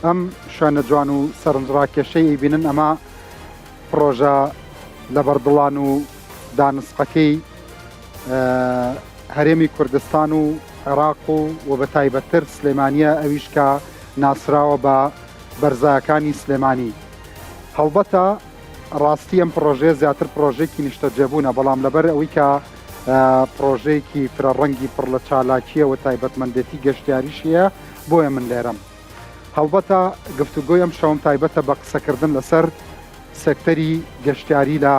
ئەم شوێنە جوان و سەرنجڕاکێشەی بینن ئەمە پرۆژە لە بەردڵان و دانسقەکەی هەرێمی کوردستان و عێراق و بە تایبەتتر سلێمانیە ئەویش کە ناسراوە بە بەرزایەکانی سلێمانی. هەڵبەتە ڕاستی ئەم پرۆژێ زیاتر پرۆژێکی نیشتەجێبوونە، بەڵام لەبەر ئەوەی کە پرۆژەیەکی فرەڕەنگی پڕ لە چالاکیەوە تایبەتمەندێتی گەشتیاریشیە بۆیە من لێرەم. هەڵبەتە گفتوگۆی ئەم شەوم تایبەتە بە قسەکردن لەسەر سێکتەری گەشتیاری لە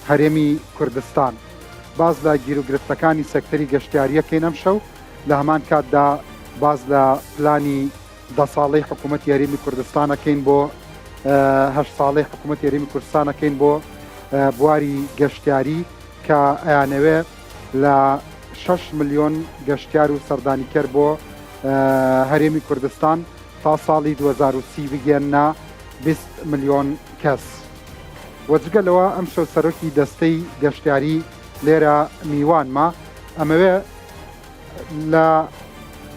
هەرێمی کوردستان. باز لە گیرروگرفتەکانی سێکتەری گەشتیاریەکەین ئەم شەو، لە هەمان کاتدا باز لە پلانی 10 ساڵەی حکوومەتی هەرێمی کوردستانەکەین بۆ 8 ساڵەی حکوومەتی هەرێمی کوردستانەکەین بۆ بواری گەشتیاری کە ئەیانەوێ لە 6 ملیۆن گەشتیار و سەردانیکەر بۆ هەرێمی کوردستان تا ساڵی 2030 بگەێنە 20 ملیۆن کەس. وەجگەلەوە ئەم شەو سەرۆکی دەستەی گەشتیاری لێرە میوانمە، ئەمەوێ لە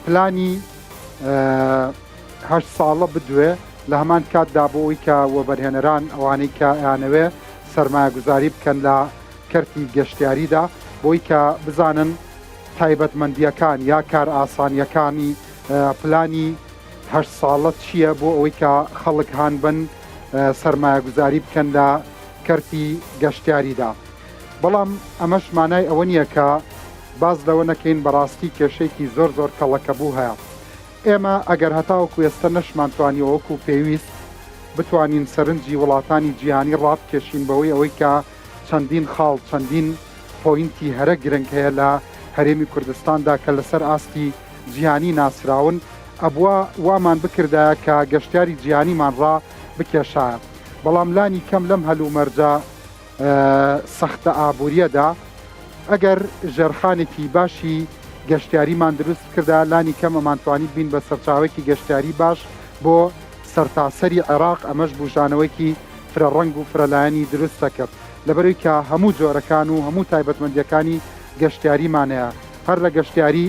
پلانی 8 ساڵە بدوێ لە هەمان کاتدا بۆ ئەوەی کە وەبەرهێنەران ئەوانەی کە ئەیانەوێ سەرمایەگوزاری بکەن لە کەرتی گەشتیاریدا بۆی کە بزانن تایبەتمەندیەکان یا کار ئاسانیەکانی پلانی 8 ساڵە چییە بۆ ئەوەی کە خەڵک هان بن سەرمایەگوزاری بکەن لە کەرتی گەشتیاریدا. بەڵام ئەمەش مانای ئەوە نییە کە باز لەوە نەکەین بەڕاستی کێشەیەکی زۆر کەڵەکەبوو هەیە. ئێمە ئەگەر هەتاوەکو ئێستا نەشمانتوانیەوە وەکو پێویست بتوانین سەرنجی وڵاتانی جیهانی ڕابکێشین بەوەی ئەوەی کە چەندین خاڵ چەندین پۆینتی هەرە گرنگ هەیە لە هەرێمی کوردستاندا کە لەسەر ئاستی جیهانی ناسراون، ئەبووە وامان بکردایە کە گەشتیاری جیهانیمان ڕا بکێشایە. بەڵام لانی کەم لەم هەلومەرجە سەختە ئابوووریەدا ئەگەر ژێرخانێکی باشی گەشتیاریمان دروست کردا لانی کەم ئەمانتوانی بین بە سەرچاوێکی گەشتیاری باش بۆ سەرتاسەری عێراق، ئەمەش بژانەوەیکی فرەڕەنگ و فرەلایەنی دروستە کرد لەبەرەوەی کە هەموو جۆرەکان و هەموو تایبەتمەندیەکانی گەشتیاریمانەیە، هەر لە گەشتیاری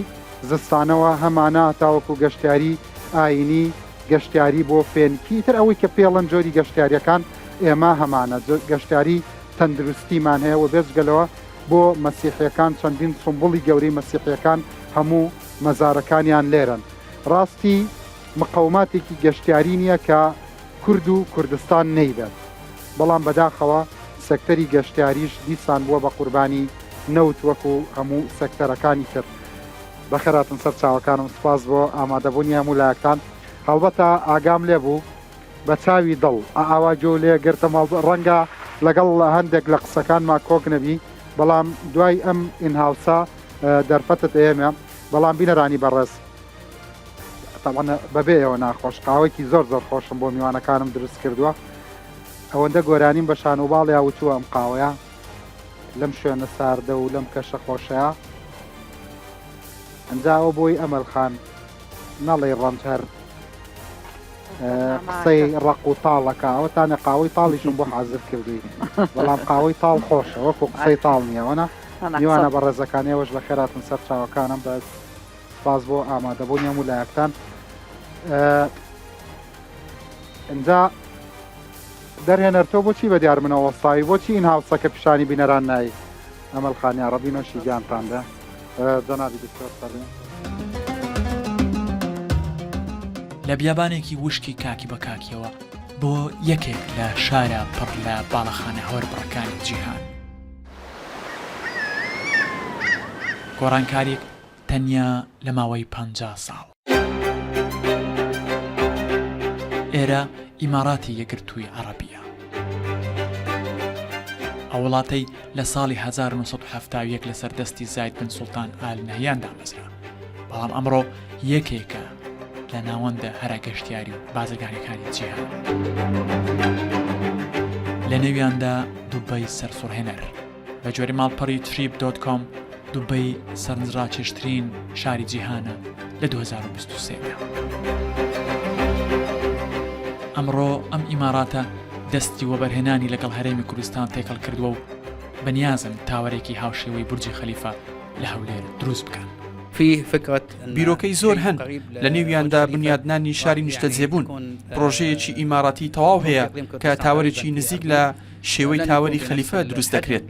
زستانەوە هەمانە تاوەکو گەشتیاری ئاینی، گەشتیاری بۆ فێنکی تر ئەوەی کە پێڵەن جۆری گەشتیاریەکان ئێمە هەمانە گەشتیاری تەندروستیمان هەیە و بێجگەلەوە بۆ مەسیحیەکان چەندین سمبوڵی گەورەی مەسیحیەکان هەموو مەزارەکانیان لێرن. ڕاستی مقاوماتێکی گەشتیاری نییە کە کورد و کوردستان نەیبێت، بەڵام بەداخەوە سەکتەری گەشتیاریش دیسان بووە بە قوربانی نەوت وەکو هەموو سەکتەرەکانی کرد. بەخێراتن سەر چاوەکانم، سپاس بۆ ئامادەبوونی هەموو لایەکان. هەڵبەتە ئاگام لێبوو بە چاوی دڵ ئاواجۆ لێ گرتەمەڵ ڕەنگە لەگەڵ هەندێک لە قسەکانمان کۆک نەبی، بەڵام دوای ئەم ئینهاوسا دەرفەتت ئێمە. بەڵام بینەرانی بەڕێز بەبێەوە ناخۆش قاوەیەکی زۆر خۆشم بۆ میوانەکانم دروست کردووە. ئەوەندە گۆرانیم بە شانوباڵیا وتووە ئەم قاوەیە لەم شوێنە ساردە و لەم کەشە خۆشەیە. ئەنجاوە بۆی ئەمەلخان نەڵێ ڕەنج هەر قسەی ڕق و تاڵەکە ئەوەتانە قاوەی تاڵیشم بۆ حازر کردووی، بەڵام قاوەی تاڵ خۆشە وەکو قسەی تاڵ نییەوەنە. میوانە بە ڕێزەکانیەوەش بە خێراتن سەر چاوەکانم بە سپاس بۆ ئامادەبوونی هەموو لایەکتان. ئەنجا دەرهێنەرتۆ بۆچی بە دیار منەوە وەستاوی بۆچی ئین هاوسەکە پیشانی بینەران نایی؟ ئەمەلخانی عەرەبینەشی گیانتاندا جەنابی دکتۆر فەرمێن. لە بیابانێکی وشکی کاکی بە کاکیەوە بۆ یەکێک لە شارە پڕ لە باڵەخانە هەوربڕەکانی جیهان. گۆڕانکارێک تەنیا لە ماوەی 50 ساڵ. ئێرە ئیماراتی یەکگرتووی عەرەبیە. ئەو وڵاتەی لە ساڵی 1970 لەسەر دەستی زاید بن سوڵتان ئال نەهیان دامەزرا، بەڵام ئەمڕۆ یەکێکە لە ناوەندە هەرە گەشتیاری و بازرگانیەکانی جیهان. لە نێویاندا دوبەی سەرسوڕهێنەر بە جۆری ماڵپەڕی trip.com دوبەی سەرنجڕاکێشترین شاری جیهانە لە 2023دا. ئەمڕۆ ئەم ئیماراتە دەستی وەبەرهێنانی لەگەڵ هەرێمی کوردستان تێکەڵ کردووە و بەنیازم تاوەرێکی هاوشێوەی بورجی خەلیفە لە هەولێر دروست بکەن. بیرۆکەی زۆر هەن لە نێویاندا بنیادنانی شاری نیشتەجێبوون پرۆژەیەکی ئیماراتی تەواو هەیە کە تاوەرێکی نزیک لە شێوەی تاوەری خەلیفە دروست دەکرێت.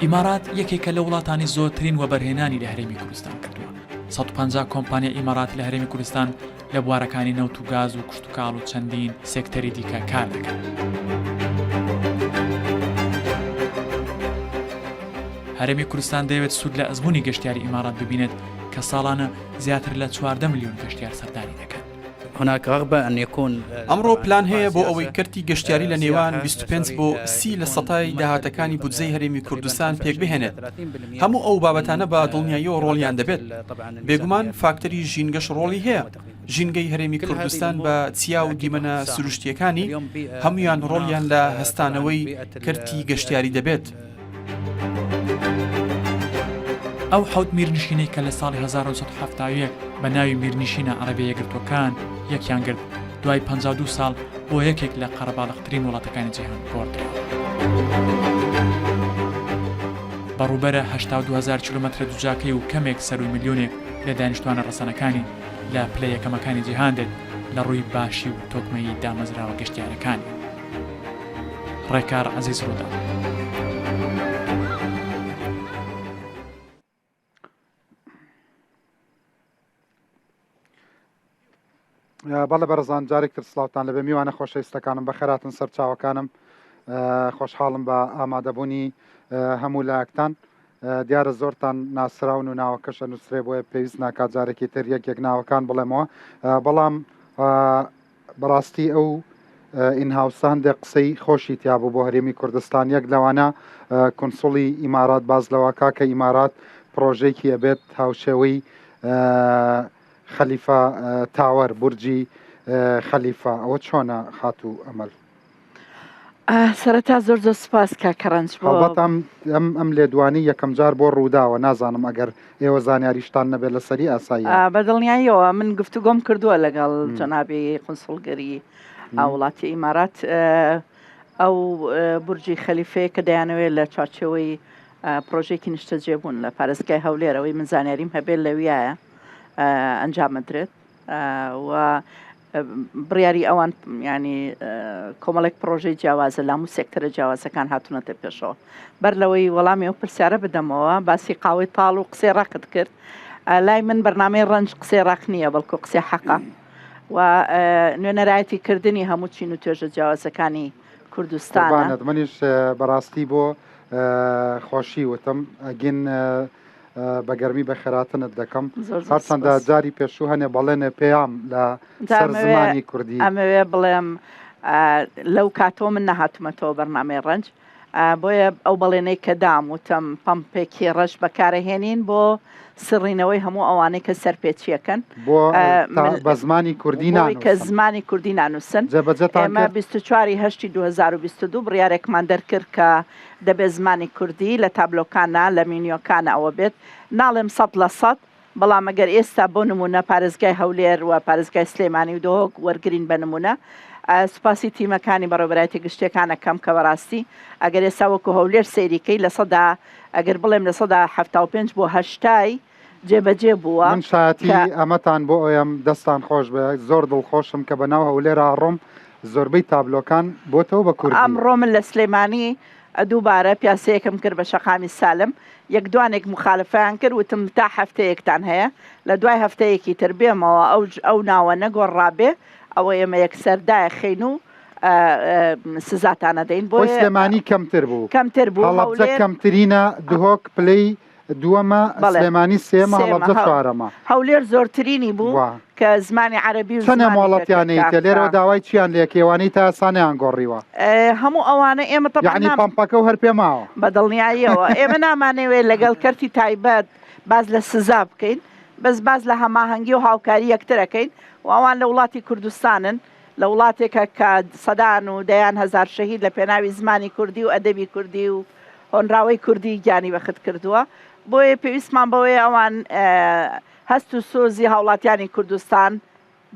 ئیمارات یەکێکە لە وڵاتانی زۆرترین وەبەرهێنانی لە هەرێمی کوردستان کردووە. 150 کۆمپانیا ئیمارات لە هەرێمی کوردستان لە بوارەکانی نەوت و گاز و کشتتوکاڵ و چەندین سێکتەری دیکە کار دەکەن. هەرێمی کوردستان دەیەوێت سوود لە ئەزمموی گەشتیاری ئیمارات ببینێت کە ساڵانە زیاتر لە 14 ملیۆن گەشتیار سەردانی دەکەن. ئەمڕۆ پلان هەیە بۆ ئەوەی کەرتی گەشتیاری لە نێوان 25 بۆ 30 لە سەتای داهاتەکانی بودجەی هەرێمی کوردستان پێک بهێنێت. هەموو ئەو بابەتانە بە دڵنیاییەوە ڕۆڵیان دەبێت. بێگومان فاکتەری ژینگەش ڕۆڵی هەیە. ژینگەی هەرێمی کوردستان بە چیا و دیمەنە سروشتیەکانی هەمویان ڕۆڵیان لە هەستانەوەی کەرتی گەشتیاری دەبێت. ئەو حەوت میرنشینەی کە لە ساڵی 1970 بە ناوی میرنشینە عەرەبیە یەکگرتووەکان یەکیان گرت دوای 52 ساڵ بۆ یەکێک لە قەرەباڵغترین وڵاتەکانی جیهان گۆڕدرا. بەڕووبەرە 82,000 کیلۆمەترە دووجاکەی و کەمێک سەر و میلیۆنێک لە دانیشتوانە ڕەسەنەکانی لە پلە یەکەمەکانی جیهان دێت لە ڕووی باشی و تۆکمەی دامەزراوە گەشتیارەکانی. ڕێکار عەزیز ڕۆدا. بەڵێ بەڕزان جارێک تر سلااوتان لەبێ میوانە خۆشەویستەکانم بەخێراتن سەر چاوەکانم خۆشحاڵم بە ئامادەبوونی هەموو لایەکتان دیارە زۆرتان ناسراون و ناوەکەشە نووسێ بۆیە پێویست ناکات جارێکی تر یەکێک ناوەکان بڵێمەوە بەڵام بەڕاستی ئەو ئینهاوسە هەندێک قسەی خۆشی تیابوو بۆ هەرێمی کوردستان یەک لەوانە کونسوڵی ئیمارات باز لەوە کاکە ئیمارات پرۆژێکی ئەبێت هاوشێوەی خەلیفە تاوەر بورجی خەلیفە ئەوە چۆنە هاتوو ئەمەل سەرەتا زۆر زۆر سپاس کاکەڕەنج بۆ ئەم لێدوانی یەکەم جار بۆ ڕووداوە نازانم ئەگەر ئێوە زانیاریشتان نەبێت لە سەری ئاسایی بەدڵنیاییەوە من گفتوگۆم کردووە لەگەڵ جەنابی قونسڵگەری وڵاتی ئیمارات ئەو بورجی خەلیفەیە کە دەیانەوێت لە چارچەوەی پرۆژێکی نیشتەجێبوون لە پارێزگای هەولێرەوەی من زانیاریم هەبێت لەویایە ئەنجامدرێت و بڕیاری ئەوان ینی کۆمەڵێک پرۆژەی جیاوازە لە هەموو سێکتەرە جیاوازەکان هاتوونەتە پێشەوە بەر لەوەی وەڵامی ئەو پرسیارە بدەمەوە باسی قاوەی تاڵ و قسەی ڕاقت کرد لای من بەرنامەی ڕەنج قسەی ڕاق نییە بەڵکو قسەی حەقا و نوێنەرایەتی کردنی هەموو چین و توێژە جیاوازەکانی کوردستانە منیش بەڕاستی بۆ خۆشی وتم ئەگین بە گەرمی بە خێراتنت دەکەم هەرچەندە جاری پێشوو هەنێ بەڵێنێ پێیام لە سەر زمانی کوردی ئەمەوێ بڵێم لەو کاتۆ من نەهاتومەتەوە بەرنامەی ڕەنج بۆیە ئەو بەڵێنەی کە دام وتم پەمپێکی ڕەش بەکارەهێنین بۆ سڕینەوەی هەموو ئەوانەی کە سەرپێچیەکەن بۆ بە زمانی کوردی کە زمانی کوردی نانووسن ئێمە 24/8/2022 بڕیارێکمان دەرکرد کە دەبێت زمانی کوردی لە تابلۆکانە لە مینیۆکانە ئەوە بێت ناڵێم 100% بەڵام ئەگەر ئێستا بۆ نمونە پارێزگای هەولێر و پارێزگای سلێمانی و دۆک وەرگرین بە نمونە سوپاسی تیمەکانی بەڕێوەبەرایەتی گشتیەکانە کەم کە بەڕاستی ئەگەر ئێستا وەکو هەولێر سەیریکەی لە سەدا ئەگەر بڵێم لە 75 بۆ 80 جێبەجێ بووە من شایەتی ئەمەتان بۆ ئەوم دەستان خۆش بە زۆر دڵخۆشم کە بەناو هەولێرە ڕۆم زۆربەی تابلۆکان بۆتەوە بە کوردی ئەمڕۆ من لە سلێمانی دووبارە پیاسەیەکم کرد بە شەقامی سالم یەک دوانێک مخالفیان کرد وتم تا هەفتەیەکتان هەیە لە دوای هەفتەیەکی تر بێمەوە ئەو ناوە نەگۆڕابێ ئەوە ئێمە یەکسەردایە خەین و سزاتانە دەین بۆ سلێمانی کەمتر بوو هەڵەبجە کەمترینە دهۆک پلەی دووەمە سلێمانی سێمە هەڵەبجە چوارەمە هەولێر زۆرترینی بوو کە زمانی عەرەبی و چەندە مۆڵەتیانەی تە لێرەوە داوای چیان لێکێوانەی تا ئاسانیان گۆڕیوە هەموو ئەوانە ئێمە یعنی پەمپەکە و هەر پێماوە بەدڵنیاییەوە ئێمە نامانەوێت لەگەڵ کەرتی تایبەت باز لە سزا بکەین بەس باز لە هەماهەنگی و هاوکاری یەکترەکەین و ئەوان لە وڵاتی کوردستانن لە وڵاتێکە کە سەدان و دەیان هەزار شەهید لە پێناوی زمانی کوردی و ئەدەبی کوردی و هۆنراوەی کوردی گیانی بەخت کردووە بۆیە پێویستمان بەوەی ئەوان هەست و سۆزی هاوڵاتیانی کوردستان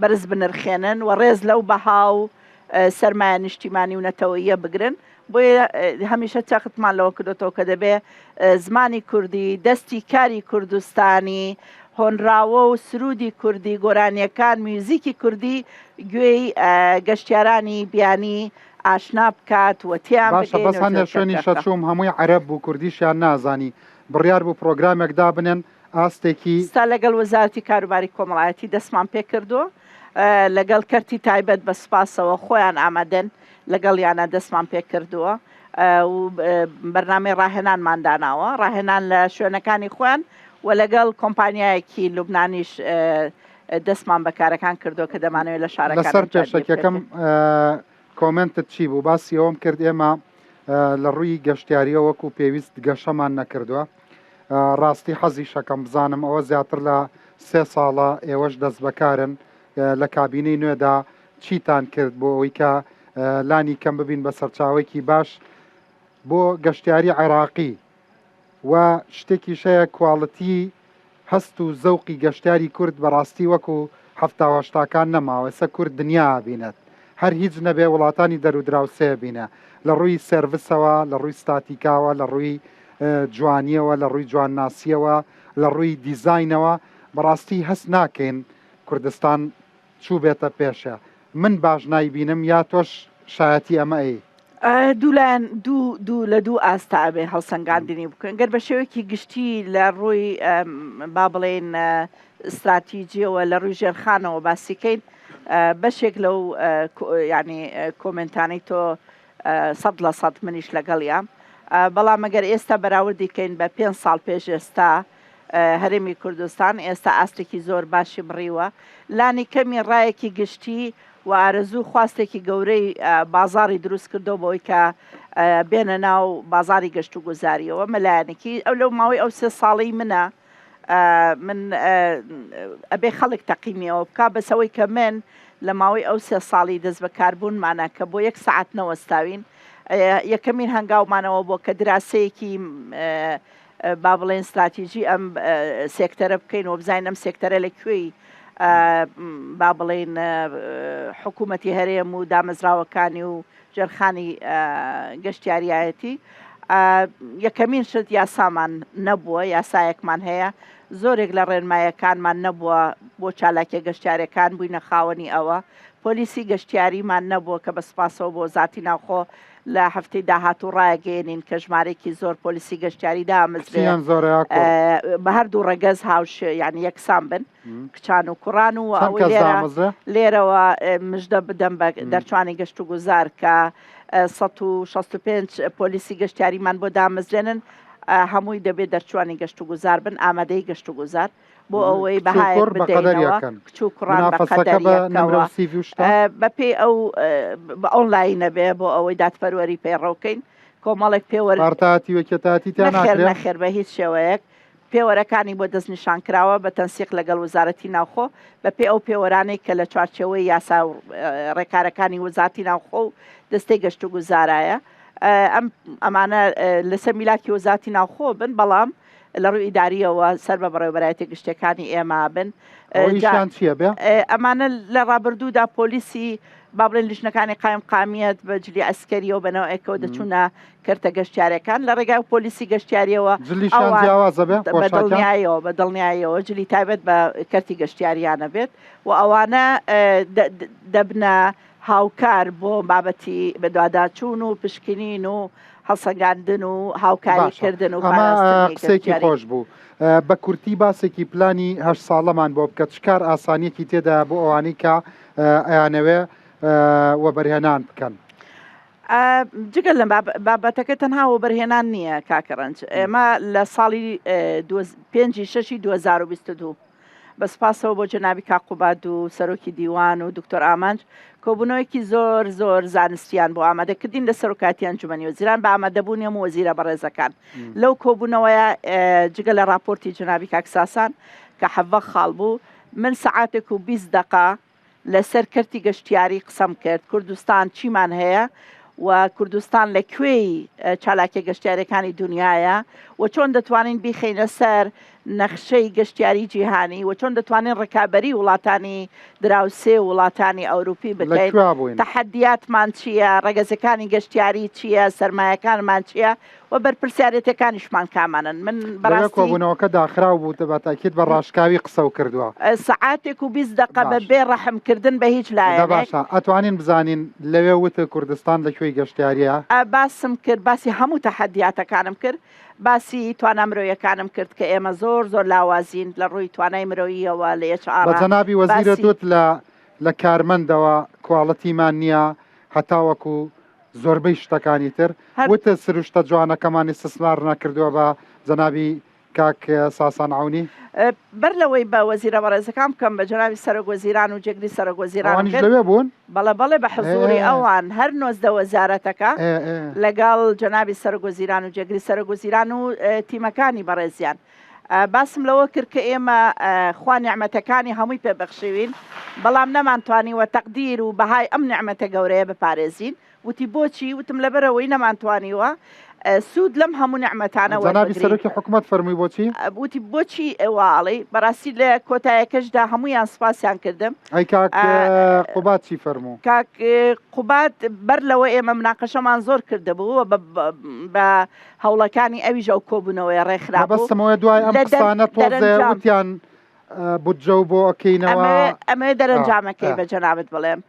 بەرز بنرخێنن و ڕێز لەو بەها و سەرمایە نیشتیمانی و نەتەوەیە بگرن بۆیە هەمیشە چەختمان لەوە کردێتەوە کە دەبێ زمانی کوردی دەستی کاری کوردستانی هۆنراوە و سرودی کوردی گۆرانیەکان میوزیکی کوردی گوێی گەشتیارانی بیانی ئاشنا بکات وەتیان باشە بەس هەندێک شوێنی شەچووم هەمووی عەرەب بوو کوردیشیان نازانی بڕیار بوو پرۆگرامێکدا بنێن ئاستێکی ستا لەگەڵ وەزارەتی کاروباری کۆمەڵایەتی دەستمان پێ کردووە لەگەڵ کەرتی تایبەت بە سپاسەوە خۆیان ئامادەن لەگەڵ یانە دەستمان پێ کردووە و بەرنامەی ڕاهێنانمانداناوە ڕاهێنان لە شوێنەکانی خۆیان و لەگەڵ کۆمپانیایەکی لوبنانیش دەستمان بەکارەکان کردو کە دەمانەوێت لە شارەکان لەسەر پێشەکەکەم کۆمنتت چی بوو باسی ئەوم کرد ئێمە لە ڕووی گەشتیاریە وەکو پێویست گەشەمان نەکردووە ڕاستی حەزی شەکەم بزانم ئەوە زیاتر لە 3 ساڵە ئێوەش دەست بەکارن لە کابینەی نوێدا چیتان کرد بۆ ئەوەی کە لانی کەم ببین بە سەرچاوێکی باش بۆ گەشتیاری عێراقی و شتێکی شەیە کواڵەتی هەست و زەوقی گەشتیاری کورد بەڕاستی وەکو هەفتاوەشتاکان نەماوە ئێستا کورد دنیا بینێت هەر هیچ نەبێ وڵاتانی دەرودراوسێ بینە لە ڕووی سێرڤسەوە لە ڕووی ستاتیکاوە لە ڕووی جوانیەوە لە ڕووی جوانناسیەوە لە ڕووی دیزاینەوە بەڕاستی هەست ناکەین کوردستان چوو بێتە پێشە من باش نایبینم یا تۆش شایەتی ئەمە ئەی دوولایەن دوو لە دوو ئاستابێ هەڵسەنگاندنی بکەن گەر بە شێوەیەکی گشتی لە ڕووی با بڵێن استراتیجیەوە لە ڕووی ژێرخانەوە باسیکەین بەشێک لەو ینی کۆمنتانەی تۆ 100% منیش لەگەڵیان بەڵام مەگەر ئێستا بەراوردیکەین بە 5 ساڵ پێش ئێستا هەرێمی کوردستان ئێستا ئاستێکی زۆر باشی بڕیوە لانی کەمی ڕایەکی گشتی و ئارەزوو خواستێکی گەورەی بازاری دروست کردو بۆی کە بێنە ناو بازاری گەشت و گوزاریەوە مەلایەنێکی ئەو لەو ماوەی ئەو 3 ساڵی منە من ئەبێ خەڵک تەقیمیەوە بکە بەسەوەی کە من لە ماوەی ئەو 3 ساڵی دەست بەکاربوونمانە کە بۆ 1 سەعات نەوەستاوین یەکەمین هەنگاومانەوە بۆ کە دراسەیەکی با بڵێن استراتیژی ئەم سێکتەرە بکەین و بزانین ئەم سێکتەرە لەکوێی با بڵێن حکوومەتی هەرێم و دامەزراوەکانی و جەرخانی گەشتیاریایەتی یەکەمین شت یاسامان نەبووە یاسایەکمان هەیە زۆرێک لە ڕێنمایەکانمان نەبووە بۆ چالاکیە گەشتیارەکان بووینە خاوەنی ئەوە پۆلیسی گەشتیاریمان نەبووە کە بە سپاسەوە بۆ ذاتی ناوخۆ لە هەفتەی داهاتوو ڕایگەێنین کە ژمارێکی زۆر پۆلیسی گەشتیاری دامەزرێن بە هەردوو ڕەگەز هاوش یعنی یەکسان بن کچان و کوڕان و لێرەوە مژدە بدەم بە دەرچوانی گەشت و گوزار کە 165 پۆلیسی گەشتیاریمان بۆ دامەزرێنن هەمووی دەبێت دەرچوانی گەشت و گوزار بن ئامادەی گەشت و گوزار بۆ ئەوەی بەهای بدەینەوە کچ و کوڕان بە پێی ئەو بە ئۆنلاینە بێ بۆ ئەوەی دادپەروەری پێڕەوکەین کۆمەڵێک پێوەرنەخێر بە هیچ شێوەیەک پێوەرەکانی بۆ دەستنیشان کراوە بە تەنسیق لەگەڵ وزارەتی ناوخۆ بە پێ ئەو پێوەرانەی کە لە چوارچەوەی یاسا و ڕێکارەکانی وزارەتی ناوخۆ و دەستەی گەشت و گوزارایە ئەمانە لەسەر میلاکی وزارەتی ناوخۆ بن بەڵام لە ڕووی ئیداریەوە سەر بە بەڕێوەبەرایەتی گشتەکانی ئێمە بن ئەمانە لە ڕابردوودا پۆلیسی با بڵێن لیژنەکانی قایم قامیەت بە جلی ئەسکەریەوە بەنەوەیەکەوە دەچوونە کەرتە گەشتیارەکان لە ڕێگای پۆلیسی گەشتیاریەوە بە دڵنیایەوە جلی تایبەت بە کەرتی گەشتیاریانە بێت و ئەوانە دەبنە هاوکار بۆ بابەتی بەدواداچوون و پشکنین و هەڵسەنگاندن و هاوکاریکردن و قسێکی خۆش بوو بە کورتی باسێکی پلانی 8 ساڵەمان بۆ بکە چکار ئاسانیەکی تێدا بۆ ئەوانەی کە ئەیانەوێ وەبەرهێنان بکەن جگەل لە بابەتەکە تەنها وەبەرهێنان نییە کاکەڕەنج ئێمە لە ساڵی 5/6 2022 بەسپاسەوە بۆ جەنابی کاقوباد و سەرۆکی دیوان و دکتۆر ئامانج کۆبوونەوەیکی زۆر زانستیان بۆ ئامادەکردین لە سەرۆکاتی ئەنجومەنی وەزیران بە ئامادەبوون هەموو وەزیرە بەڕێزەکان لەو کۆبوونەوەیە جگە لە راپۆرتی جەنابی کاکساسان کە 7 خاڵ بوو من سەعاتێک و 20 دقە لەسەر کەرتی گەشتیاری قسەم کرد کوردستان چیمان هەیە و کوردستان لەکوێی چالاکیە گەشتیارەکانی دنیاە و چۆن دەتوانین بیخینە سەر نەخشەی گەشتیاری جیهانی و چۆن دەتوانین ڕکابەری وڵاتانی دراوسێ وڵاتانی ئەوروپی بکەین تەحەدیاتمان چییە ڕێگەزەکانی گەشتیاری چییە سەرمایەکانمان چییە و بەرپرسیارەتەکانیشمان کامانن من بەڕاستیکۆبوونەوەکە داخراو بوو بەتاکید بە ڕاشکاوی قسە و کردووە سەعاتێک و 20 دقە بەبێ ڕەحمکردن بە هیچ لایەک باشە ئەتوانین بزانین لەوێ وتە کوردستان لەکوێی گەشتیاریە باسم کرد باسی هەموو تەحەدیاتەکانم کرد باسی توانە مرۆیەکانم کرد کە ئێمە زۆر لاوازین لە ڕووی توانای مرۆییەوە لە بە جەنابی وەزیرە توت لە کارمەندەوە کواڵەتیمان نییە هەتاوەکو زۆربەی شتەکانی تر وتە سروشتە جوانەکەمان استثمار نەکردووە بە جەنابی کاک ساسان عونی بەر لەوەی بە وەزیرە بەڕێزەکان بکەم بە جەنابی سەرۆکوەزیران و جێگری سەرۆکوەزیران لەوێ بوون بەڵێ بە حزوری ئەوان هەر نۆزدە وەزارەتەکە لەگەڵ جەنابی سەرۆکوەزیران و جێگری سەرۆکوەزیران و تیمەکانی بەڕێزیان باسم لەوە کرد کە ئێمە خوا نیعمەتەکانی هەمووی پێبەخشیوین بەڵام نەمانتوانیوە تەقدیر و بەهای ئەم نیعمەتە گەورەیە بپارێزین وتی بۆچی وتم لەبەرەوەی نەمانتوانیوە سوود لەم هەموو نیعمەتانە جەنابی سەرۆکی حکوومەت فەرمووی بۆچی وتی بۆچی ئێواڵی بەڕاستی لە کۆتایەکەشدا هەموویان سپاسیان کردم ئەی کاک قوبات چی فەرموو کاک قوبات بەر لەوە ئێمە مناقەشەمان زۆر کردهبوو بە هەوڵەکانی ئەویژە و کۆبوونەوەی ڕێکخراپ بەستەمەوە دوای ئەم قسانە تۆزێ وتیان بودجە و بۆ ئەکەینەوە ئەمە دەرەنجامەکەی بە جەنابەت بڵێم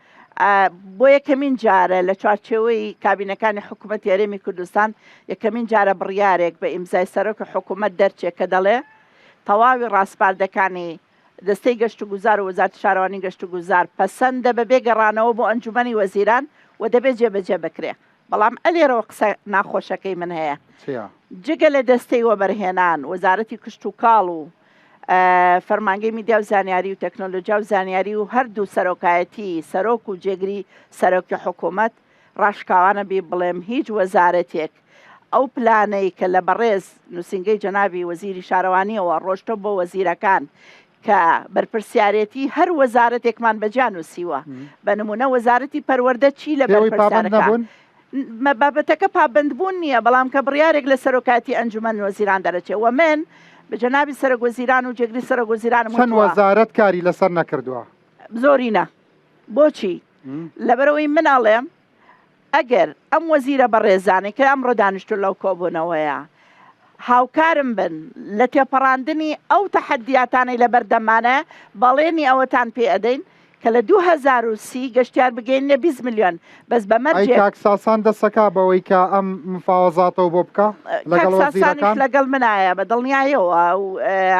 بۆ یەکەمین جارە لە چوارچێوەی کابینەکانی حکوومەت یاریمی کوردستان یەکەمین جارە بڕیارێک بە ئیمزای سەرۆکی حکوومەت دەرچێت کە دەڵێ تەواوی ڕاستپاردەکانی دەستەی گەشت و گوزار و وەزارەتی شارەوانی گەشت و گوزار پەسەندە بەبێ گەڕانەوە بۆ ئەنجومەنی وەزیران و دەبێت جێبەجێ بکرێ بەڵام ئەلێرەوە قسە ناخۆشەکەی من هەیە جگە لە دەستەی وەبەرهێنان وەزارەتی کشت و کاڵ و فەرمانگەی میدیا و زانیاری و تەکنۆلۆژیا و زانیاری و هەردوو سەرۆکایەتی سەرۆک و جێگری سەرۆکی حکوومەت ڕاشکاوانە بێ بڵێم هیچ وەزارەتێک ئەو پلانەی کە لە بەڕێز نووسنگەی جەنابی وەزیری شارەوانیەوە ڕۆشتە بۆ وەزیرەکان کە بەرپرسیارەتی هەر وەزارەتێکمان بەجیا نووسیوە بە نمونە وەزارەتی پەروەردە چی لە بەرپرسیارەکان بابەتەکە پابندبوون نییە بەڵام کە بڕیارێک لە سەرۆکاتی ئەنجومەن وەزیران دەرەچێت و من بە جەنابی سەرۆکوەزیران و جێگری سەرۆکوەزیران چەند وەزارەت کاری لەسەر نەکردووە زۆرینە بۆچی لەبەرەوەی مناڵێم ئەگەر ئەم وەزیرە بەڕێزانێ کە ئەمڕۆ دانیشتو لەو کۆبوونەوەیە هاوکارم بن لە تێپەڕاندنی ئەو تەحەدیاتانەی لە بەردەمانە بەڵێنی ئەوەتان پێ ئەدەین کە لە 2030 گەشتیار بگەین 20 میلیۆن بەس بەمەرجێک کاکساسان دەسەکا بەوەی کە ئەم مفاوەزاتەوە بۆ بکە لەگەڵ منایە بە دڵنیایەوە و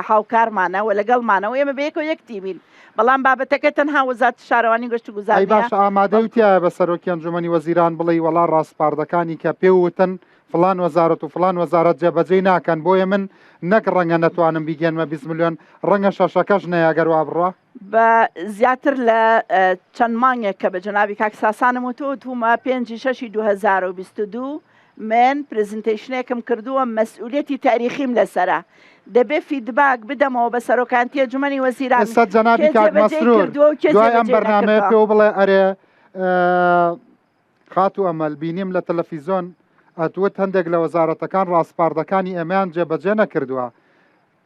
هاوکارمانە و لەگەڵمانەوە ئێمە بەیەکەوە یەکتیبین بەڵام بابەتەکە تەنها وەزارەتی شارەوانی گەشت و گوزار باش ئامادەوتیایە بە سەرۆکی ئەنجومەنی وەزیران بڵێ وەڵا ڕاستپاردەکانی کە پێوتن فلان وەزارەت و فلان وەزارەت جێبەجێ ناکەن بۆیە من نەک ڕەنگە نەتوانم بیگەنمە 20 میلیۆن ڕەنگە شەشەکەش نەیەگەروا بڕە بە زیاتر لە چەند مانگێک کە بە جەنابی کاک ساسانم وتۆ تومە 5/6 2022 من پرزنتیشنێکم کردووە مەسئولیەتی تاریخیم لەسرە دەبێ فیدباک بدەمەوە بە سەرۆکانتی ئەنجومەنی وەزیران ئێستا جەنابی کاک مەسرور دوای ئەم بەرنامەیە پێ بڵێ ئەرێ خات و ئەمەل بینیم لە تەلەڤیزۆن ئەتوت هەندێک لە وەزارەتەکان ڕاستپاردەکانی ئەمیان جێبەجێ نەکردووە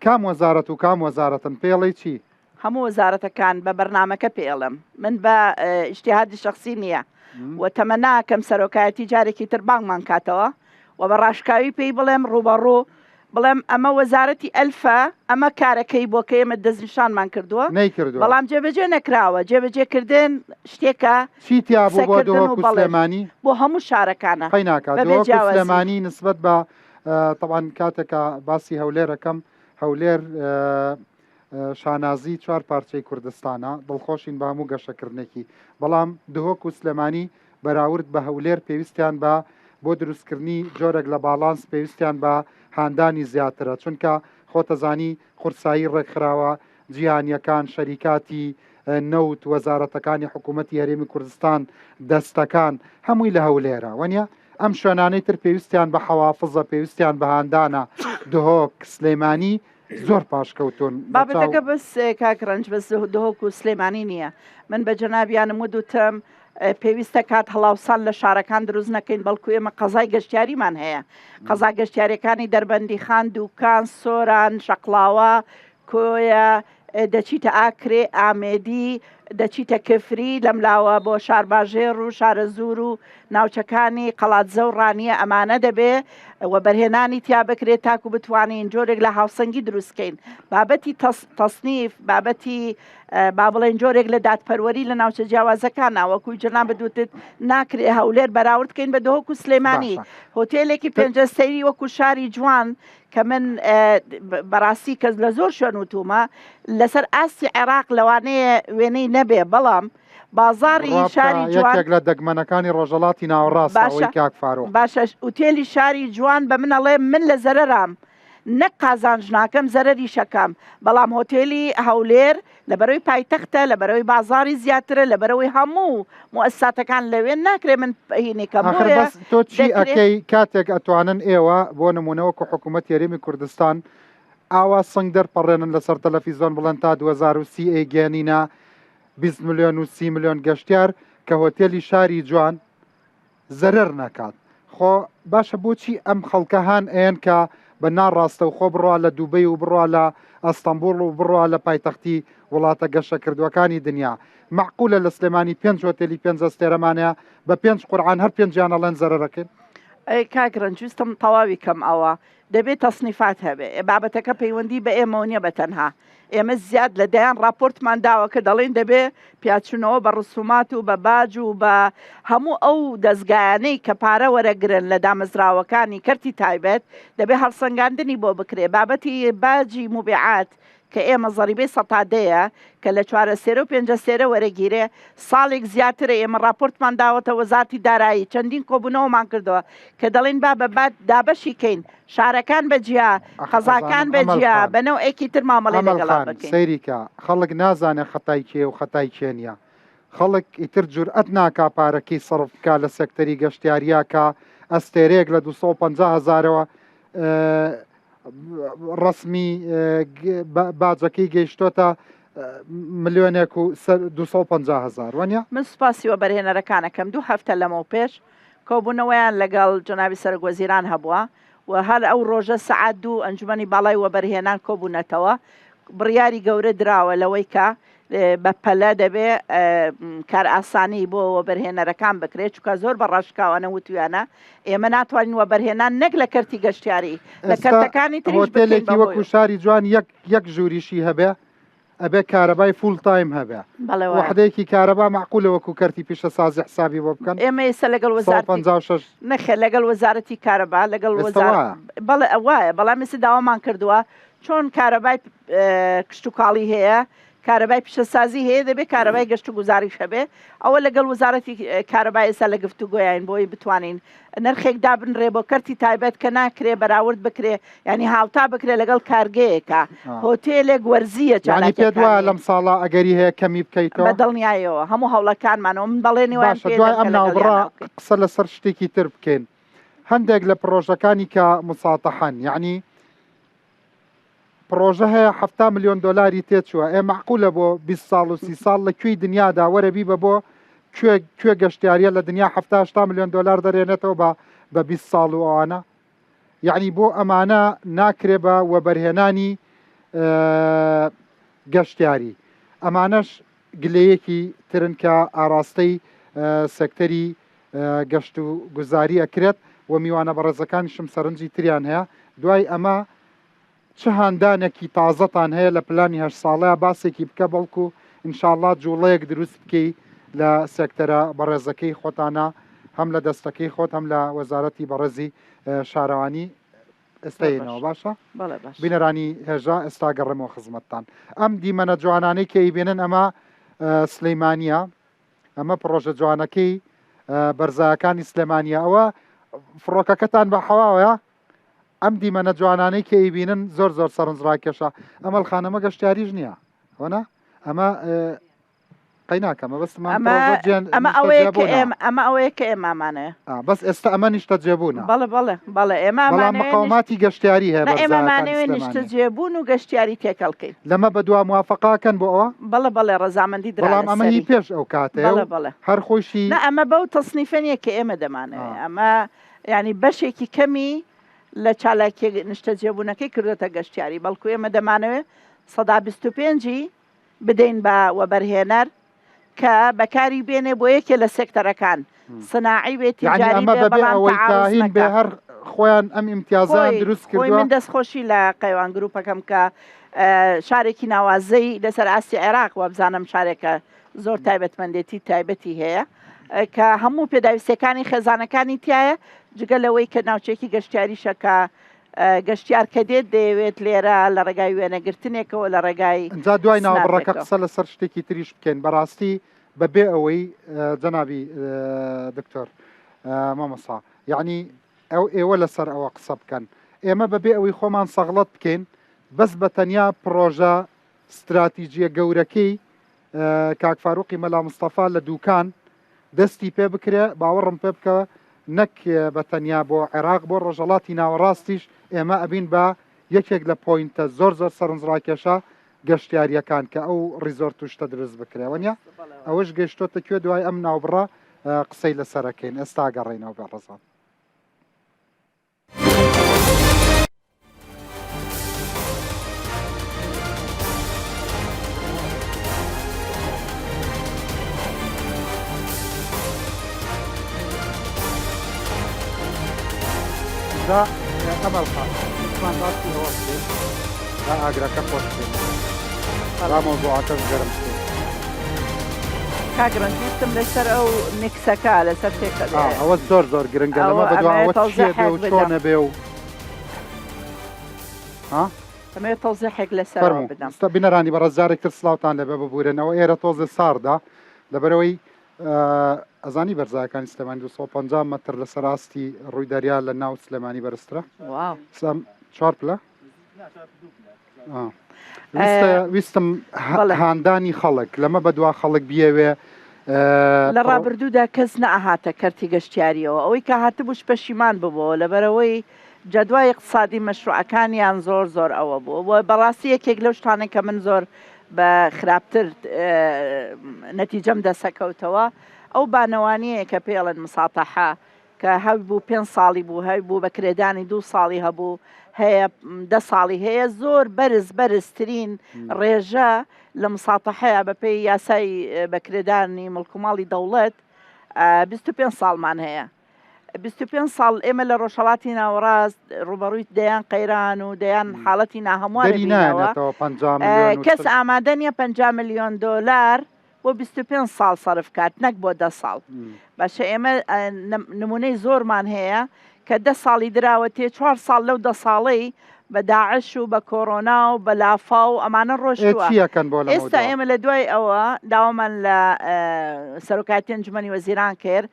کام وەزارەت و کام وەزارەتن پێڵی چی هەموو وەزارەتەکان بە بەرنامەکە پێڵم من بە ئیجتیهادی شەخسی نییە و تەمەناکەم سەرۆکایەتی جارێکی تر بانگمان کاتەوە و بە ڕاشکاوی پێی بڵێم ڕوبەڕوو بڵێم ئەمە وەزارەتی ئەلفە ئەمە کارەکەی بۆ کە ئێمە دەستنیشانمان کردووە بەڵام جێبەجێ نەکراوە جێبەجێکردن شتێکە چیتیا بۆ سلێمانی بۆ هەموو شارەکانە سلێمانی نسبەت بە طبعاً کاتێکە باسی هەولێرەکەم هەولێر شانازی 4 پارچەی کوردستانە دڵخۆشین بە هەموو گەشەکردنێکی بەڵام دهۆک و سلێمانی بەراورد بە هەولێر پێویستیان بە بۆ دروستکردنی جۆرێک لە باڵانس پێویستیان بە هاندانی زیاترە چونکە خۆتەزانی قورسایی ڕێکخراوە جیهانیەکان شەریکاتی نەوت وەزارەتەکانی حکوومەتی هەرێمی کوردستان دەستەکان هەمووی لە هەولێرە وەنیە ئەم شوێنانەی تر پێویستیان بە حەوافزە پێویستیان بە هاندانە دهۆک سلێمانی زۆر پاشکەوتون بابەتەکە بەس کاکڕنج بەس دهۆک و سلێمانی نییە من بە جەنابیانم ودوتم پێویستە کات هەڵاوسان لە شارەکان دروست نەکەین بەڵکو ئێمە قەزای گەشتیاریمان هەیە قەزا گەشتیاریەکانی دەربەندی خان دووکان سۆران شەقڵاوە کۆیە دەچیتە ئاکرێ ئامێدی دەچیتە کفری لەملاوە بۆ شارباژێر و شارە زور و ناوچەکانی قەڵاتزە و ڕانیە ئەمانە دەبێ و بەرهێنانی تیا بکرێت تاکو بتوانین جۆرێک لە هاوسەنگی دروستکەین بابەتی تەصنیف بابەتی با بڵێن جۆرێک لە دادپەروەری لە ناوچە جیاوازەکان ناوەکوی جنا بدوتت ناکرێ هەولێر بەراوردکەین بە دۆهۆک و سلێمانی هۆتێلێکی پێنجە سەیری وەکو شاری جوان کە من بەڕاستی کەس لە زۆر شوێن وتومە لەسەر ئاستی عێراق لەوانەیە وێنەی نەبێ بەڵام بازاری شاری جوان لە دەگمەنەکانی ڕۆژەڵاتی ناوەڕاستەوەی کاک فاروق باشە وتێلی شاری جوان بە منەڵێ من لە زەرەرام نەک قازانج ناکەم زەرەری شەکەم بەڵام هۆتێلی هەولێر لە بەرەوەی پایتەختە لە بەرەوەی بازاری زیاترە لە بەرەوەی هەموو مؤسساتەکان لەوێ ناکرێ من هینێکە تۆ چی ئەەکەی کاتێک ئەتوانن ئێوە بۆ نمونەوەکو حکوومەت یاریمی کوردستان ئاوا سنگ دەرپەڕێنن لەسەر تەلەڤیزۆن بڵێن تا 2030 گەیاندینە 20 ملیۆن و 30 ملیۆن گەشتیار کە هۆتێلی شاری جوان زەرەر ناکات خۆ باشە بۆچی ئەم خەڵکەهان ئێن کە بە ناڕاستە و خۆ بڕوا لە دووبەی و بڕوا لە ئەستەمبوڵ و بڕوا لە پایتەختی وڵاتە گەشە کردوەکانی دنیا معقولە لە سلێمانی 5 هۆتێلی 5 ئەستێرەمانەیە بە 5 قورعان هەر 5 ئەڵێن زەرەرەکەن ئەی کاگرنجویستم تەواوی کەم ئەوە دەبێت تەصنیفات هەبێ بابەتەکە پەیوەندی بە ئێمە نیە بەتەنها ئێمە زیاد لە دەیان راپۆرتمان داوە کە دەڵێن دەبێ پیاچوونەوە بە ڕسومات و بە باج و بە هەموو ئەو دەستگایانەی کە پارە وەرەگرن لە دامەزراوەکانی کەرتی تایبەت دەبێ هەڵسەنگاندنی بۆ بکرێ بابەتی باجی موبیعات کە ئێمە زەریبەی سەتادەیە کە لە 4 سێرە و 5 سێرە وەرەگیرێ ساڵێک زیاترە ئێمە راپۆرتمان داوەتە وەزارەتی دارایی چەندین کۆبوونەوەمان کردەوە کە دەڵێن با بە باد دابەشی کەین شارەکان بەجیا قەزاکان بەجیا بەنەو ئێکی تر مامەڵێ لەگەڵا بکەین سەیریکە خەڵک نازانێ خەتای کێ و خەتای کێنە خەڵک ئیتر جورئەت ناکا پارەکەی سەرف بکا لە سەکتەری گەشتیاریاکە ئەستێرەیەک لە 250,000ەوە ڕسمی باجەکەی گەیشتۆتە ملیۆنێک و 250,000 وانە من سوپاسیوە بەرهێنەرەکانەکەم 2 هەفتە لەمە پێش کۆبوونەوەیان لەگەڵ جەنابی سەرۆکوەزیران هەبووە و هەر ئەو ڕۆژە سەعات 2 ئەنجومەنی باڵای وەبەرهێنان کۆبوونەتەوە بڕیاری گەورە دراوە لەوەی کە بە پەلە دەبێ کار ئاسانی بۆ وەبەرهێنەرەکان بکرێت چونکە زۆر بە ڕاشکاوانە وتویانە ئێمە ناتوانین وەبەرهێنان نەک لە کەرتی گەشتیاری لە کەرتەکانی هۆتێلێکی وەکو شاری جوان یەک ژووریشی هەبێ ئەبێ کارەبای فول تایم هەبێ وحدەیەکی کارەبا معقولە وەکو کەرتی پیشە سازی حسابی بۆ بکەن ئێمە ئێستا لەگەڵ وەزارەتی نەخێ لەگەڵ وەزارەتی کارەبا لەگەڵ بەڵێ ئەوایە بەڵام ئێستا داوامان کردووە چۆن کارەبای کشت و کاڵی هەیە کارەبای پیشەسازی هەیە دەبێت کارەبای گەشت و گوزاریش هەبێ ئەوە لەگەڵ وەزارەتی کارەبای ئێستا لە گفتوگۆیان بۆی بتوانین نرخێک دابنرێ بۆ کەرتی تایبەت کە ناکرێ بەراورد بکرێ ینی هاوتا بکرێ لەگەڵ کارگەیەکە هۆتێلێک وەرزیە جانی پێ دوایە لەم ساڵە ئەگەری هەیە کەمی بکەیتەوە بەدڵنیایەوە هەموو هەوڵەکانمانەوە من بەڵێنیوان دوای ئەم ناوبڕا قسە لەسەر شتێکی تر بکەین هەندێک لە پرۆژەکانی کە مساتەحەن یعنی پرۆژە هەیە 7 ملیۆن دلاری تێچووە ئێ معقولە بۆ 20 ساڵ و 30 ساڵ لە کوێی دنیادا وەرەبی بە بۆ کوێ گەشتیاریە لە دنیا 7 ملیۆن دلار دەرێنێتەوە بە 20 ساڵ و ئەوانە یعنی بۆ ئەمانە ناکرێ بە وەبەرهێنانی گەشتیاری ئەمانەش گلەیەکی ترن کە ئاراستەی سەکتەری گەشت و گوزاری ئەکرێت و میوانە بەڕێزەکانیشم سەرنجی تریان هەیە دوای ئەمە چه هاندانێکی تازەتان هەیە لە پلانی 8 ساڵەیە باسێکی بکە بەڵکو ئینشاءالله جوڵەیەک دروست بکەی لە سێکتەرە بەڕێزەکەی خۆتانە هەم لە دەستەکەی خۆت هەم لە وەزارەتی بەڕێزی شارەوانی ئێستاینەوە باشە بینەرانی هێژا ئێستا گەڕێمەوە خزمەتتان ئەم دیمەنە جوانانەی کە ئیبێنن ئەمە سلەیمانیە ئەمە پرۆژە جوانەکەی بەرزایەکانی سلێمانیە ئەوە فڕۆکەکەتان بە حەواوەیە ئەم دیمەنە جوانانەی کە ئیبینن زۆر سەرنجڕاکێشە ئەمە خانەمە گەشتیاریش نییە وەنا ئەمە قەیناکەمە بەسمان ئەمە ئەوەیە کە ئێمامانەیە بەس ئێستا ئەمە نیشتە جێبوونە بەڵێ بەڵام مقاوماتی گەشتیاری هەیە ئێمەمانەوێ نیشتە جێبوون و گەشتیاری تێکەڵکەین لەمە بە دوا موافقاکەن بۆ ئەوە بەڵێ ڕەزامەندی بەڵام ئەمە هی پێش ئەو کاتەیە هەر خۆشی ئەمە بەو تەسنیفەنیە کە ئێمە دەمانەوێت ئەمە ینی بەشێکی کەمی لە چالاکی نیشتە جێبوونەکەی کردوتە گەشتیاری بەڵکو ئێمە دەمانەوێت 125 بدەین بە وەبەرهێنەر کە بەکاری بێنێ بۆ یەکێ لە سێکتەرەکان سناعی بێت تیجاری بێ هەر خۆیان ئەم ئیمتیازان دروست کردووە من دەستخۆشی لە قەیوان گروپەکەم کە شارێکی ناوازەی لەسەر ئاستی عێراق وە بزانم شارێکە زۆر تایبەتمەندێتی تایبەتی هەیە کە هەموو پێداویستەکانی خێزانەکانی تایە جگە لەوەی کە ناوچێکی گەشتیاریشەکە گەشتیار کە دێت دەیەوێت لێرە لە ڕێگای وێنەگرتنێکەوە لە ڕێگای جا دوای ناوبڕەکە قسە لەسەر شتێکی تریش بکەین بەڕاستی بەبێ ئەوەی جەنابی دکتۆر مامەسا یعنی ئەو ئێوە لەسەر ئەوە قسە بکەن ئێمە بەبێ ئەوەی خۆمان سەغڵەت بکەین بەس بە تەنیا پرۆژە استراتیژیە گەورەکەی کاک فاروقی مەلا مستەفا لە دووکان دەستی پێ بکرێ باوەڕم پێ بکە نەک بە تەنیا بۆ عێراق بۆ ڕۆژەڵاتی ناوەڕاستیش ئێمە ئەبین بە یەکێک لە پۆینتە زۆر سەرنجڕاکێشە گەشتیاریەکان کە ئەو ریزۆرت توشتە دروست بکرێوەنیە ئەوەش گەشتۆتە کوێ دوای ئەم ناوبڕە قسەی لەسەرەکەین ئێستا گەڕێینەوە بە ڕزان ئەمەڵ خان باسی ئەوە بکەین دا ئاگرەکە خۆش بکەین را مۆزوعاتەش گەرم بکەین کاگرنگویستم لەسەر ئەو میکسەکە لەسەر تێکە ئەوە زۆر گرنگە لەمە بەدواوە چێ بێ و چۆنە بێ و ئەمە تەوزیحێک لەسەر بدەم ستا بینەرانی بەڕێزارێکتر سلااوتان لەبێ ببورێنەوە ئێرە تۆزە ساردا لەبەرەوەی ئەزانی بەرزایەکانی سلێمانی 250 مەتر لەسەر ئاستی ڕووی دەریا لە ناو سلێمانی بەرزترە چوار پلە ویستم هاندانی خەڵک لەمە بەدوا خەڵک بیەوێ لە ڕابردوودا کەس نەئەهاتە کەرتی گەشتیاریەوە ئەوەی کە هاتبووش پەشیمان ببەوە لەبەرەوەی جەدوای اقتصادی مەشروعەکانیان زۆر ئەوە بوو بەڕاستی یەکێک لەو شتانێک کە من زۆر بە خراپتر نەتیجەم دەسەکەوتەوە ئەو بانەوانیە کە پێڵێن مساتەحە کە هەوی بوو 5 ساڵی بوو هەوی بوو بە کرێدانی 2 ساڵی هەبوو هەیە 10 ساڵی هەیە زۆر بەرزترین ڕێژە لە مساتەحەیە بەپێی یاسای بەکرێدانی مڵکوماڵی دەوڵەت 25 ساڵمان هەیە 25 ساڵ ئێمە لە ڕۆژهەڵاتی ناوەڕاست ڕوبەڕووی دەیان قەیران و دەیان حاڵەتی ناهەموارەوە کەس ئامادە نیە 50 ملیۆن دۆلار بۆ 25 ساڵ سەرف کات نەک بۆ 10 ساڵ باشە ئێمە نمونەی زۆرمان هەیە کە 10 ساڵی دراوە تێ 4 ساڵ لەو 10 ساڵی بە داعش و بە کۆڕۆنا و بە لافا و ئەمانە ڕۆژوە ئێستا ئێمە لە دوای ئەوە داوامان لە سەرۆکاتی ئەنجومەنی وەزیران کرد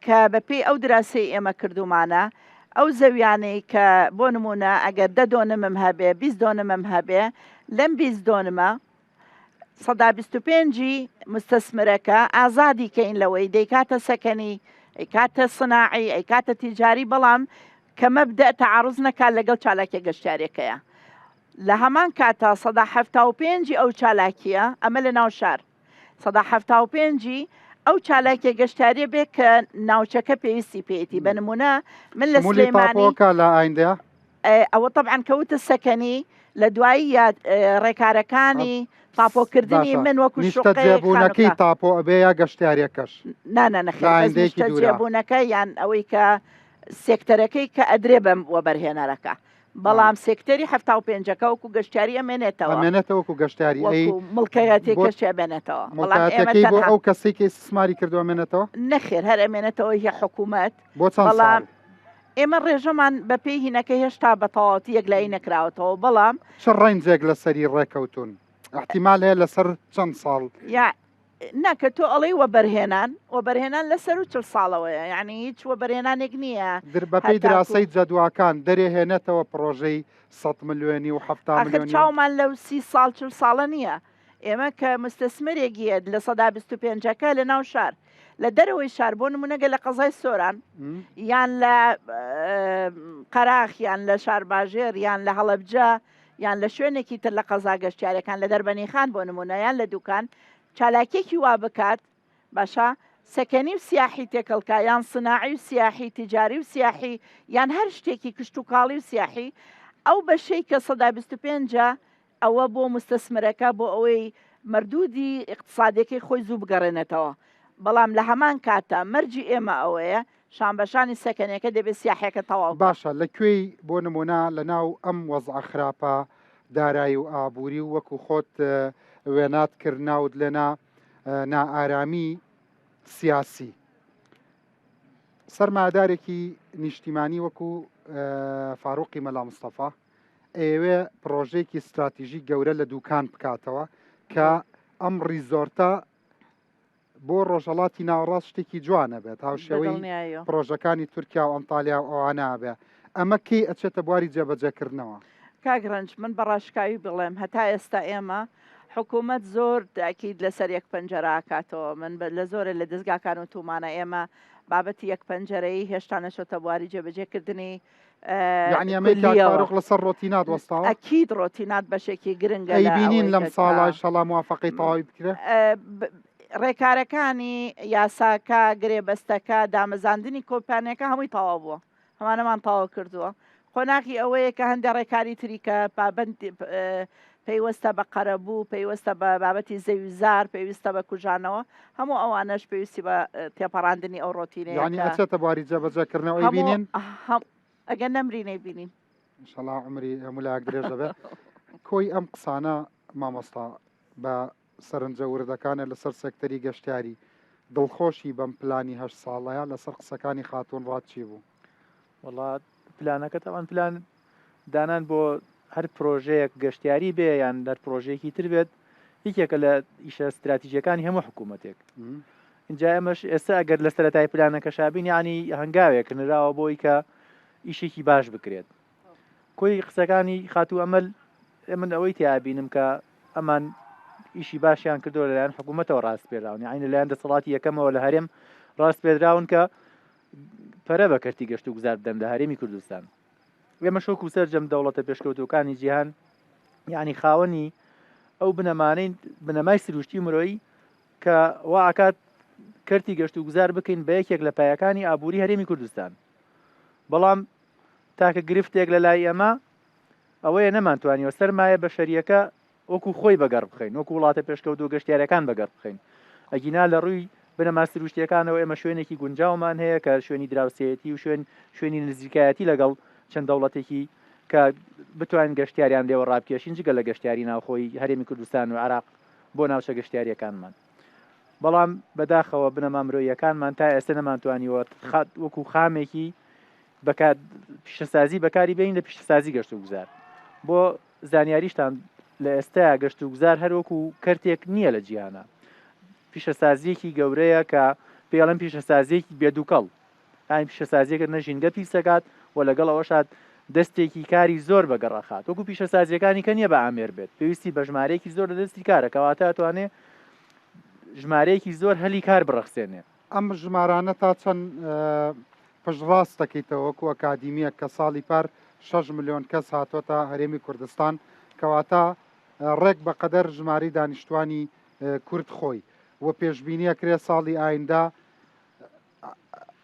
کە بەپێی ئەو دراسی ئێمە کردومانە ئەو زەویانەی کە بۆ نمونە ئەگەر 10 دۆنمم هەبێ 20 دۆنمم هەبێ لەم 20 دۆنمە 125 مستەسمرەکە ئازادی کەین لەوەی دەیکاتە سەکەنی ئەیکاتە سناعی ئەیکاتە تیجاری بەڵام کە مەبدە تەعاڕوز نەکات لەگەڵ چالاکیە گەشتیارێکەیە لە هەمان کاتە 175 ئەو چالاکیە ئەمە لە ناو شار 175 ئەو چالاکیە گەشتاریە بێ کە ناوچەکە پێویستی پێیەتی بە نمونە من لە سلێمانی لە ئایندەیە ئەوە طبعاً کەوتە سەکەنی لە دوایی ڕێکارەکانی تاپۆکردنی من وەکو شوقەیەبوونەکەی تاپۆ ئەبێ یا گەشتیارێکەش نەخێبوونەکە یان ئەوەی کە سێکتەرەکەی کە ئەدرێ بەم وەبەرهێنەرەکە بەڵام سێکتەری 75ەکە وەکو گەشتیاری ئەمێنێتەوەکو گەشتیاری مڵکەتی کەشی بێنێتەوە بۆ ئەو کەسێکی سماری کردو ئەمێنێتەوە نەخێر هەر ئەمێنێتەوە هی حکوومەت بۆ بەڵام ئێمە ڕێژەمان بەپێی هینەکە هێشتا بەتەواوەتی یەکلایی نەکراوەتەوە بەڵام چ ڕێنجێک لە سەری ڕێکەوتون احتیمال هەیە لەسەر چەند ساڵ ناکە تۆ ئەڵێ وەبەرهێنان لەسەر و 40 ساڵەوەیە یعنی هیچ وەبەرهێنانێک نییە بەپێی دراسی جەدواکان دەرێهێنێتەوە پرۆژەی 100 ملیۆنی و 70 ملیۆنی چاومان لەو 30 ساڵ 40 ساڵە نییە ئێمە کە مستەسمەرێکیە لە 125ەکە لە ناو شار لە دەرەوەی شار بۆ نمونەگە لە قەزای سۆران یان لە قەراخ یان لە شارباژێر یان لە هەڵەبجە یان لە شوێنێکی تر لە قەزا گەشتیارەکان لە دەربەنی خان بۆ نمونە یان لە دوکان چالاکێکی وا بکات باشە سەکەنی و سیاحی تێکەڵکە یان سناعی و سیاحی تیجاری و سیاحی یان هەر شتێکی کشت و کاڵی و سیاحی ئەو بەشەی کە 125 ئەوە بۆ مستەسمرەکە بۆ ئەوەی مردودی اقتصادەکەی خۆی زوو بگەڕێنێتەوە بەڵام لە هەمان کاتە مەرجی ئێمە ئەوەیە شانبەشانی سەکەنەکە دەبێت سیاحەکە تەواو باشە لەکوێی بۆ نمونە لە ناو ئەم وەزع خراپە دارایی و ئابووری و وەکو خۆت وێنات کرد ناوت لێنا نائارامی سیاسی سەرمادارێکی نیشتیمانی وەکو فاروقی مەلا مستەفا ئێوێ پرۆژێکی استراتیژی گەورە لە دوکان بکاتەوە کە ئەم ریزۆرتە بۆ ڕۆژهەڵاتی ناوەڕاست شتێکی جوانە بێت هاوشێوەی پرۆژەکانی تورکیا و ئەنتالیا و ئەوانە بێ ئەمە کەی ئەچێتە بواری جێبەجێکردنەوە کاگرنج من بەڕاشکاوی بڵێم هەتا ئێستا ئێمە حکوومەت زۆر تاکید لەسەر یەک پەنجەرە کاتەوە من لە زۆرە لە دەستگاکان و تومانە ئێمە بابەتی یەک پەنجەرەی هێشتا نەچۆتە بواری جێبەجێکردنی یعنی ئەمەیک لەسەر ڕۆتینات وەستاوە ئەکید ڕۆتینات بەشێکی گرنگە ئەیبینین لەم ساڵای شەڵا موافقەی تەواوی بکرێت ڕێکارەکانی یاساکە گرێبەستەکە دامەزاندنی کۆمپانیەکە هەمووی تەواو بووە هەمانەمان تەواو کردووە خۆناغی ئەوەیە کە هەندێک ڕێکاری تریکە پابند پێیوەستە بە قەرەبوو پێیوەستە بە بابەتی زەویزار پێویستە بە کوژانەوە هەموو ئەوانەش پێویستی بە تێپەڕاندنی ئەو ڕۆتینەیە یعنی ئەچێتە بواری جێبەجێکردنەوەی بینین ئەگەر نەمرینەی بینین ئینشەڵا عمری هەموو لایەک درێژ دەبێت کۆی ئەم قسانە مامۆستا بە سەرنجە وردەکانە لەسەر سێکتەری گەشتیاری دڵخۆشی بەم پلانی هەشت ساڵەیە لەسەر قسەکانی خاتون ڕاتچی بوو وڵات پلانەکە تاوان پلان دانان بۆ هەر پرۆژەیەک گەشتیاری بێ یان دەر پرۆژەیەکی تر بێت یەکێکە لە ئیشە استراتیژیەکانی هەموو حکوومەتێک اینجا ئەمەش ئێستا ئەگەر لە سەرەتای پلانەکە شابین ینی هەنگاوێک نراوە بۆی کە ئیشێکی باش بکرێت کۆی قسەکانی خاتوو ئەمەل من ئەوەی تیابینم کە ئەمان ئیشی باشیان کردو لەلایەن حکوومەتەوە ڕاست پێراون یعنی لەلایەن دەسەڵاتی یەکەمەوە لە هەرێم ڕاست پێدراون کە پەرە بە کەرتی گەشت و گوزار بدەن لە هەرێمی کوردستان ئێمە شۆک و سەرجەم دەوڵەتە پێشکەوتوەکانی جیهان یعنی خاوەنی ئەو بنەمای سروشتی مرۆیی کە وا ئاکات کەرتی گەشت و گوزار بکەین بە یەکێک لە پایەکانی ئابووری هەرێمی کوردستان بەڵام تاکە گرفتێک لە لای ئێمە ئەوەیە نەمانتوانیەوە سەرمایە بەشەریەکە وەکو خۆی بەگەڕ بخەین وەکو وڵاتە پێشکەوت و گەشتیارەکان بەگەڕ بخەین ئەگینا لە ڕووی بنەما سروشتیەکانەوە ئێمە شوێنێکی گونجاومان هەیە کە شوێنی دراوسێتی و شوێنی نزیکایەتی لەگەڵ چەند دەوڵەتێکی کە بتوانین گەشتیاریان لێوە ڕابکێشین جگە لە گەشتیاری ناوخۆی هەرێمی کوردستان و عراق بۆ ناوچە گەشتیاریەکانمان بەڵام بەداخەوە بنەما مرۆییەکانمان تا ئێستا نەمانتوانیوە وەکو خامێکی پیشەسازی بەکاری بین لە پیشەسازی گەشت و گوزار بۆ زانیاریشتان لە ئێستا گەشت و گوزار هەروەکو کەرتێک نییە لە جیهانە پیشەسازیەکی گەورەیە کە پێڵم پیشەسازیەکی بێدووکەڵ ئاین پیشەسازیەکە نەژینگە پیسەکات و لەگەڵ ئەوەشات دەستێکی کاری زۆر بەگەڕەخات وەکو پیشەسازیەکانی کە نییە بە ئامێر بێت پێویستی بە ژمارەیەکی زۆر لە دەستی کارە کەواتە ئەتوانێت ژمارەیەکی زۆر هەلی کار بڕەخسێنێ ئەم ژمارانە تا چەند پشتڕاست دەکەیتەوە وەکو ئەکادیمیە کە ساڵی پار 6 ملیۆن کەس هاتۆتە هەرێمی کوردستان کەواتە ڕێک بەقەدەر ژماری دانیشتوانی کورد خۆی و پێشبینیە کرێ ساڵی ئایندا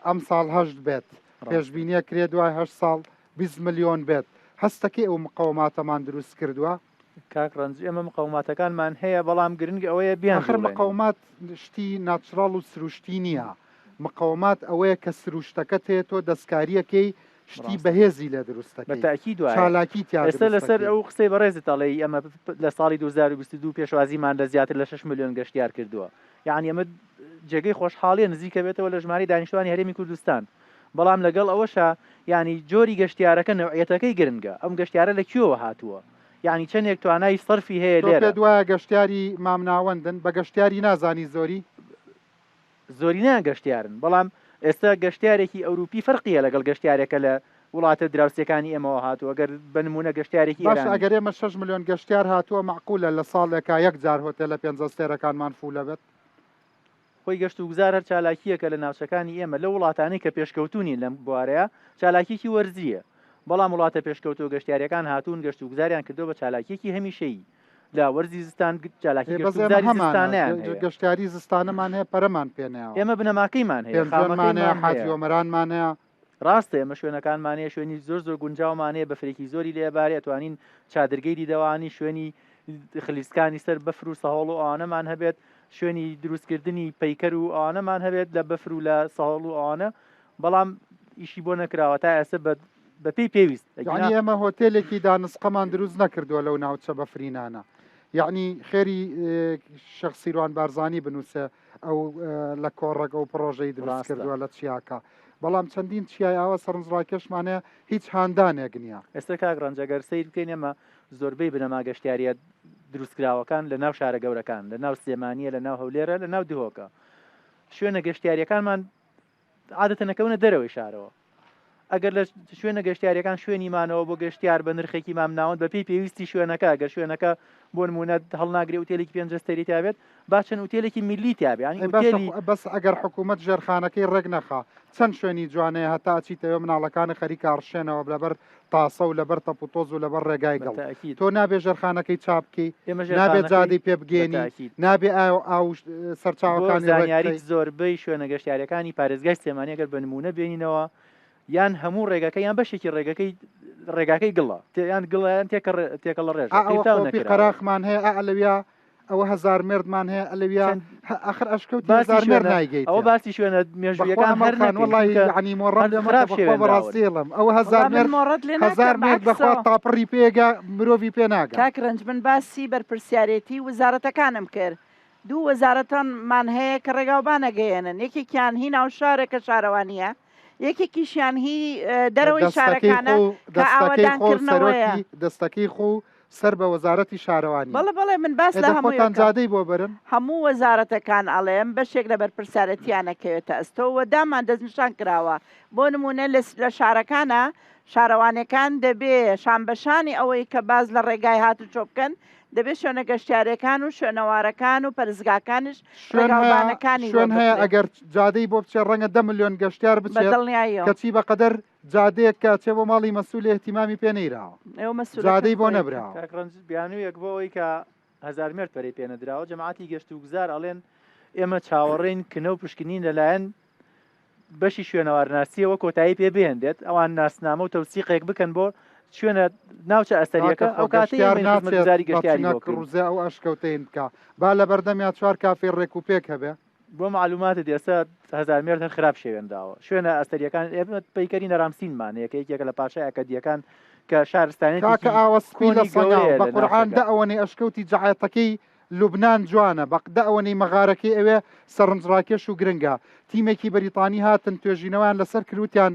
ئەم ساڵ هەشت بێت پێشبینیە کرێ دوای هەشت ساڵ 20 ملیۆن بێت هەستەکەی ئەو مقاوماتەمان دروست کردووە کاک ڕەنج ئێمە مقاوماتەکانمان هەیە بەڵام گرنگ ئەوەیە بیان آخر مقاومات شتی ناتچڕاڵ و سروشتی نییە مقاومات ئەوەیە کە سروشتەکەت هەیە تۆ دەستکاریەکەی شتی بەهێزی لە دروستەکەی چالاکی ئێستا لەسەر ئەو قسەی بەڕێزت ئەڵێی ئەمە لە ساڵی 2022 پێشوازیمان لە زیاتر لە 6 ملیۆن گەشتیار کردووە یعنی ئەمە جێگەی خۆشحاڵیە نزیکە بێتەوە لە ژماری دانیشتوانی هەرێمی کوردستان بەڵام لەگەڵ ئەوەشە ینی جۆری گەشتیارەکە نەوعیەتەکەی گرنگە ئەم گەشتیارە لە کوێوە هاتووە یعنی چەندێک توانای سەرفی هەیە لێرە دوایە گەشتیاری مامناوەندن بە گەشتیاری نازانی زۆری نان گەشتیارن بەڵام ئێستا گەشتارێکی ئەوروپی فەرقیە لەگەڵ گەشتارێکە لە وڵاتە دراوسەکانی ئێمەوە هاتووە گەر بە نمونە گەشتارێکی باش ئێرانی. ئەگەر ئێمە 6 ملیۆن گەشتیار هاتووە معقولە لە ساڵێکا یەک جار هۆتێلە 5 ستێرەکانمان فولە بێت. خۆی گەشت و گوزار هەر چالاکیەکە لە ناوچەکانی ئێمە لە وڵاتانەی کە پێشکەوتونی لەم بوارەیە چالاکیێکی وەرزیە، بەڵام وڵاتە پێشکەوتۆ گەشتیارەکان هاتوون گەشت و گوزاریان کردو بە چالاکیێکی هەمیشەیی لە وەرزی زستان چالاکی گەشتیاری زستانەمان هەیە پەرەمان پێناوە، ئێمە بنەماکەیمان هەیە، خامەکەیمان حاجیۆمەرانمان هەیە. ڕاستە ئێمە شوێنەکانمانەیە شوێنی زۆر گونجاومانەیە بەفرێکی زۆری لێبارێ ئەتوانین چادرگەی دیدەوانی شوێنی خلیسکانی سەر بەفر و سەهۆڵ و ئەوانەمان هەبێت، شوێنی دروستکردنی پەیکەر و ئەوانەمان هەبێت لە بەفر و لە سەهۆڵ و ئەوانە، بەڵام ئیشی بۆ نەکراوە تا ئێستا بە پێی پێویست. یعنی ئێمە هۆتێلێکی دانسقەمان دروست نەکردووە لەو ناوچە بەفرینانە. یعنی خێری شەخسیروان بارزانی بنووسە ئەو لە کۆڕێک ئەو پرۆژەی دروست کردووە لە چیاکە، بەڵام چەندین چیای ئاوە سەرنجڕاکێشمانەیە هیچ هاندانێک نییە. ئێستا کاک ڕەنجەگەر سیر بکەین ئێمە زۆربەی بنەما گەشتیاریە دروستکراوەکان لە ناو شارە گەورەکان، لە ناو سلێمانیە، لە ناو هەولێرە، لە ناو دهۆکە. شوێنە گەشتیاریەکانمان عادەتەن نەکەونە دەرەوەی شارەوە. ئەگەر لە شوێنە گەشتیاریەکان شوێنیمانەوە بۆ گەشتیار بە نرخێکی مامناوەند بە پێی پێویستی شوێنەکە، گەر شوێنەکە بۆ نمونە هەڵناگرێ وتێلێکی 5 ستەری تابێت با چەند وتێلێکی میلی تابێ. بەس ئەگەر حکوومەت ژێرخانەکەی ڕێک نەخا چەند شوێنی جوانەیە هەتا ئەچیتەوە مناڵەکانی خەریکە ڕشێنەوە لەبەر تاسە و لەبەر تەپوتۆز و لەبەر ڕێگای گەڵ. تۆ نابێ ژێرخانەکەی چاپکەی، نابێت جادەی پێ بگێنی، نابێ ئاو سەرچاوەکانی زانیاری زۆربەی شوێنە گەشتیارەکانی پارێزگای سلێمانی ئەگەر بە نمونە بێنینەوە یان هەموو ڕێگەکەی یان بەشێکی ڕێگاکەی گڵە یان گڵیان تێکە لە ڕێژ قەراخمان هەیە ئەلەویا ئەوە 1000 مێردمان هەیە ئەلەویا ئەخر ئەشکەوت 1000 مێرد نایگەیت. ئەوە باسی شوێنە مێژوویەکان هەرمان وڵی عنی مۆڕەت بەڕاستیڵم ئەوە 1000 مێرد بەخوا تاپڕی پێگە مرۆڤی پێ ناگە. کاک ڕەنج من باسی بەرپرسیارەتی وەزارەتەکانم کرد. دوو وەزارەتانمان هەیە کە ڕێگاوبانەگەیەنن، یەکێکیان هی ناو شارێکە شارەوانیە، یەکێکیشیان هی دەرەوەی شارەکانە کە ئاوادانکردنەوەیە دەستەکەی خۆ سەر بە وەزارەتی شارەوانی. بەڵێ من باس لە هەمووتان جادەی بۆ برن هەموو وەزارەتەکان ئەڵێم بەشێک لە بەرپرسیارەتیانەکەوێتە ئەستەوە دامان دەستنیشان کراوە بۆ نمونە لە شارەکانە شارەوانەکان دەبێ شانبەشانی ئەوەی کە باز لە ڕێگای هاتو چۆ بکەن دەبێت شوێنە گەشتیارەکان و شوێنەوارەکان و پەرزگاکانش ڕێگاوبانەکانی شوێن هەیە ئەگەر جادەی بۆ بچێت ڕەنگە 10 ملیۆن گەشتیار بچێت کەچی بەقەدەر جادەیەک کە چێ بۆ ماڵی مەسوول احتیمامی پێ نەیراوە جادەی بۆ نەبراوە. بیانوویەک بۆ ئەوەی کە 1000 مێرد پەرەی پێ نەدراوە جەماعەتی گەشت و گوزار ئەڵێن ئێمە چاوەڕێین کنە و پشکنین لەلایەن بەشی شوێنەوارناسیەوە کۆتایی پێ بهێندێت ئەوان ناسنامە و تەوسیقێک بکەن بۆ شوێنە ناوچە ئەستەریەکە ئەو کاتیاری گەشتیاری ڕوزە ئەو ئەشکەوتین بکە با لە بەردەمیا 4 کافێ ڕێک و پێک هەبێ بۆ معلوماتت ئێستا 1000 مێرد هەر خراپ شێوێنداوە شوێنە ئەستەریەکان ئێمە پەیکەری نەرامسینمان یەکێکە لە پاشای ئەکەدیەکان کە شارستانی کاکە ئاوەسپی لە سەنگاو بە قورعاندا ئەوەنەی ئەشکەوتی جەعەتەکەی لوبنان جوانە بەقدا ئەوەنەی مەغارەکەی ئەوێ سەرنجڕاکێش و گرنگە تیمێکی بەریتانی هاتن توێژینەوەیان لەسەر کروتیان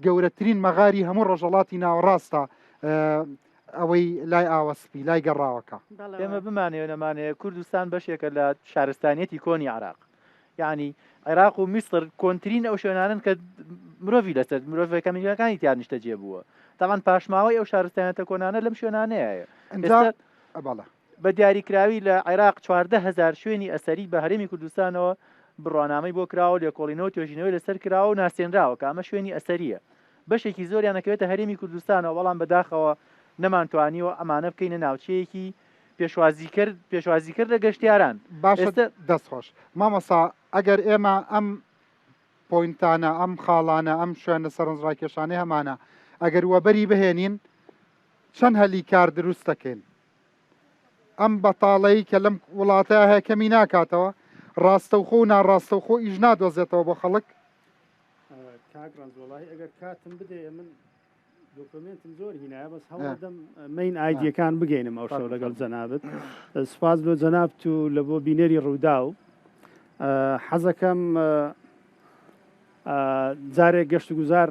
گەورەترین مەغاری هەموو ڕۆژەڵاتی ناوەڕاستە ئەوەی لای ئاوەسپی لای گەڕاوەکە. ئێمە بمانەوە نەمانەیە کوردستان بەشێکە لە شارستانیەتی کۆنی عراق یعنی عێراق و میسر کۆنترین ئەو شوێنانن کە مرۆڤی لەسەر مرۆڤەکە میلیۆنەکانی تیان نیشتە جێبووە تاوان پاشماوەی ئەو شارستانەتە کۆنانە لەم شوێنانەیە بە دیاریکراوی لە عێراق 14000 شوێنی ئەسەری بە هەرێمی کوردستانەوە بڕوانامەی بۆ کراوە لێکۆڵینەوە توێژینەوەی لەسەر کراوە و ناسێنراوە کە ئەمە شوێنی ئەسەریە بەشێکی زۆریانەکەوێتە هەرێمی کوردستانەوە بەڵام بەداخەوە نەمانتوانیەوە ئەمانە بکەینە ناوچەیەکی پێشوازی کرد لە گەشتیاران. باشە دەستخۆش مامەسا ئەگەر ئێمە ئەم پۆینتانە ئەم خاڵانە ئەم شوێنە سەرنجڕاکێشانەی هەمانە ئەگەر وەبەری بهێنین چەند هەلی کار دروست دەکەین ئەم بەتاڵەی کە لەم وڵاتە هەیە کەمی ناکاتەوە ڕاستەوخۆ و ناڕاستەوخۆ ئیش نادۆزێتەوە بۆ خەڵک. کاگڕانزوڵی ئەگەر کاتم بدێ من دۆکمنتم زۆر هینایە بەس هەوڵدەم مین ئایدیەکان بگەینم ئەو شەو لەگەڵ جەنابەت سپاس بۆ جەنابەت و لە بۆ بینەری ڕوودا و حەزەکەم جارێک گەشت و گوزار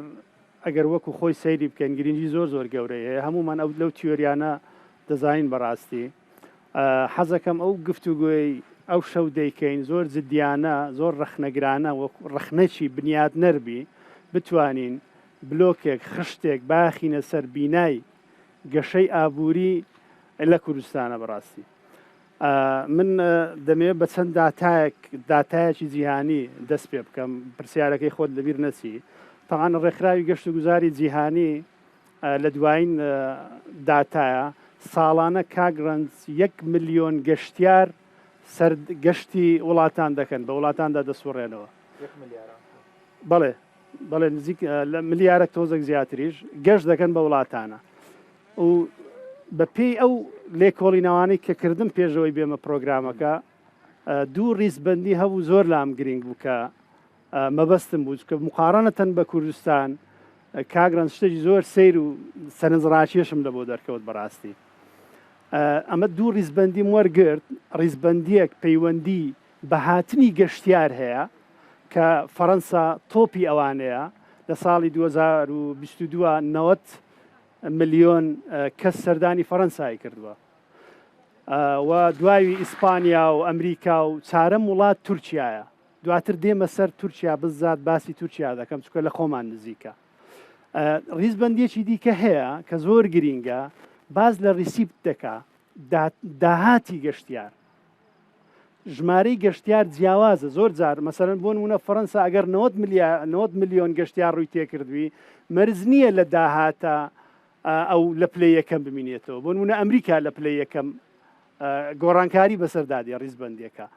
ئەگەر وەکو خۆی سەیری بکەین گرنگی زۆر گەورەیە هەمومان ئەو لەو تیۆریانە دەزانین بەڕاستی حەزەکەم ئەو گفتوگوی ئەو شەو دەیکەین زۆر جدیانە زۆر ڕەخنەگرانە ڕەخنەکی بنیاد نەربی بتوانین بلۆکێک خشتێک باخینە سەر بینای گەشەی ئابووری لە کوردستانە بەڕاستی. من دەمەوێت بە چەند داتایەکی جیهانی دەست پێ بکەم پرسیارەکەی خۆت لەبیر نەچی. تەعاان ڕێکخراوی گەشت و گوزاری جیهانی لە دوایین داتایە ساڵانە کاگرنج 1 ملیۆن گەشتیار گەشتی وڵاتان دەکەن بە وڵاتاندا دەسوڕێنەوە. بەڵێ بەڵێ نزیک لە ملیارە تۆزێک زیاتریش گەشت دەکەن بە وڵاتانە و بە پێی ئەو لێکۆڵینەوانەی کە کردم پێشەوەی بێمە پرۆگرامەکە دوو ڕیزبندی هەبوو زۆر لام گرنگ بوو کە مەبەستم بوو کە مقارنەتەن بە کوردستان کاگران شتێکی زۆر سیر و سەرنجڕاکێشم لە بۆ دەرکەوت بەڕاستی. ئەمە دوو ڕیزبندیم وەرگرت ڕیزبندیەک پەیوەندی بە هاتنی گەشتیار هەیە کە فەڕەنسا تۆپی ئەوانەیە لە ساڵی 2022 90 ملیۆن کەس سەردانی فەڕەنسای کردووە و دوای ئیسپانیا و ئەمریکا و چارەم وڵات تورکیایە. دواتر دێمە سەر تورکیا بزات باسی تورکیا دەکەم چکە لە خۆمان نزیکە. ڕیزبندیەکی دیکە هەیە کە زۆر گرینگە باز لە ڕیسیپت دەکا داهاتی گەشتیار. ژمارەی گەشتیار جیاوازە زۆر جار مەسەرەن بۆ نمونە فەڕەنسا ئەگەر 90 ملیۆن گەشتیار ڕووی تێکردوی مەرز نییە لە داهاتە ئەو لە پلەی یەکەم ببینێتەوە. بۆ نمونە ئەمریکا لە پلەی یەکەم گۆڕانکاری بەسەردادی ڕیزبندیەکە.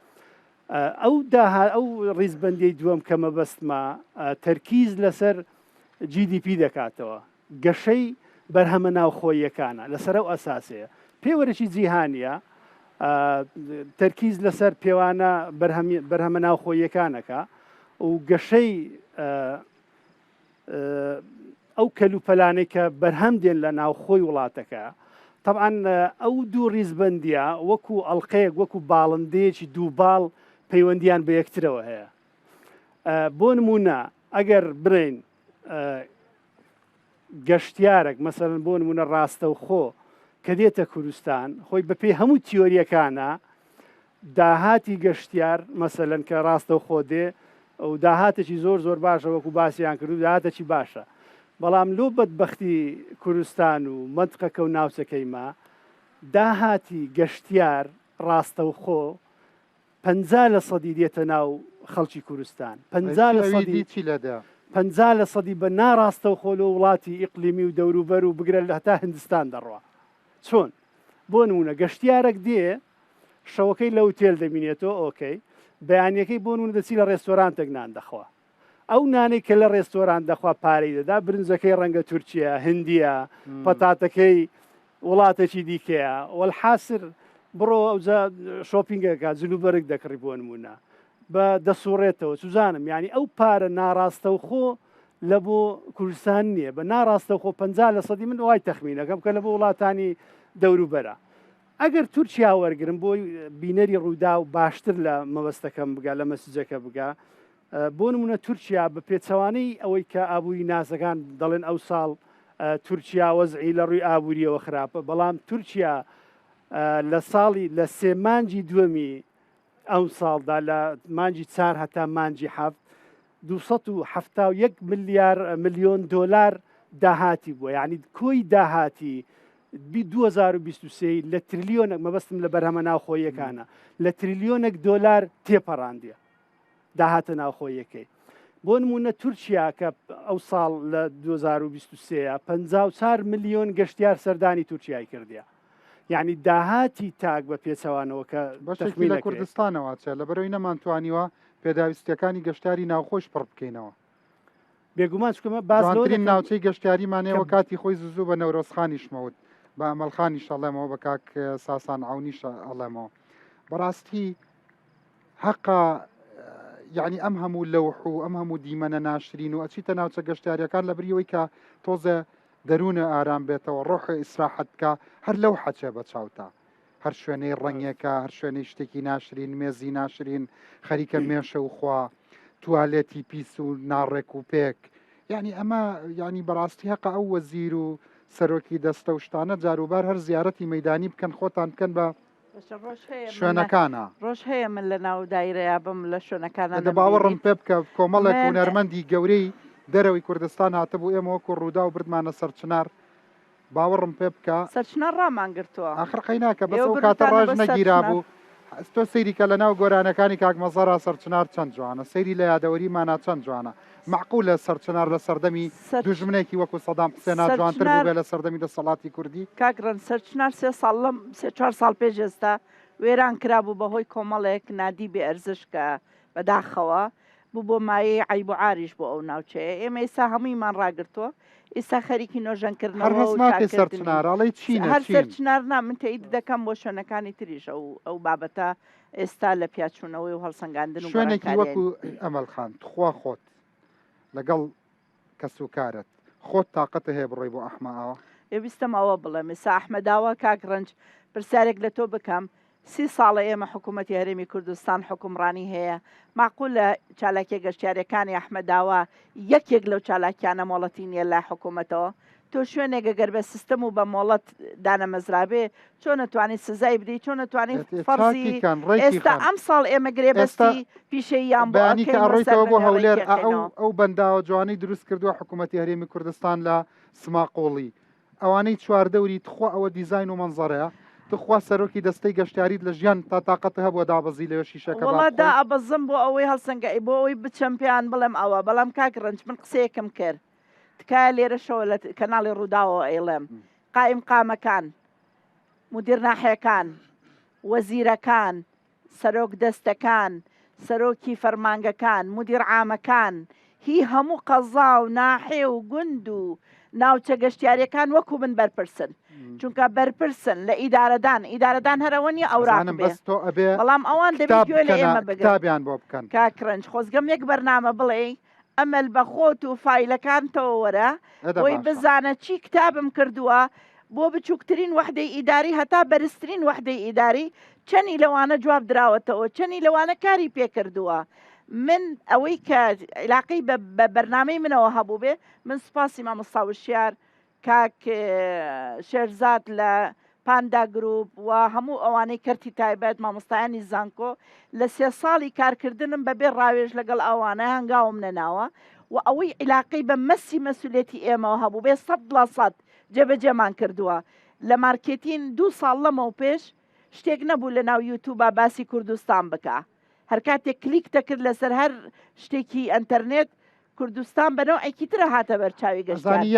ئەو ڕیزبندی دووەم کە مەبەستمە تەرکیز لەسەر GDP دەکاتەوە. گەشەی بەرهەمە ناوخۆییەکانە لەسەر ئەو ئەساسەیە. پێوەرەی جیهانیە تەرکیز لەسەر پێوانە بەرهەمە ناوخۆییەکانەکە و گەشەی ئەو کەلوپەلانەی کە بەرهەم دێن لە ناوخۆی وڵاتەکە. طبعاً ئەو دوو ڕیزبندیە وەکو ئەڵقەیەک وەکو باڵندەیەکی دووباڵ پەیوەندیان بە یەکترەوە هەیە. بۆ نمونە ئەگەر برین گەشتیارێک مەسەرەن بۆ نمونە ڕاستەوخۆ کە دێتە کوردستان خۆی بەپێی هەموو تیۆریەکانە داهاتی گەشتیار مەسەلەن کە ڕاستەوخۆ دێ ئەو داهاتێکی زۆر زۆر باشە وەکو باسییان کرد و داهاتێکی باشە. بەڵام لۆ بەدبەختی کوردستان و منتقەکە و ناوچەکەیمە داهاتی گەشتیار ڕاستەوخۆ 50% دێتە ناو خەڵکی کوردستان. 50% بە ناڕاستەوخۆ لە وڵاتی ئیقلیمی و دەوروبەر و بگرە لە هەتا هندستان دەڕوا. چۆن بۆ نمونە گەشتیارێک دێ شەوەکەی لە وتێل دەبینێتەوە ئۆکەی بەیانیەکەی بۆ نمونە دەچی لە ڕێستۆرانتێک نان دەخوا. ئەو نانەی کە لە ڕێستۆران دەخوا پارەی دەدا برنجەکەی ڕەنگە تورکیە هندیە پەتاتەکەی وڵاتێکی دیکەیە وەلحاسر بڕۆ ئەوجا شۆپینگەکە جلوبەرگ دەکڕی بۆ نمونە بە دەسوڕێتەوە سوزانم یعنی ئەو پارە ناڕاستەوخۆ لە بۆ کوردستان نییە بە ناڕاستەوخۆ 50% من وای تەخمینەکەم کە لە بۆ وڵاتانی دەوروبەرە. ئەگەر تورکیا وەرگرم بۆی بینەری ڕوودا و باشتر لە مەبەستەکەم بگا لە مەسیجەکە بگا بۆ نمونە تورکیا بە پێچەوانەی ئەوەی کە ئابووری ناسەکان دەڵێن ئەو ساڵ تورکیا وەزعی لە ڕووی ئابووریەوە خراپە بەڵام تورکیا لە ساڵی لە سێ مانجی دووەمی ئەو ساڵدا لە مانجی 4 هەتا مانجی 7 271 ملیۆن دۆلار داهاتی بووە یعنی کۆی داهاتی 2023 لە تریلیۆنێک مەبەستم لە بەرهەمە ناوخۆییەکانە لە تریلیۆنێک دۆلار تێپەڕاندیە داهاتە ناوخۆیەکەی. بۆ نمونە تورکیا کە ئەو ساڵ لە 2023 54 ملیۆن گەشتیار سەردانی تورکیای کردیە. یعنی داهاتی تاک بە پێچەوانەوە کە بەشێکی لە کوردستانەوە چە لە بەرەوەی نەمانتوانیوە پێداویستەکانی گەشتاری ناوخۆش پڕ بکەینەوە. بێگومان چکمە بازترین ناوچەی گەشتاریمانەوە کاتی خۆی زوو بە نەورۆسخانیشمەوت بە ئەمەلخانی شەڵێمەوە بە کاک ساسان عونیش ئەڵێمەوە. بەڕاستی حەقا یعنی ئەم هەموو لەوح و ئەم هەموو دیمەنە ناشرین و ئەچیتە ناوچە گەشتاریەکان لە بریەوەی کە تۆزە دەروونە ئارام بێتەوە ڕۆح ئیسراحەتکە هەر لەو حەچێ بە چاوتە هەر شوێنەی ڕەنگێکە هەر شوێنەی شتێکی ناشرین مێزی ناشرین خەریکە مێشە و خوا توالێتی پیس و ناڕێک و پێک یعنی ئەمە یعنی بەڕاستی حەقا ئەو وەزیر و سەرۆکی دەستە و شتانە جاروبار هەر زیارەتی مەیدانی بکەن خۆتان بکەن بە شوێنەکانە. ڕۆژ هەیە من لە ناو دایرەیە بم لە شوێنەکانە باوەڕم پێ بکە کۆمەڵێک هونەرمەندی گەورەی دەرەوەی کوردستان هاتبوو ئێمە وەکو ڕوودا و بردمانە سەرچنار باوەڕم پێ بکە سەرچنە ڕامانگرتووە ئاخرقی ناکە بەس ئێوە ئەو کاتە بردتانە ڕژ بە نەگیرا سەرچنار. بوو تۆ سەیری کە لە ناو گۆرانەکانی کاکمەزەرا سەرچنار چەند جوانە سەیری لە یادەوەریمانە چەند جوانە معقولە سەرچنار لە سەردەمی دوژمنێکی وەکو سەدام حسێنا جوانتر بوو بێ لە سەردەمی دەسەڵاتی کوردی کاگرن سەرچنار 3 ساڵ پێش ئێستا وێران کرابوو بەهۆی کۆمەڵێک نادی بێ ئەرزش کە بەداخەوە بوو بۆ مایەی عیب و عاریش بۆ ئەو ناوچەیە ئێمە ئێستا هەموویمان ڕاگرتووە ئێستا خەریکی نۆژەنکردنەوە سەرچنارڵی هەر سەرچنار نا من تەید دەکەم بۆ شوێنەکانی تریش ئەو بابەتە ئێستا لە پیاچوونەوەی و هەڵسەنگاندن و شوێنێکی وەکو ئەمەلخان تخوا خۆت لەگەڵ کەسوکارت خۆت تااقەتە هەیە بڕۆی بۆ ئەحماوە ویستم ئەوە بڵێم ئێستا ئەحمەداوە کاگرنج پرسیارێک لە تۆ بکەم 30 ساڵە ئێمە حکوومەتی هەرێمی کوردستان حکومڕانی هەیە معقول لە چالاکیە گەشتیارەکانی ئەحمەداوە یەکێک لەو چالاکیانە مۆڵەتی نیە لە حکوومەتەوە تۆ شوێنێکە گەر بە سیستەم و بە مۆڵەت دانەمەزرابێ چۆن نەتوانانی سزای بدەیت چۆن نەتوانانی فەرزی ئێستا ئەم ساڵ ئێمە گرێبەستی پیشەیان بەیانی کە ڕۆیتەوە بۆ هەولێر ئەو بەنداوە جوانی دروست کردووە حکوومەتی هەرێمی کوردستان لە سماقۆڵی ئەوانەی چواردەوری تخوا ئەوە دیزاین و منزەڕەیە تخوا سەرۆکی دەستەی گەشتیاریت لە ژیان تا تااقەت هەبووە دابەزی لەوێ شیشەکە وڵادا ئەبەزم بۆ ئەوەی هەڵسەنگی بۆ ئەوی بچەمپیان بڵێم ئەوە بەڵام کاکڕنج من قسەیەکم کرد تکایە لێرەشەوە لە کەناڵی ڕووداوە ئەیڵێم قائیم قامەکان مدیر ناحەکان وەزیرەکان سەرۆک دەستەکان سەرۆکی فەرمانگەکان مدیر عامەکان هی هەموو قەزا و ناحێ و گوند و ناوچە گەشتیاریەکان وەکو من بەرپرسن چونکە بەرپرسن لە ئیدارەدان هەرەوە نیە ئەوراق بێ بەڵام ئەوان دەبێت گوێ لە ئێمە بگەن بۆ بکەن کاکرنج خۆزگەم یەک بەرنامە بڵێ ئەمەل بە خۆت و فیلەکانتەوە وەرە بۆی بزانە چی کتابم کردووە بۆ بچووکترین وحدەی ئیداری هەتا بەرزترین وحدەی ئیداری چەنی لەوانە جواب دراوەتەوە چەنی لەوانە کاری پێکردووە من ئەوەی کە علاقەی بە بەرنامەی منەوە هەبوو بێ من سوپاسی مامۆستا وشیار کاک شێرزاد لە پاندا گروپ و هەموو ئەوانەی کەرتی تایبەت مامۆستایانی زانکۆ لە 3 ساڵی کارکردنم بەبێ ڕاوێژ لەگەڵ ئەوانە هەنگاوم نەناوە و ئەوەی علاقەی بە مەسی مەسولێتی ئێمەوە هەبوو بێ 100% جێبەجێمان کردووە لە مارکێتین 2 ساڵ لەمەوە پێش شتێک نەبوو لە ناو یوتوبە باسی کوردستان بکە هەر کاتێک کلیک دەکرد لەسەر هەر شتێکی ئەتەرنێت کوردستان بەنەوە ئەیکیترە هاتە بەرچاوی گەشتیاری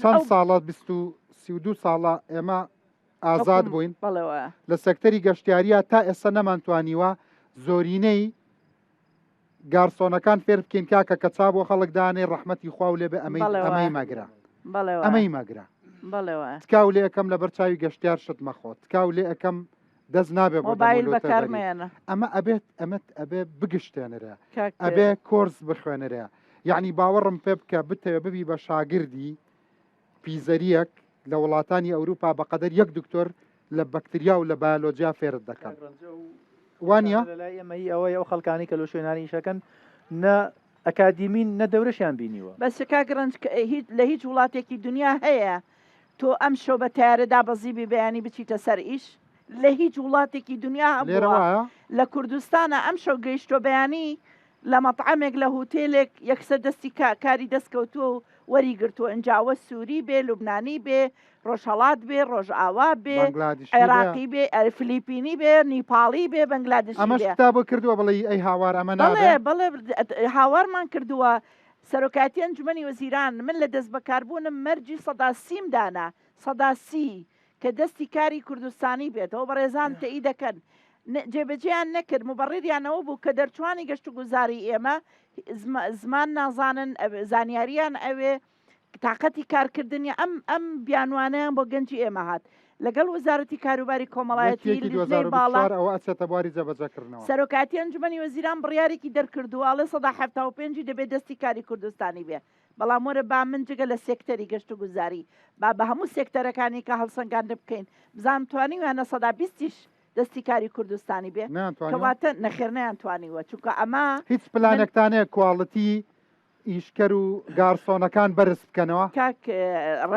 چەند ساڵات 32 ساڵە ئێمە ئازاد بووین لە سەکتەری گەشتیاریە تا ئێستا نەمانتوانیوە زۆرینەی گارسۆنەکان فێر بکەین کاکە کەچا بۆ خەڵکدانێ ڕەحمەتی خوا و لێ بە ئەمەی مەگرە ئەمەی مەگرە تکاو لێ ئەەکەم لە بەرچاوی گەشتیار شت مەخۆت تکاو لێ ئەەکەم دەست نابێ ئەمە ئەبێت ئەبێ بگشتێنرە ئەبێ کۆرس بخوێنرە یعنی باوەڕم پێ بکە بتەوێ ببی بە شاگردی پیزەریەک لە وڵاتانی ئەوروپا بەقەدەر یەک دکتۆر لە بەکتریا و لە بایۆلۆجیا فێرت دەکەن وانە ئەمەی ئەوەی ئەو خەڵکانی کە لە شوێنانی ئیشەکەن نە ئەکادیمین نە دەورەشیان بینیوە بەس کاگرنج لە هیچ وڵاتێکی دنیا هەیە تۆ ئەم شۆ بە تارەدا بەزیبی بەیانی بچیتە سەر ئیش لە هیچ وڵاتێکی دنیا هەبووە لە کوردستانە ئەم شەو گەیشتۆ بەیانی لە مەطعمێک لە هوتێلێک یەکسە دەستی کاری دەستکەوتووە و وەریگرتووە ئەنجاوە سووری بێ لوبنانی بێ ڕۆژهەڵات بێ ڕۆژئاوا بێ عێراقی بێ فلیپینی بێ نیپاڵی بێ بەنگلادێشی ئەمەش کتابە کردووە بڵێ ئەی هاوار ئەمە نابێ بڵێ هاوارمان کردووە سەرۆکاتی ئەنجومەنی وەزیران من لە دەست بەکاربوونم مەرجی 130 دانا 130 کە دەستی کاری کوردستانی بێتەوە بەڕێزان تەئی دەکەن جێبەجێیان نەکرد مبەڕێریانەوە بوو کە دەرچوانی گەشت و گوزاری ئێمە زمان نازانن زانیاریان ئەوێ تااقەتی کارکردنی ئەم بیانوانیان بۆ گەنجی ئێمە هات لەگەڵ وەزارەتی کاروباری کۆمەڵایەتی باڵی جەبەجەکردنەوە سەرۆکاتی ئەنجومەنی وەزیران بڕیارێکی دەرکردوواڵێ 175 دەبێت دەستی کاری کوردستانی بێ بەڵام وەرە با من جگە لە سێکتەری گەشت و گوزاری با بە هەموو سێکتەرەکانی کە هەڵسەنگاندە بکەین بزانم توانی وانە 120 دەستی کاری کوردستانی بێ کەواتە نەخێرنیان توانیوە چونکە ئەمە هیچ پلانێکتانەیە کواڵەتی ئیشکەر و گارسۆنەکان بەرز بکەنەوە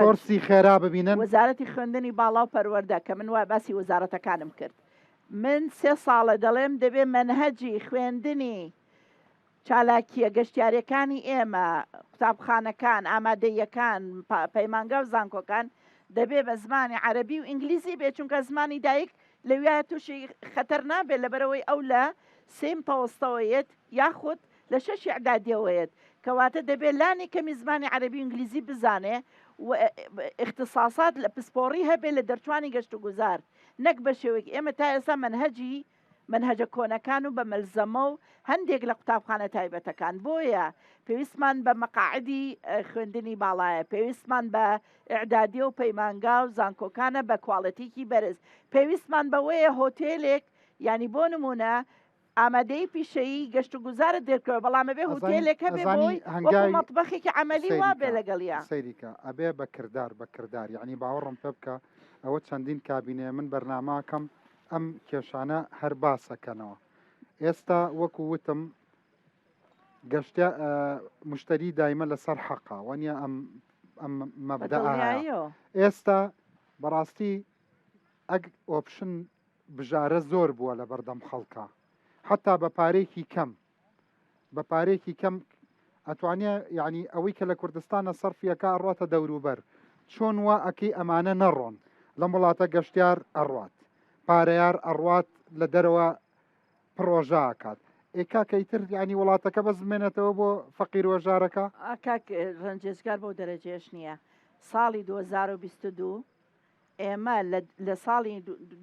ڕۆرسی خێرا ببینن وەزارەتی خوێندنی باڵا و پەروەردە کە من وای باسی وەزارەتەکانم کرد من 3 ساڵە دەڵێم دەبێ منهەجی خوێندنی چالاکیە گەشتیارەکانی ئێمە قوتابخانەکان ئامادەیەکان پەیمانگە و زانکۆکان دەبێ بە زمانی عەربی و ئینگلیزی بێ چونکە زمانی دایک لەوێ تووشی خەتەر نابێت لەبەرەوەی ئەو لە سێم پەوەستەوەیەت یاخود لە شەشی عدادیەوەیەت کەواتە دەبێت لانی کەمی زمانی عەربی و ئینگلیزی بزانێ و اختصاصات لە پسپۆڕی هەبێ لە دەرچوانی گەشت و گوزار نەک بە شێوەیەک ئێمە تا ئێستا منهەجە کۆنەکان و بە مەلزەمە و هەندێک لە قوتابخانە تایبەتەکان بۆیە پێویستمان بە مەقاعدی خوێندنی باڵایە پێویستمان بە ئیعدادی و پەیمانگا و زانکۆکانە بە کواڵەتێکی بەرز پێویستمان بەوەیە هۆتێلێک ینی بۆ نمونە ئامادەی پیشەیی گەشت و گوزارت دێرکەوە بەڵامە بێ هۆتێلێکە بێ بۆی مەطبەخێکی عەمەلی وا بێ لەگەڵیا سەیریکە ئەبێ بە کردار یعنی باوەڕم پێ بکە ئەوە چەندین کابینێ من بەرناماکەم ئەم کێشانە هەر باسەکەنەوە ئێستا وەکو وتم گەشتە مشتری دایمە لەسەر حەقا وەنیە ئەم مەبدەئایە ئێستا بەڕاستی ئەگ ئۆپشن بژارە زۆر بووە لە بەردەم خەڵکە حتا بە پارێکی کەم ئەتوانێ یعنی ئەوەی کە لە کوردستانە سەرفیەکە ئەڕاتە دەوروبەر چۆن وا ئەکەی ئەمانە نەڕۆن لەم وڵاتە گەشتیار ئەڕات پارەیار ئەڕات لە دەرەوە پرۆژاکات ئێکاکەیتر ینی وڵاتەکە بەزمێنێتەوە بۆ فەقیر وەژارەکە کاک ڕەنجێزگار بۆ دەرەجێش نییە ساڵی 2022 ئێمە لە ساڵی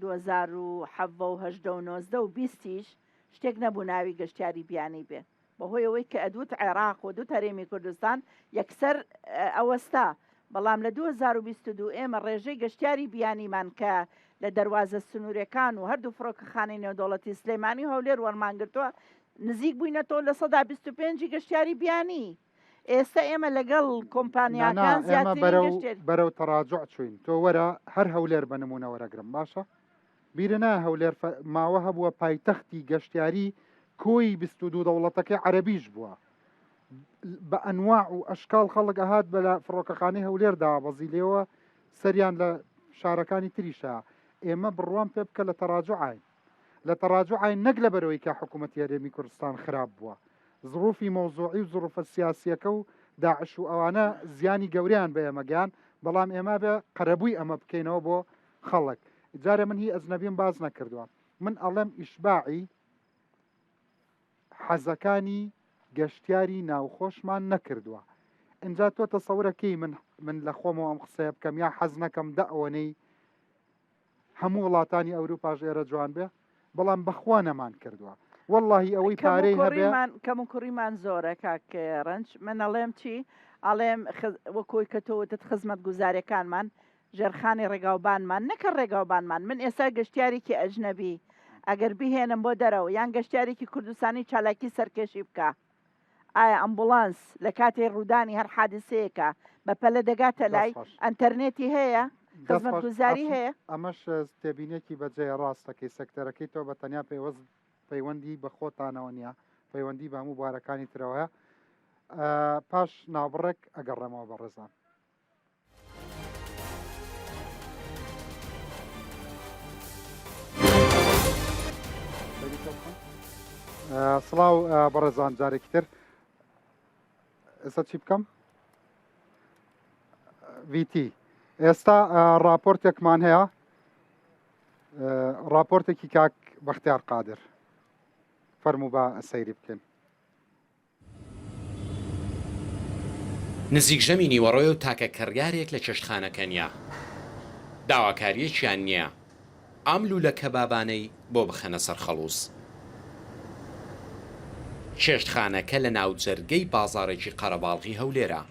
2019 و 20 شتێک نەبوو ناوی گەشتیاری بیانی بێ بەهۆی ئەوەی کە ئەدوت عێراق و دوو هەرێمی کوردستان یەکسەر ئەوەستا بەڵام لە 2022 ئێمە ڕێژەی گەشتیاری بیانیمان کە لە دەواازە سنوورەکان و هەردوو فڕۆکەخانەی نێودوڵەتی سلێمانی هەولێر وەرمانگرتووە نزیک بووینەتەوە لە 125 گەشتیاری بیانی ئێستا ئێمە لەگەڵ کۆمپانیاکان بەرەو تەراجع چوین تۆ وەرە هەر هەولێر بە نمونە وەرەگرم باشە بیرنا هەولێر ماوە هەبووە پایتەختی گەشتیاری کۆی 22 دەوڵەتەکەی عەرەبیش بووە بە ئەنواع و ئەشکال خەڵک ئەهات بە لە فڕۆکەخانەی هەولێردا بەزیلەوە سەریان لە شارەکانی تریشە ئێمە بڕوان پێ بکە لە تەراجعین نەک لە بەرەوەی کە حکوومەتی هەرێمی کوردستان خراپ بووە ظروفی مۆزوعی و ظروفە سیاسیەکە و داعش و ئەوانە زیانی گەوریان بە ئێمەگەیان بەڵام ئێمە بە قەرەبووی ئەمە بکەینەوە بۆ خەڵک جارە من هی ئەزنەبیم باز نەکردووە من ئەڵێم ئیشباعی حەزەکانی گەشتیاری ناوخۆشمان نەکردووە ئەجا تۆ تەسەورەکەی من لە خۆمەوە ئەم قسەیە بکەم یا حەز نەکەم ئەوەنەی هەموو وڵاتانی ئەوروپاش ئێرە جوان بێ بەڵام بەخوا نەمان کردووە واللهی ئەوەی پارەی هەبێ کەم و کوڕیمان زۆرە کاک ڕەنج من ئەڵێم چی ئەڵێم وەکۆی کە تۆوتت خزمەت گوزارەکانمان ژێرخانی ڕێگاوبانمان نەکە ڕێگاوبانمان من ئێستا گەشتیارێکی ئەجنەبی ئەگەر بهێنم بۆ دەرەوە یان گەشتیارێکی کوردستانی چالاکی سەرکێشی بکە ئایا ئەمبولانس لە کاتێ ڕوودانی هەر حادسەیەکە بە پەلە دەگاتە لای ئەنتەرنێتی هەیە خزمەت گوزاری هەیە ئەمەش تێبینێکی بەجێ ڕاستەکەی سەکتەرەکەی تۆ بە تەنیا پەیوەندی بە خۆتانەوە نیە پەیوەندی بە هەموو بوارەکانی ترەوەیە پاش ناوبڕێک ئەگەڕێمەوە بە ڕێزان سڵاو بەڕێزان جارێکی تر ئێستا چی بکەم VT ئێستا راپۆرتێکمان هەیە راپۆرتێکی کاک بەختیار قادر فەرموو بە سەیری بکەین نزیک ژەمی نیوەڕۆی و تاکە کڕیارێک لە چێشتخانەکە نییە داواکاریەکیان نییە ئەم لوولە کەبابانەی بۆ بخەنە سەر خەڵووس چێشتخانەکە لە ناوجەرگەی بازارێکی قەرەباڵغی هەولێرە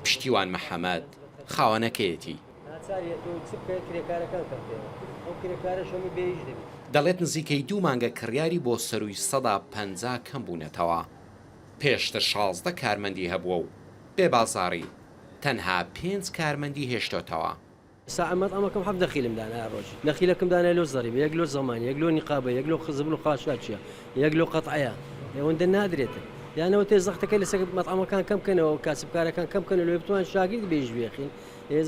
پشتیوان محەممەد خاوەنەکەیەتی دەڵێت نزیکەی 2 مانگە کڕیاری بۆ سەروی 150 کەم بوونەتەوە پێشتر 16 کارمەندی هەبووە و بێبازاڕی تەنها 5 کارمەندی هێشتۆتەوە ساعمەت ئەمەکەم حەف دەخیلم دانا ڕۆژی نەخیلەکەم دانای لۆ زەریب یەک لۆ زەمانی یەک لۆ نیقابە یەک لۆ خزبن و خاشاچیە یەک لۆ قەتعەیە ئەوەندە نادرێتە یانەوە تێ زەختەکەی لەسەر مەطعەمەکان کەم بکەنەوە و کاسبکارەکان کەم بکەن لێ بتوان شاگرد بێژ بێخین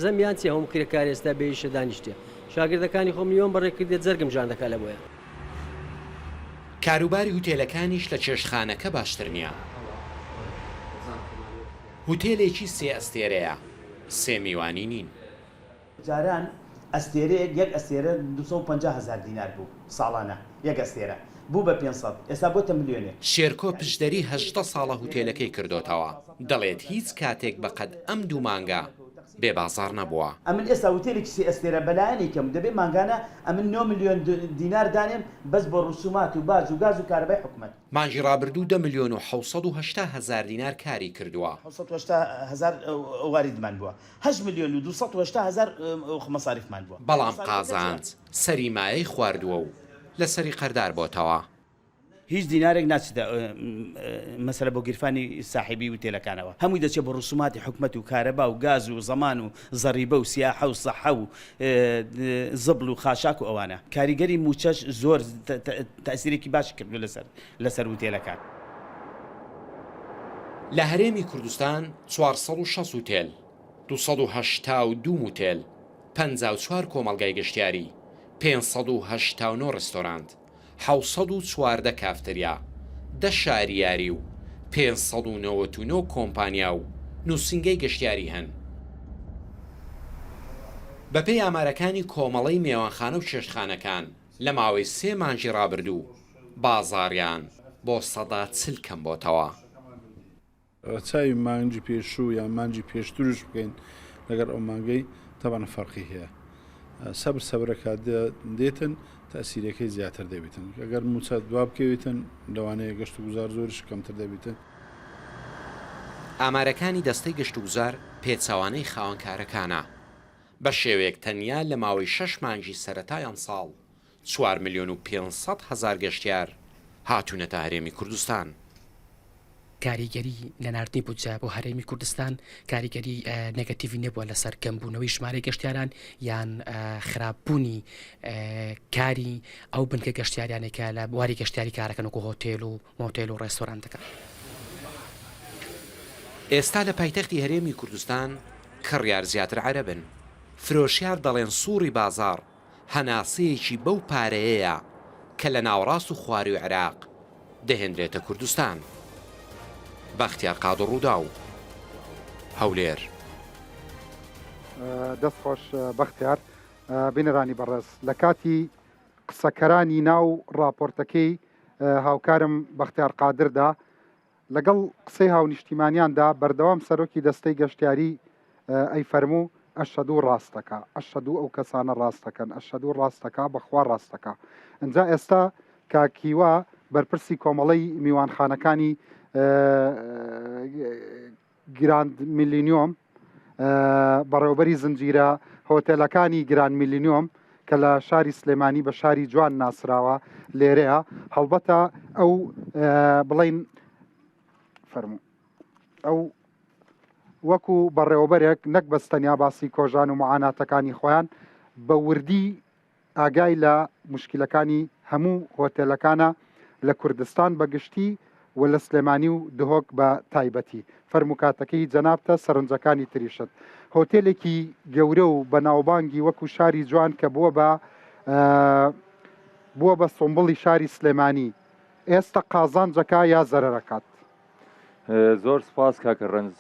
زەمیان چی هەموو کرێکار ئێستا بێیشە دانیشتێ شاگردەکانی خۆم نیۆم بەڕێکردێت زەرگم ژان دەکا لە بۆیە کاروباری هوتێلەکانیش لە چێشتخانەکە باشتر نییە. هوتێلێکی سێ ئەستێرەیە، سێ میوانی نین. جاران ئەستێرەیەک یەک ئەستێرە 250,000 دینار بوو ساڵانە یەک ئەستێرە بوو بە 500 ئێستا بۆتە ملیۆنێ. شێرکۆ پشدەری 18 ساڵە هوتێلەکەی کردوتەوە، دەڵێت هیچ کاتێک بەقەد ئەم دوو مانگە بێبازار نەبووە. ئەمن ئێستا وتێلێکی سێ ئەستێرە بەلایەنی کەم دەبێت مانگانە ئەمن 9 ملیۆن دینار دانێن بەس بۆ ڕسومات و باز و گاز و کارەبای حکومەت. مانگی ڕابردوو 10,680,000 دینار کاری کردووە. 680,000 واریدمان بووە، 8 ملیۆن و 280,000 مەساریفمان بووە. بەڵام قازانج سەریمایەی خواردووە و لەسەری قەردار بۆتەوە. هیچ دینارێک ناچێتە مەسەلە بۆ گیرفانی ساحیبی وتێلەکانەوە، هەمووی دەچێت بۆ ڕسوماتی حکومەت و کارەبا و گاز و زەمان و زەریبە و سیاحە و سەحە و زبل و خاشاک و ئەوانە. کاریگەری موچەش زۆر تەسیرێکی باش کردو لەسەر وتێلەکان. لە هەرێمی کوردستان 460 وتێل، 282 موتێل، 54 کۆمەڵگای گەشتیاری، 589 ڕێستۆرانت، 714 کافتریا، 10 شاریاری و 599 کۆمپانیا و نووسنگەی گەشتیاری هەن. بەپێی ئامارەکانی کۆمەڵەی میێوانخانە و چێشتخانەکان لە ماوەی 3 مانگی ڕابردوو بازاڕیان بۆ 140 کەم بۆتەوە. چاوی مانگی پێشوو یان مانگی پێشترش بکەین لەگەر ئەو مانگەی تەبانە فەرقی هەیە. سەبرەکە دێتن تەسیرەکەی زیاتر دەبێتن. ئەگەر موچە دوا بکەوێتن لەوانەیە گەشت و گوزار زۆرش کەمتر دەبێتن. ئامارەکانی دەستەی گەشت و گوزار پێچەوانەی خاوەنکارەکانە. بە شێوەیەک تەنیا لە ماوەی 6 مانگی سەرەتایان ساڵ 4 ملیۆن و 500,000 گەشتیار هاتوونەتە هەرێمی کوردستان. کاریگەری لە ناردنی بودجە بۆ هەرێمی کوردستان کاریگەری نێگەتیڤی نەبووە لەسەر کەمبوونەوەی ژمارەی گەشتیاران یان خراپبوونی کاری ئەو بنکە گەشتیاریانێکە لە بواری گەشتیاری کارەکەن وەکو هۆتێل و مۆتێل و ڕێستۆرانتەکە. ئێستا لە پایتەختی هەرێمی کوردستان کڕیار زیاتر عەرەبن. فرۆشیار دەڵێن سووڕی بازار هەناسەیەکی بەو پارەیەیە کە لە ناوەڕاست و خواری و عێراق دەهێنرێتە کوردستان. بەختیار قادر ڕوودا و هەولێر. دەست خۆش بەختیار بینەرانی بەڕێز لە کاتی قسەکەرانی ناو ڕاپۆرتەکەی هاوکارم بەختیار قادردا لەگەڵ قسەی هاونیشتیمانیاندا بەردەوام سەرۆکی دەستەی گەشتیاری ئەی فەرموو ئەشهەدوو ڕاستەکە، ئەشهەدوو ئەو کەسانە ڕاستەکەن، ئەشهەدوو ڕاستەکە بەخوا ڕاستەکە. ئەنجا ئێستا کاکیوە بەرپرسی کۆمەڵەی میوانخانەکانی گراند میلینیۆم بەڕێوەبەری زنجیرە هۆتێلەکانی گران میلینیۆم کە لە شاری سلێمانی بە شاری جوان ناسراوە لێرەیە هەڵبەتە ئەو بڵین فەرموو ئەو وەکو بەڕێوەبەرێک نەک بەستەنیا باسی کۆژان و معاناتەکانی خۆیان بە وردی ئاگای لە مشکلەکانی هەموو هۆتێلەکانە لە کوردستان بەگشتی و لە سلێمانی و دهۆک بە تایبەتی. فەرموکاتەکەی جەنابتە سەرنجەکانی تریشت. هۆتێلێکی گەورە و بە ناوبانگی وەکو شاری جوان کە بووە بە سۆمبڵی شاری سلێمانی ئێستا قازانجەکە یا زەرەرەکات. زۆر سپاس کاکە ڕەنج،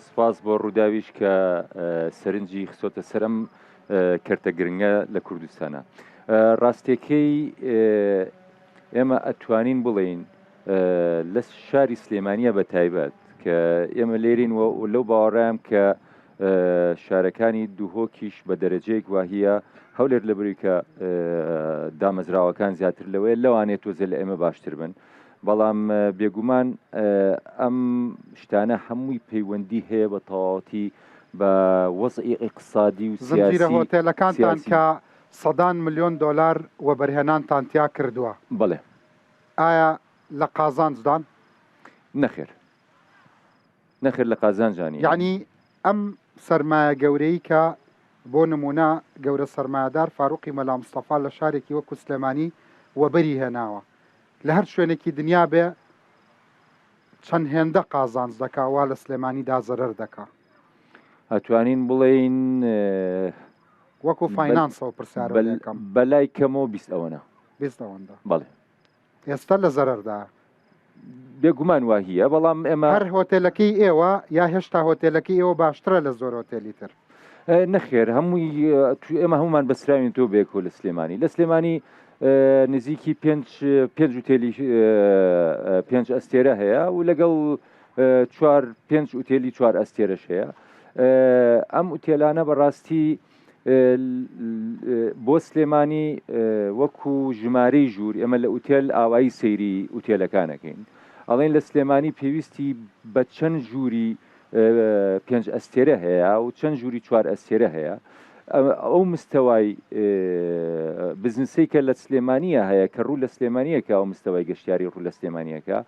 سپاس بۆ ڕووداویش کە سەرنجی خسۆتە سەرم کەرتە گرنگە لە کوردستانە. ڕاستیەکەی ئێمە ئەتوانین بڵین لە شاری سلێمانیە بە تایبەت کە ئێمە لێرین و لەو باوەڕام کە شارەکانی دووهۆکیش بە دەرەجەیەک واهیە هەولێر لە بریکە دامەزراوەکان زیاتر لەوەیە لەوانێت تۆزە لە ئێمە باشتر بن. بەڵام بێگومان ئەم شتانە هەمووی پەیوەندی هەیە بە تەواوەتی بە وەزعی اقتصادی و زنجیرە هۆتێلەکانتان کە سەدان ملیۆن دۆلار وەبەرهێنانتان تیا کردووە. بەڵێ. ئایا لە قازانجدان؟ نەخێر لە قازانجانی. یعنی ئەم سەرمایە گەورەی کە بۆ نمونە گەورە سەرمایەدار فاروقی مەلا مستەفا لە شارێکی وەکو سلێمانی وەبەری هێناوە لە هەر شوێنێکی دنیا بێ چەند هێندە قازانج دەکاوە لە سلێمانیدا زەرەر دەکا. ئەتوانین بڵێین وەکو فاینانسەوە پرسیارەکەم بەلای کەمەوە 20 ئەوەنە. 20 ئەوەندە. بەڵێ. ئێستا لە زەرەردا بێگومان وا هیە بەڵام ئێمە هەر هۆتێلەکەی ئێوە یا هێشتا هۆتێلەکەی ئێوە باشترە لە زۆر هۆتێلی تر نەخێر هەمووی ئێمە هەمومان بەسراوین تۆ بێکۆ لە سلێمانی لە سلێمانی نزیکی پێنج ئوتێلی 5 ئەستێرە هەیە و لەگەڵ 5 ئوتێلی 4 ئەستێرەش هەیە ئەم ئوتێلانە بەڕاستی بۆ سلێمانی وەکو ژمارەی ژوور ئێمە لە ئوتێل ئاوایی سەیری ئوتێلەکانەکەین ئەڵێن لە سلێمانی پێویستی بە چەند ژووری 5 ئەستێرە هەیە و چەند ژووری 4 ئەستێرە هەیە ئەو مستەوای بزنسەی کە لە سلێمانیە هەیە کە ڕوو لە سلێمانیەکە ئەو مستەوای گەشتیاری ڕوو لە سلێمانیەکە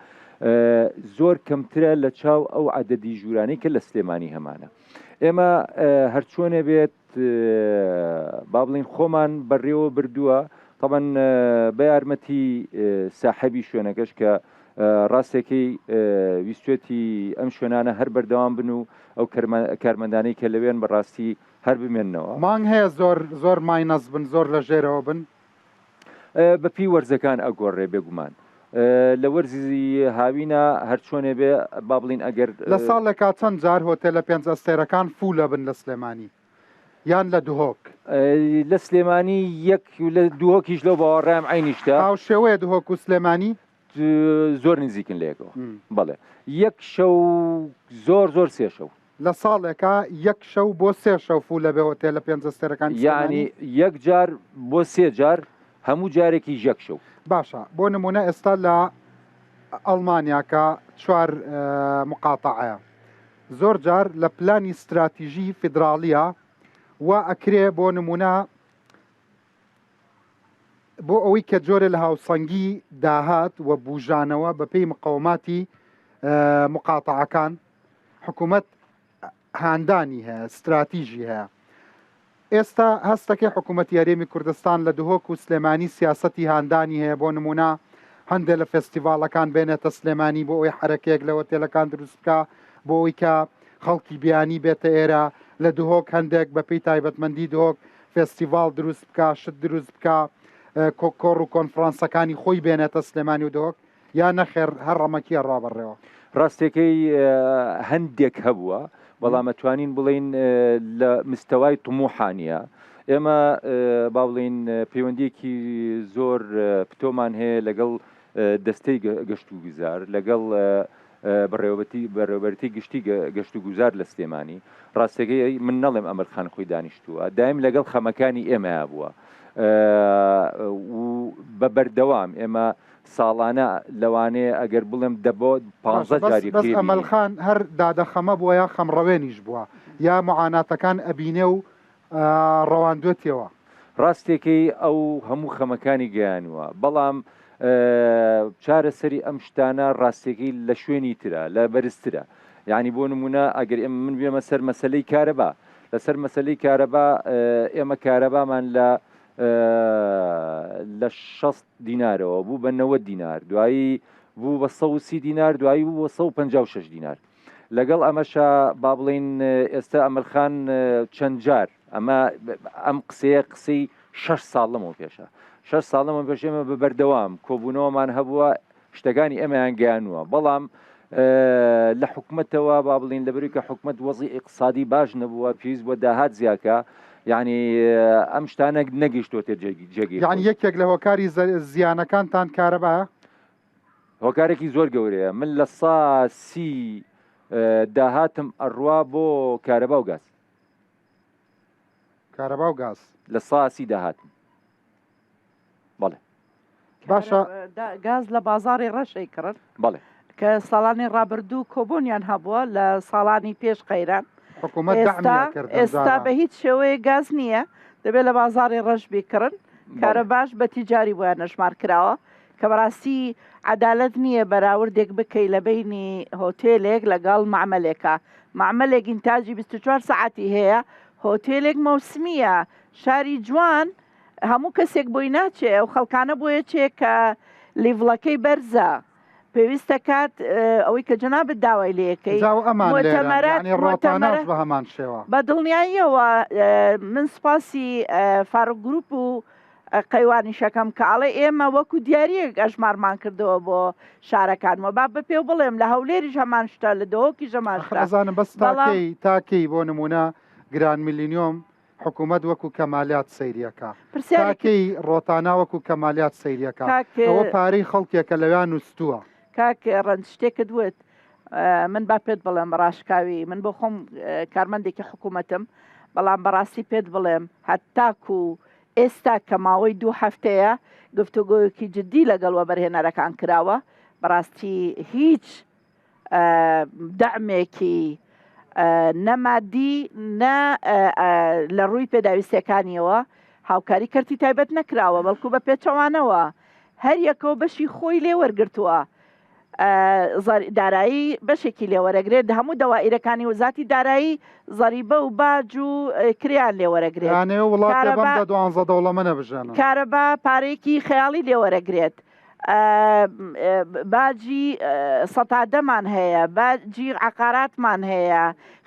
زۆر کەمترە لە چاو ئەو عەدەدی ژوورانەی کە لە سلێمانی هەمانە ئێمە هەرچۆنێ بێت با بڵین خۆمان بەڕێوە بردووە طبعاً بە یارمەتی ساحەبی شوێنەکەش کە ڕاستێکی ویستێتی ئەم شوێنانە هەر بەردەوام بن و ئەو کارمەندانەی کە لەوێن بەڕاستی هەر بمێننەوە مانگ هەیە زۆر ماینەس بن زۆر لە ژێرەوە بن بەپی وەرزەکان ئەگۆڕێ بێگومان لە وەرزی هاوینە هەرچۆنێ بێ با بڵین ئەگەر لە ساڵێکا چەند جار هۆتێلە 5 ئەستێرەکان فولە بن لە سلێمانی یان لە دوهۆک لە سلێمانی یەک لە دوهۆکیش لەو باوەڕام عینیشتا هاو شێوەیە دوهۆک و سلێمانی زۆر نزیکن لەیەکەوە بەڵێ یەک شەو زۆر سێ شەو لە ساڵێکە یەک شەو بۆ 3 شەو فولە بێ هۆتێلە 5 ئەستێرەکان یعنی یەک جار بۆ 3 جار هەموو جارێکی یەک شەو باشە بۆ نمونە ئێستا لە ئەڵمانیاکە 4 مقاتعەیە زۆر جار لە پلانی استراتیژی فیدراالیە و ئەکرێ بۆ نمونە بۆ ئەوەی کە جۆرە لە هاوسەنگی داهات و بوژانەوە بە پێی مقاوماتی مقاتعەکان حکوومەت هاندانی هەیە استراتیژی هەیە ئێستا هەستەکەی حکوومەتی هەرێمی کوردستان لە دهۆک و سلێمانی سیاسەتی هاندانی هەیە بۆ نمونە هەندێک لە فستیڤالەکان بێنێتە سلێمانی بۆ ئەوەی حرەکەیەک لە هۆتێلەکان دروست بکە بۆ ئەوەی کە خەڵکی بیانی بێتە ئێرە لە دهۆک هەندێک بەپێی تایبەتمەندی دهۆک فستیڤال دروست بکە شت دروست بکە کۆڕ و کۆنفرانسەکانی خۆی بێنێتە سلێمانی و دهۆک یا نەخێر هەر ڕەمەکیە ڕابڕێەوە ڕاستێکەی هەندێک هەبووە بەڵام ئەتوانین بڵین لە مستەوای تموحانیە ئێمە با بڵین پەیوەندیەکی زۆر پتۆمان هەیە لەگەڵ دەستەی گەشت و گوزار لەگەڵ بەڕێوەبەرتی گشتی گەشت و گوزار لە سلێمانی ڕاستەکەی من نەڵێم ئەمەرخان خۆی دانیشتووە دایم لەگەڵ خەمەکانی ئێمەیا بووە و بە بەردەوام ئێمە ساڵانە لەوانەیە ئەگەر بڵێم دەبۆ 15 جاری بەس ئەمەلخان هەر دادەخەمە بووە یا خەمڕەوێنیش بووە یا معاناتەکان ئەبینێ و ڕەواندوێتەوە ڕاستێکی ئەو هەموو خەمەکانی گەیانوە بەڵام چارەسەری ئەم شتانە ڕاستێکی لە شوێنی ترە لە بەرزترە یعنی بۆ نمونە ئەگەر من بێمە سەر مەسەلەی کارەبا لەسەر مەسەلەی کارەبا ئێمە کارەبامان لە 60 دینارەوە بوو بە 90 دینار دوایی بوو بە 130 دینار دوایی بوو بە 156 دینار لەگەڵ ئەمەشە با بڵین ئێستا ئەمەلخان چەند جار ئەم قسەی 6 ساڵەمەوە پێشە 6 ساڵەمە پێش ئێمە بە بەردەوام کۆبوونەوەمان هەبووە شتەکانی ئەمەیان گەیانووە بەڵام لە حکومەتەوە با بڵین لەبەری کە حکومەت وەزی اقتصادی باش نەبووە پێویست بۆ داهات زیاکە یعنی ئەم شتانە نەگەیشتۆتە جێگی یعنی یەکێک لە هۆکاری زیانەکانتان کارەبایە هۆکارێکی زۆر گەورەیە من لە ساسی داهاتم ئەڕوا بۆ کارەبا و گاز کارەبا و گاز لە ساسی داهاتم بەڵێ باشە گاز لە بازاری ڕەشەی کرد بەڵێ کە ساڵانی ڕابردوو کۆبوونیان هەبووە لە ساڵانی پێش قەیران ئێستا بە هیچ شێوەیە گاز نییە دەبێت لە بازاری ڕەش بیکردن کارە باش بە تیجاری بۆیان نەژمار کراوە کە بەڕاستی عەدالەت نییە بەراوردێک بکەی لە بینی هۆتێلێک لەگەڵ معمەلێکە معمەلێک ئینتاجی 24 ساعتی هەیە هۆتێلێک مەوسمیە شاری جوان هەموو کەسێک بۆی ناچێ و خەڵکانە بۆیە چێ کە لیڤڵەکەی بەرزە پێویستە کات ئەوەی کە جەنابەت داوای لەکەی بە هەمان شێوە بە دڵنیاییەوە من سپاسی فاروق گروپ و قەیوانی شەکەم کاڵێ ئێمە وەکو دیارەک ئەژمارمان کردەوە بۆ شارەکانەوە با بە پێ بڵێم لە هەولێری ژەمان شتە لە دۆکی ژەمان ئەزانم بەس تاکەی بۆ نمونە گران میلیۆم حکوومەت وەکو کەمالیات سەیریەکە تاکەی ڕۆتانە وەکو کەمالیات سەیریەکە ئەوە پارەی خەڵکێکە لەویان نووسووە کاک ڕەنج شتێکت دوێت من با پێت بڵێم ڕاشکاوی من بۆ خۆم کارمەندێکی حکوومەتم بەڵام بەڕاستی پێت بڵێم هەتاکو ئێستا کە ماوەی 2 هەفتەیە گفتوگۆیەکی جددی لەگەڵ وەبەرهێنەرەکان کراوە بەڕاستی هیچ دەعمێکی نەمادی لە ڕووی پێداویستەکانیەوە هاوکاری کەرتی تایبەت نەکراوە بەڵکو بە پێچەوانەوە هەر یەکەوە بەشی خۆی لێ وەرگرتووە دارایی بەشێکی لێوەرەگرێت هەموو دەوائیرەکانی وزاتی دارایی زەریبە و باج و کریان لێوەرەگرێت کارەبا پارەیەکی خەیاڵی لێوەرەگرێت باجی سەتادەمان هەیە باجی عقاراتمان هەیە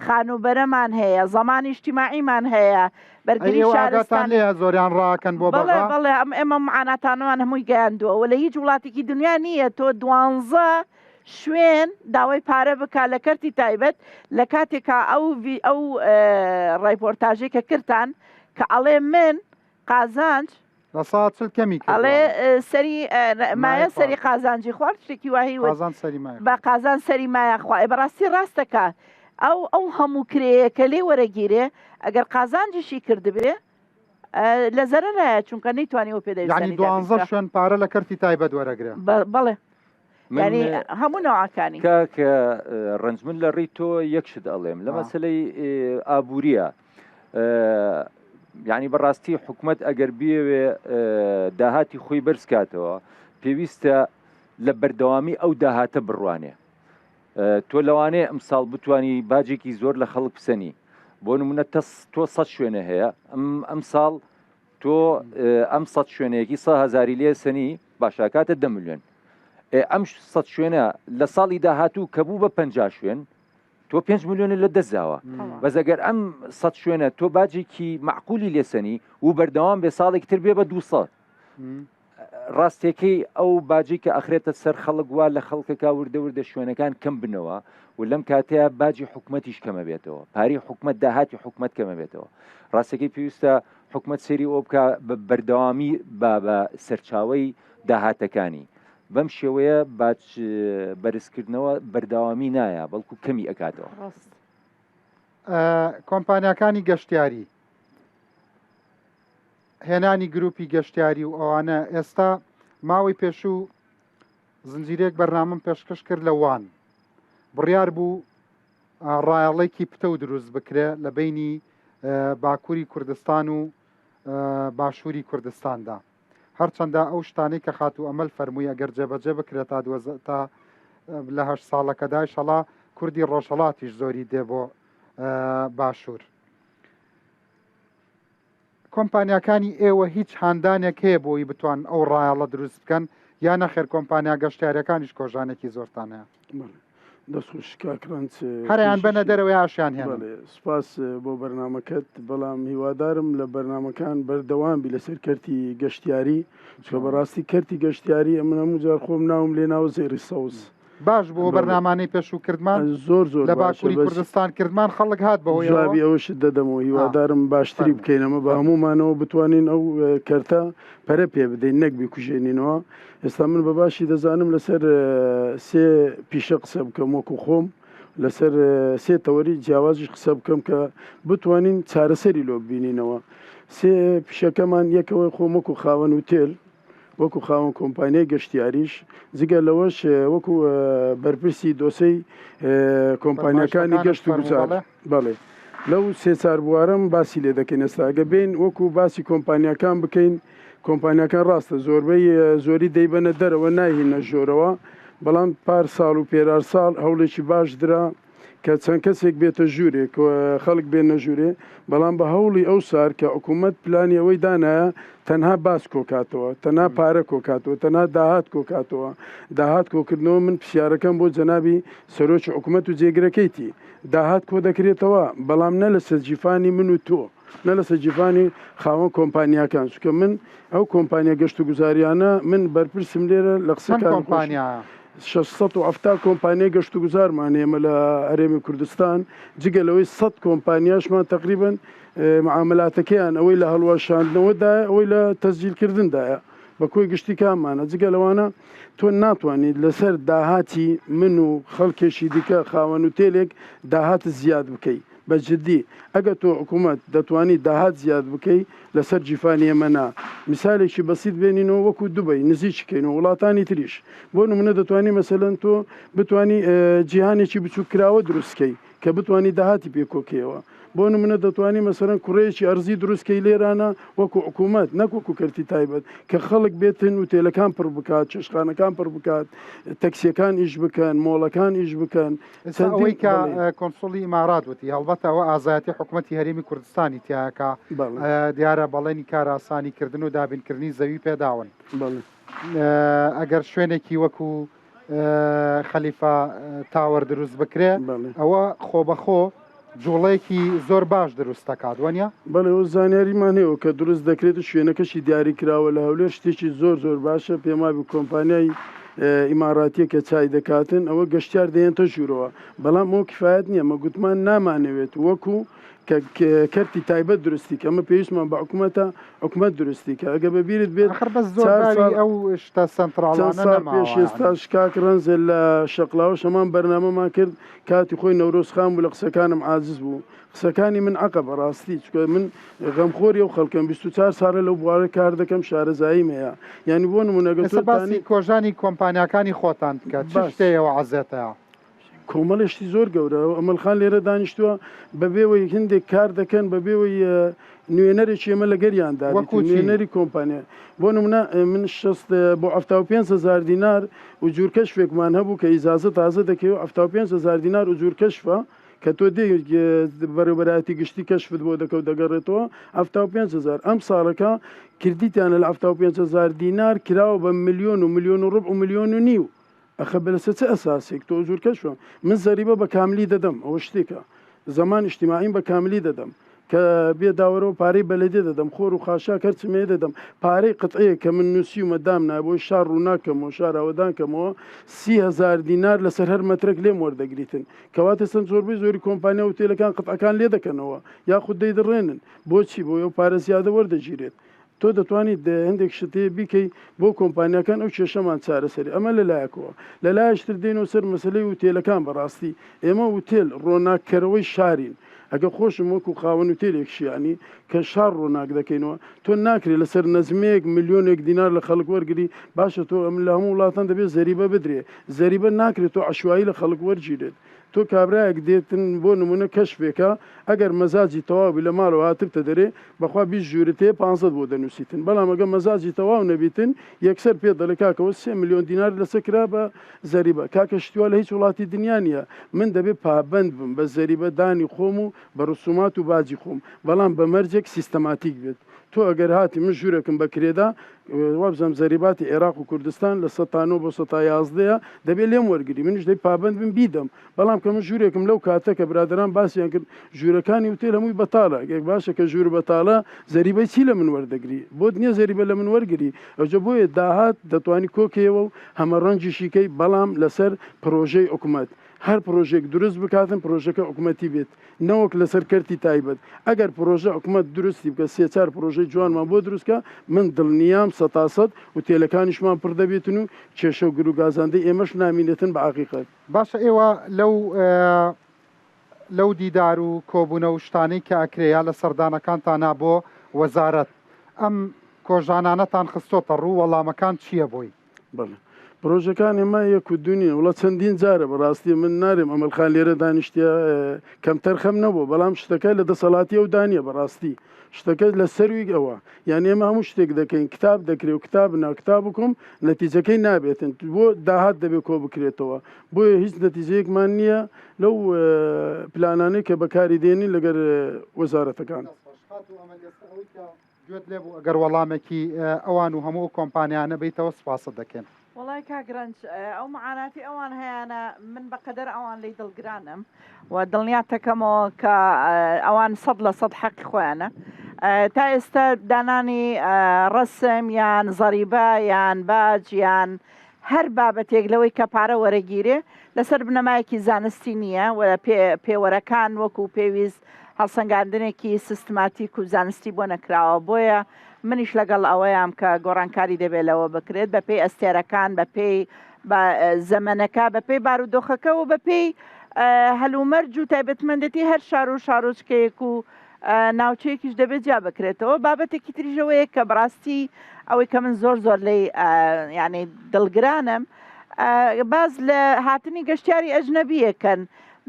خانوبەرەمان هەیە زەمانی اجتیماعیمان هەیە بەرگری شارستان زۆریان ڕاکەن بۆ بەڵێ ئێمە معاناتانەوان هەمووی گەیاندووە و لە هیچ وڵاتێکی دنیا نییە تۆ 12 شوێن داوای پارە بک لە کەرتی تایبەت لە کاتێکا ئەو ڕایپۆرتاژێک کە کردان کە ئەڵێ من قازانج لە ساعت کەمی ئەڵێ سەری مایە سەری قازانجی خوارد شتێکی واهی بە قازان سەری مایە خوای بەڕاستی ڕاستەکە ئەو هەموو کرەیەکە لێ وەرەگیرێ ئەگەر قازانجیشی کردبێ لە زەرەرایە چونکە نەیتوانیەوە پێدەویست 12 شوێن پارە لە کەرتی تایبەت وەرەگرێ بەڵێ ینی هەموو نەوەکانی کاکە ڕنج من لە ڕێی تۆ یەکشت ئەڵێم لە مەسلەی ئابووریە یعنی بەڕاستی حکوومەت ئەگەر بێوێ داهاتی خۆی بەرزکاتەوە پێویستە لە بەردەوامی ئەو داهاتە بڕوانێ تۆ لەوانەیە ئەمساڵ بتانی باجێکی زۆر لە خەڵک بسەنی بۆ نمونە تۆ 100 شوێنە هەیە ئەمساڵ تۆ ئەم 100 شوێنەیەکی 100,000 لێ سەنی باشاکاتە 10 ملیۆن ئەم 100 شوێنە لە ساڵی داهاتوو کە بوو بە 50 شوێن تۆ 5 ملیۆنی لە دەستاوە بەس ئەگەر ئەم 100 شوێنە تۆ باجێکی معقولی لێسەنی و بەردەوام بێ ساڵێک تر بێ بە 200 ڕاستێکەی ئەو باجی کە ئەخرێتە سەر خەڵک وا لە خەڵکەکە وردە شوێنەکان کەم بنەوە و لەم کاتەیە باجی حکوومەتیش کەمە بێتەوە پاری حکوومەت داهاتی حکوومەت کەمە بێتەوە ڕاستەکەی پێویستە حکوومەت سێری ئەو بکە بە بەردەوامی بە سەرچاوەی داهاتەکانی بەم شێوەیە باج بەرزکردنەوە بەرداوامی نایە بەڵکو کەمی ئەکاتەوە کۆمپانیەکانی گەشتیاری هێنانی گروپی گەشتیاری و ئەوانە ئێستا ماوەی پێشوو زنجیرێک بەرنامەم پێشکەش کرد لە وان بڕیار بوو ڕایەڵێکی پتە و دروست بکرێ لە بینی باکووری کوردستان و باشووری کوردستاندا هەرچەندە ئەو شتانەی کە خات و ئەمەل فەرمووی ئەگەر جێبەجێ بکرێت تا لە 8 ساڵەکەدای شەڵا کوردی ڕۆژهەڵاتیش زۆری دێ بۆ باشوور کۆمپانیەکانی ئێوە هیچ هاندانێک هەیە بۆی بتوان ئەو ڕایەڵە دروست بکەن یا نەخێر کۆمپانیا گەشتیارەکانیش کۆژانێکی زۆرتان هەیە هەریان بەنە دەرەوەی ئاشیان هێن سپاس بۆ بەرنمەکەت بەڵام هیوادارم لە بەرنمەکان بەردەوامبی لەسەر کەرتی گەشتیاری چکە بەڕاستی کەرتی گەشتیاری ئەمن هەموو جار خۆم ناوم لێ ناو زێری سەوز باش بۆ بەرنامانەی پێشوو کردمان زۆر لە باکووری کوردستان کردمان خەڵک هات بەوەی جوابی ئەوەشت دەدەمەوە هیوادارم باشتری بکەینەمە بە هەمومانەوە بتوانین ئەو کەرتە پەرە پێ بدەین نەک بیکوژێنینەوە ئێستا من بە باشی دەزانم لەسەر سێ پیشە قسە بکەم وەکو خۆم لەسەر سێ تەوەری جیاوازیش قسە بکەم کە بتوانین چارەسەری لۆ ببینینەوە سێ پیشەکەمان یەکەوەی خۆم وەکو خاوەن وتێل وەکو خاوەن کۆمپانیای گەشتیاریش جگە لەوەش وەکو بەرپرسی دۆسەی کۆمپانیەکانی گەشت و گوزار بەڵێ لەو سێ چاربوارم باسی لێ دەکەین ئێستاگە بین وەکو باسی کۆمپانیەکان بکەین کۆمپانیەکان ڕاستە زۆربەی زۆری دەیبەنە دەرەوە ناهینە ژۆرەوە بەڵام پار ساڵ و پێرار ساڵ هەوڵێکی باش درا کە چەند کەسێک بێتە ژوورێک خەڵک بێنە ژوورێ بەڵام بە هەوڵی ئەو سار کە حکوومەت پلانی ئەوەی دانایە تەنها باس کۆکاتەوە تەنها پارە کۆکاتەوە تەنها داهات کۆکاتەوە داهات کۆکردنەوە من پرسیارەکەم بۆ جەنابی سەرۆکی حکوومەت و جێگرەکەیتی داهات کۆ دەکرێتەوە بەڵام نە لە سەرجیفانی من و تۆ نە لەسەر جیفانی خاوەن کۆمپانیاکان چکە من ئەو کۆمپانیا گەشت و گوزاریانە من بەرپرسم لێرە لە قسەکان کۆمپانیا 670 کۆمپانیای گەشت و گوزارمان ئێمە لە هەرێمی کوردستان جگە لەوەی 100 کۆمپانیاشمان تقریبن معاملاتەکەیان ئەوەی لە هەڵواشاندنەوەدایە ئەوەی لە تەسجیلکردندایە بە کۆی گشتی کامانە جگە لەوانە تۆ ناتوانیت لەسەر داهاتی من و خەڵکێکی دیکە خاوەن و تێلێک داهات زیاد بکەیت بە جددی ئەگە تۆ حکوومەت دەتوانیت داهات زیاد بکەیت لەسەر جیفانی ئێمەنا میسالێکی بەسیت بێنینەوە وەکو دوبەی نزیککەینەوە وڵاتانی تریش بۆ نمونە دەتوانانی مەسەلەن تۆ بتانی جیهانێکی بچوو کراوە دروستکەی کە بتانی داهاتی پێکۆکەوە بۆ نمونە دەتوانانی مەسەرەن کوڕەیەکی ئەرزی دروستکەی لێرانە وەکو حکوومەت نەکوەکو کەرتی تایبەت کە خەڵک بێتن و تێلەکان پڕ بکات چشخانەکان پڕ بکات تەکسیەکان ئیش بکەن مۆڵەکان ئیش بکەن ئەوەی کە کۆنسڵی ئیمارات وتی هەڵبەتە ئەوە ئازایەتی حکوومەتی هەرێمی کوردستانی تیاکە دیارە بەڵێنی کاراسانیکردن و دابینکردنی زەوی پێداون ئەگەر شوێنێکی وەکو خەلیفە تاوەر دروست بکرێ ئەوە خۆبەخۆ جوڵەیەکی زۆر باش دروست دەکات وانە بەڵێ ئەو زانیاریمان هەیە کە دروست دەکرێت شوێنەکەشی دیاری کراوە لە هەولێر شتێکی زۆر زۆر باشە پێمابی کۆمپانیای ئیماراتیە کە چای دەکاتن ئەوە گەشتیار دێنتە ژوورەوە بەڵام ئەو کفایەت نییە مە گوتمان نامانەوێت وەکو کەرتی تایبەت درستی کە ئەمە پێویستمان بە حکوومەتە حکوومەت درستی کە ئەگە بەبیرت بێت ئەو شتە سنترالانە پێش ئێستا شکاک ڕەنزە لە شەقلاوە شەمان بەرنامەمان کرد کاتی خۆی نەورۆزخان بوو لە قسەکانم عاجز بوو قسەکانی من عقە بەڕاستی چکە من غەمخۆری و خەڵکەم 24 ساڵە لەو بوارە کار دەکەم شارەزاییم هەیە یعنی بۆ نمونەگەسەباسی کۆژانی کۆمپانیەکانی خۆتان بکات شتەیەوە عزێتەیە کۆمەڵشتی زۆر گەورە ئەمەلخان لێرە دانیشتووە بەبێەوەی هندێک کار دەکەن بەبێەوەی نوێنەرێکی ئێمە لە گەریاندا نوێنەری کۆمپانیا بۆ نمونە من بۆ 5,000 دینار و جوورکەشفێکمان هەبوو کە ئیزازە تازە دەکەوە 5,000 دینار و جوورکەشفە کە تۆ دێ بەرەبەراتی گشتی کەشفت بۆ دەکەوت دەگەڕێتەوە 5,000 ئەم ساڵەکە کردیتیانە لە 5,000 دینار کراوە بە 1,500,000 ئەخە بەلەسە چه ئەساسێک تۆ زۆر کەشوە من زەریبە بە کاملی دەدەم ئەوە شتێکە زەمان ئیجتیماعیم بە کاملی دەدەم کە بێ داوەرەوە پارەی بەلەدێ دەدەم خۆر و خاشا کەرچمێ دەدەم پارەی قەتعەیە کە من نووسی و مەدام نابۆی شار ڕووناکەمەوە شاراوەدانکەمەوە 30,000 دینار لەسەر هەر مەترێک لێم وەردەگریتن کەواتە سند زۆربەی زۆری کۆمپانیا و تێلەکان قەتعەکان لێ دەکەنەوە یاخود دەیدڕێنن بۆچی بۆ ئەو پارە زیادە وەردەگیرێت تۆ دەتوانیت هەندێک شتەیە بیکەی بۆ کۆمپانیەکان ئەو کێشەمان چارەسەری ئەمە لەلایەکەوە لەلایەشتر دێنەوە سەر مەسلەی وتێلەکان بەڕاستی ئێمە وتێل ڕۆناکەرەوەی شارین ئەگە خۆشم وەکو خاوەن وتێلێکشیانی کە شار ڕۆناک دەکەینەوە تۆ ناکرێت لەسەر نەزمەیەک ملیۆنێک دینار لە خەڵک وەرگری باشە تۆ ئەم لە هەموو وڵاتان دەبێت زەریبە بدرێ زەریبە ناکرێت تۆ عشوایی لە خەڵک وەرگیرێت تۆ کابراایەک دێتن بۆ نمونە کەشفێکە ئەگەر مەزاجی تەواوی لە ماڵەوە هاتبتە دەرێ بەخوا 20 ژوورتێ 500 بۆ دەنووسیتن بەڵام ئەگە مەزاجی تەواو نەبیتن یەکسەر پێ دەڵێ کاکەوە 3 ملیۆن دینار لەسەر کرا بە زەریبە کاکە شتیوە لە هیچ وڵاتی دنیا نیە من دەبێت پابند بم بە زەریبە دانی خۆم و بە ڕسومات و باجی خۆم بەڵام بە مەرجێک سیستەماتیک بێت تۆ ئەگەر هاتی من ژوورێکم بەکرێدا وابزەم زەریباتی عێراق و کوردستان لە 100 بۆ 111 دەبێت لێم وەرگری منش دەی پابند بم بیدەم بەڵام کە من ژوورێکم لەو کاتە کە برادران باسییان کرد ژوورەکانی وتێل هەمووی بەتاڵە گەک باشە کە ژوور بەتاڵە زەریبەی چی لە من وەردەگری بۆ نییە زەریبە لە من وەرگری ئەوجە بۆیە داهات دەتوانی کۆکەوە و هەمە ڕەنجیشیکەی بەڵام لەسەر پرۆژەی حکوومەت هەر پرۆژێک دروست بکاتن پرۆژەکە حکوومەتی بێت نەوەک لەسەر کەرتی تایبەت ئەگەر پرۆژە حکوومەت درستی بکە 3-4 پرۆژەی جوانمان بۆ دروستکە من دڵنیام 100% و تێلەکانیشمان پڕ دەبێتن و کێشە و گروگازاندەی ئێمەش نامینێتن بە حقیقەت باشە ئێوە لەو دیدار و کۆبوونە و شتانەی کە ئەکرێیا لە سەردانەکانتانە بۆ وەزارەت ئەم کۆژانانەتان خستۆتە ڕوو وەڵامەکان چییە بۆی؟ پرۆژەکان ئێمە یەک و دوونی وڵە چەندین جارە بەڕاستی من نارێم ئەمەلخان لێرە دانیشتە کەم تەرخەم نەبوو بەڵام شتەکە لە دەسەڵاتی ئەو دانیە بەڕاستی شتەکە لە سەروی ئەوە یان ئێمە هەموو شتێک دەکەین کتاب دەکرێت و کتاب ناکتاب بکوم نەتیجەکەی نابێتن بۆ داهات دەبێت کۆ بکرێتەوە بۆیە هیچ نەتیجەیەکمان نییە لەو پلانانەی کە بەکاری دێنین لەگەر وەزارەتەکان گوێت لێ بوو ئەگەر وەڵامێکی ئەوان و هەموو کۆمپانیانە بیتەوە سپاست دەکەن وڵای کاگرنج ئەو معاناتی ئەوان هەیەە من بەقەدەر ئەوان لی دڵگرانم و دڵنیاتەکەمەوە کە ئەوان 100% حەقی خۆیانە تا ئێستا دانانی ڕسم یان زەریبە یان باج یان هەر بابەتێک لەوەی کە پارە وەرەگیرێ لەسەر بنەمایەکی زانستی نییە و پێوەرەکان وەکو پێویست هەڵسەنگاندنێکی سیستماتیک و زانستی بۆ نەکراوە بۆیە منیش لەگەڵ ئەوەیان کە گۆڕانکاری دەبێتەوە بکرێت بە پێی ئەستێرەکان بە پێی زەمەنەکە بە پێی بارودۆخەکە و بە پێی هەلومەرج و تایبەتمەندەتی هەر شار و شارۆچکەیەک و ناوچەیەکیش دەبێت جا بکرێتەوە بابەتێکی تریژەوەیە کە بڕاستی ئەوەی کە من زۆر لی یعنی دڵگرانم باز لە هاتنی گەشتیاری ئەجنەبیەکەن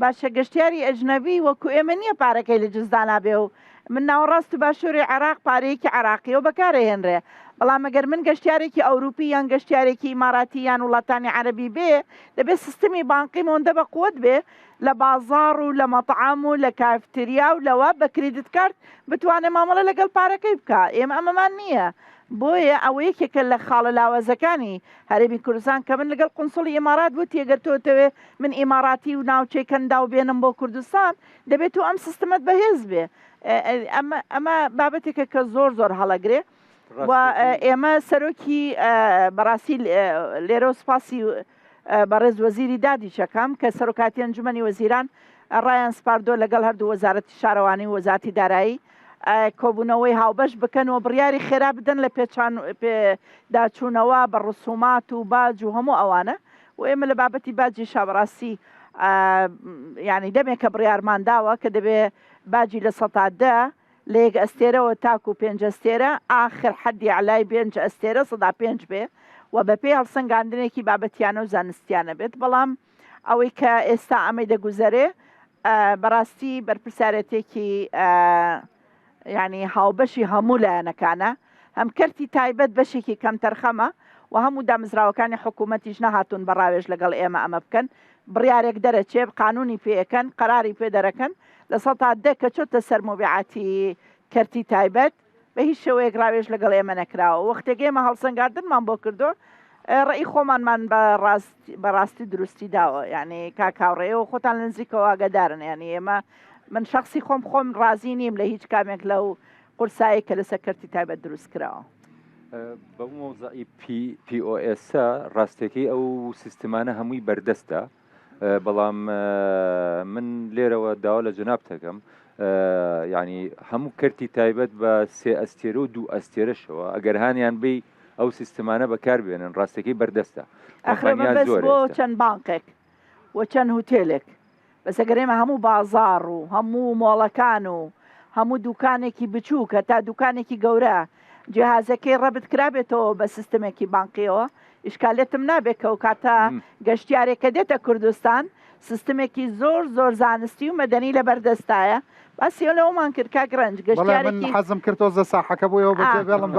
باشە گەشتیاری ئەجنەبی وەکو ئێمە نییە پارەکەی لە جزدانا بێ و من ناوەڕاست و باشووری عراق پارەیەکی عراقی و بەکارهێنرێ بەڵام ئەگەر من گەشتیارێکی ئەوروپی یان گەشتیارێکی ئیماراتی یان وڵاتانی عەربی بێ دەبێت سیستمی بانقی مۆندە بە قوت بێ لە بازاڕ و لە مەطعام و لە کافتریا و لەوە بە کریدت کارت بتوانێت مامەڵە لەگەڵ پارەکەی بکە ئێمە ئەمەمان نییە بۆیە ئەوە یەکێکە لە خاڵە لاوازەکانی هەرێمی کوردستان کە من لەگەڵ قونسڵی ئیمارات بوو تێگەرتۆتەوێ من ئیماراتی و ناوچەکەندا و بێنم بۆ کوردستان دەبێت و ئەم سیستمت بەهێز بێ ئەمە بابەتێکە کە زۆر هەڵەگرێ و ئێمە سەرۆکی بەڕاستی لێرە و سپاسی بەڕێز وەزیری دادی چەکەم کە سەرۆکاتی ئەنجومەنی وەزیران ڕایان سپاردۆ لەگەڵ هەردوو وەزارەتی شارەوانی و وەزارەتی دارایی کۆبوونەوەی هاوبەش بکەن و بڕیاری خێرا بدەن لە پێداچوونەوە بە ڕسومات و باج و هەموو ئەوانە و ئێمە لە بابەتی باجی شابڕاستی ینی دەمێکە بڕیارمان داوە کە دەبێ باجی لە 100 لە یەک ئەستێرەوە تاکو و 5 ئەستێرە ئاخر حەدی علای 5 ئەستێرە 105 بێ و بە پێی هەڵسەنگاندنێکی بابەتیانە و زانستیانە بێت بەڵام ئەوەی کە ئێستا ئەمەی دەگوزەرێ بەڕاستی بەرپرسارەتێکی ینی هاوبەشی هەموو لایەنەکانە هەم کەرتی تایبەت بەشێکی کەم تەرخەمە و هەموو دامزراوەکانی حکوومەتیش نەهاتون بەڕاوێژ لەگەڵ ئێمە ئەمە بکەن بڕیارێک دەرەچێ قانونی پێەکەن قەراری پێ دەرەکەن لە 100 کە چۆتە سەر مۆبیعاتی کەرتی تایبەت بە هیچ شێوەیەک ڕاوێژ لەگەڵ ئێمە نەکراوە وەختێک ئێمە هەڵسەنگاردنمان بۆ کردو ڕێی خۆمانمان بەڕاستی دروستی داوە یعنی کاکاوڕێەوە خۆتان لە نزیکەوە ئاگادارن ینی ئێمە من شخصی خۆم ڕازی نیم لە هیچ کامێک لەو قورسایی کە لەسەر کەرتی تایبەت دروست کراوە بە مۆزایی POS ڕاستێکی ئەو سیستمانە هەمووی بەردەستە بەڵام من لێرەوە داوا لە جناب دەکەم ینی هەموو کەرتی تایبەت بە 3 ئەستێرە و 2 ئەستێرەشەوە ئەگەر هانیان بێ ئەو سیستمانە بەکاربێنن ڕاستێکی بەردەستە بۆ چەند بانکێک و چەند هوتێلێک بەس ئەگەر ئێمە هەموو بازاڕ و هەموو مۆڵەکان و هەموو دوکانێکی بچووکە تا دوکانێکی گەورە جیهازەکەی ڕەبت کرابێتەوە بە سیستمێکی بانقیەوە ئیشکالێتم نابێت و کاتە گەشتیارێکە دێتە کوردستان سیستمێکی زۆر زانستی و مەدەنی لە بەردەستایە باسی لەومان کرد کاگرنج گەشتیارێکی حەزم کردۆ زە ساحەکە بۆیەوە بێڵم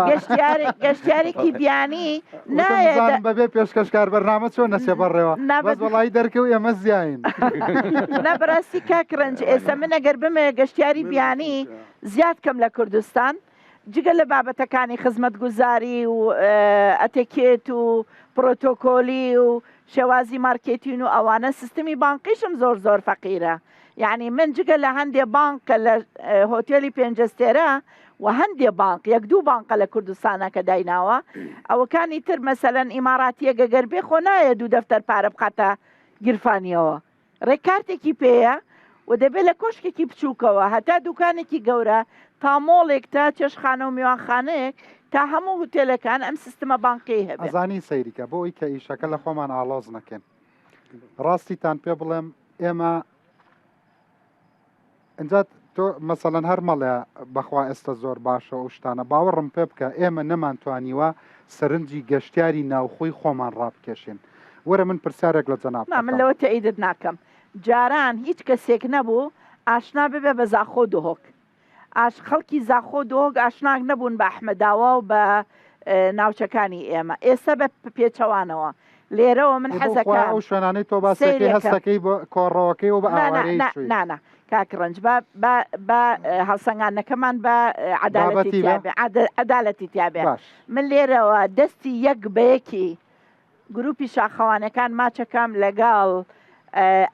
گەشتیارێکی بیانی نایە بەبێ پێشکەشکار بەرنامە چۆن نەچێ بەڕێوە بەس وڵی دەرکەوت ئێمە زیاین نەبڕاستی کاکرنج ئێستا من ئەگەر بمێ گەشتیاری بیانی زیاد کەم لە کوردستان جگە لە بابەتەکانی خزمەتگوزاری و ئەتێکێت و پرۆتۆکۆلی و شێوازی مارکێتین و ئەوانە سیستمی بانقیشم زۆر فەقیرە یعنی من جگە لە هەندێ بانکە لە هۆتێلی 5 ئەستێرە و هەندێ بانک 1-2 بانکە لە کوردستانە کە دایناوە ئەوەکانی تر مەسەلەن ئیماراتی گەگەر بێ خۆ نایە 2 دەفتەر پارە بقاتە گیرفانیەوە ڕێکارتێکی پێیە و دەبێت لە کۆشکێکی بچووکەوە هەتا دوکانێکی گەورە تا مۆڵێک تا چێشخانە و میوانخانەیەک تا هەموو هوتێلەکان ئەم سیستمە بانقی هەبێت ئەزانی سەیریکە بۆ ئەوی کە ئیشەکە لە خۆمان ئاڵۆز نەکەن ڕاستیتان پێ بڵێم ئێمە ئەجا تۆ مەسەلەن هەر مەڵێ بەخوا ئێستا زۆر باشە و شتانە باوەڕم پێ بکە ئێمە نەمانتوانیوە سەرنجی گەشتیاری ناوخۆی خۆمان ڕابکێشین وەرە من پرسیارێک لە جەناب من لەوە تەئیدت ناکەم جاران هیچ کەسێک نەبوو ئاشنا ببێ بە زاخۆ دۆهۆک خەڵکی زاخۆ دۆگ ئاشناک نەبوون بە ئەحمەداوە و بە ناوچەکانی ئێمە ئێستا بە پێچەوانەوە لێرەوە من حەزەکە ئەو شوێنانەی تۆ باسەکەی هەستەکەی بۆ کۆڕەوەکەی و بە ئاوارەی نانە کاکڕنج بە هەڵسەنگانەکەمان بە عەدالەتی تیابێ من لێرەوە دەستی یەک بەیەکی گروپی شاخەوانەکان ماچەکەم لەگەڵ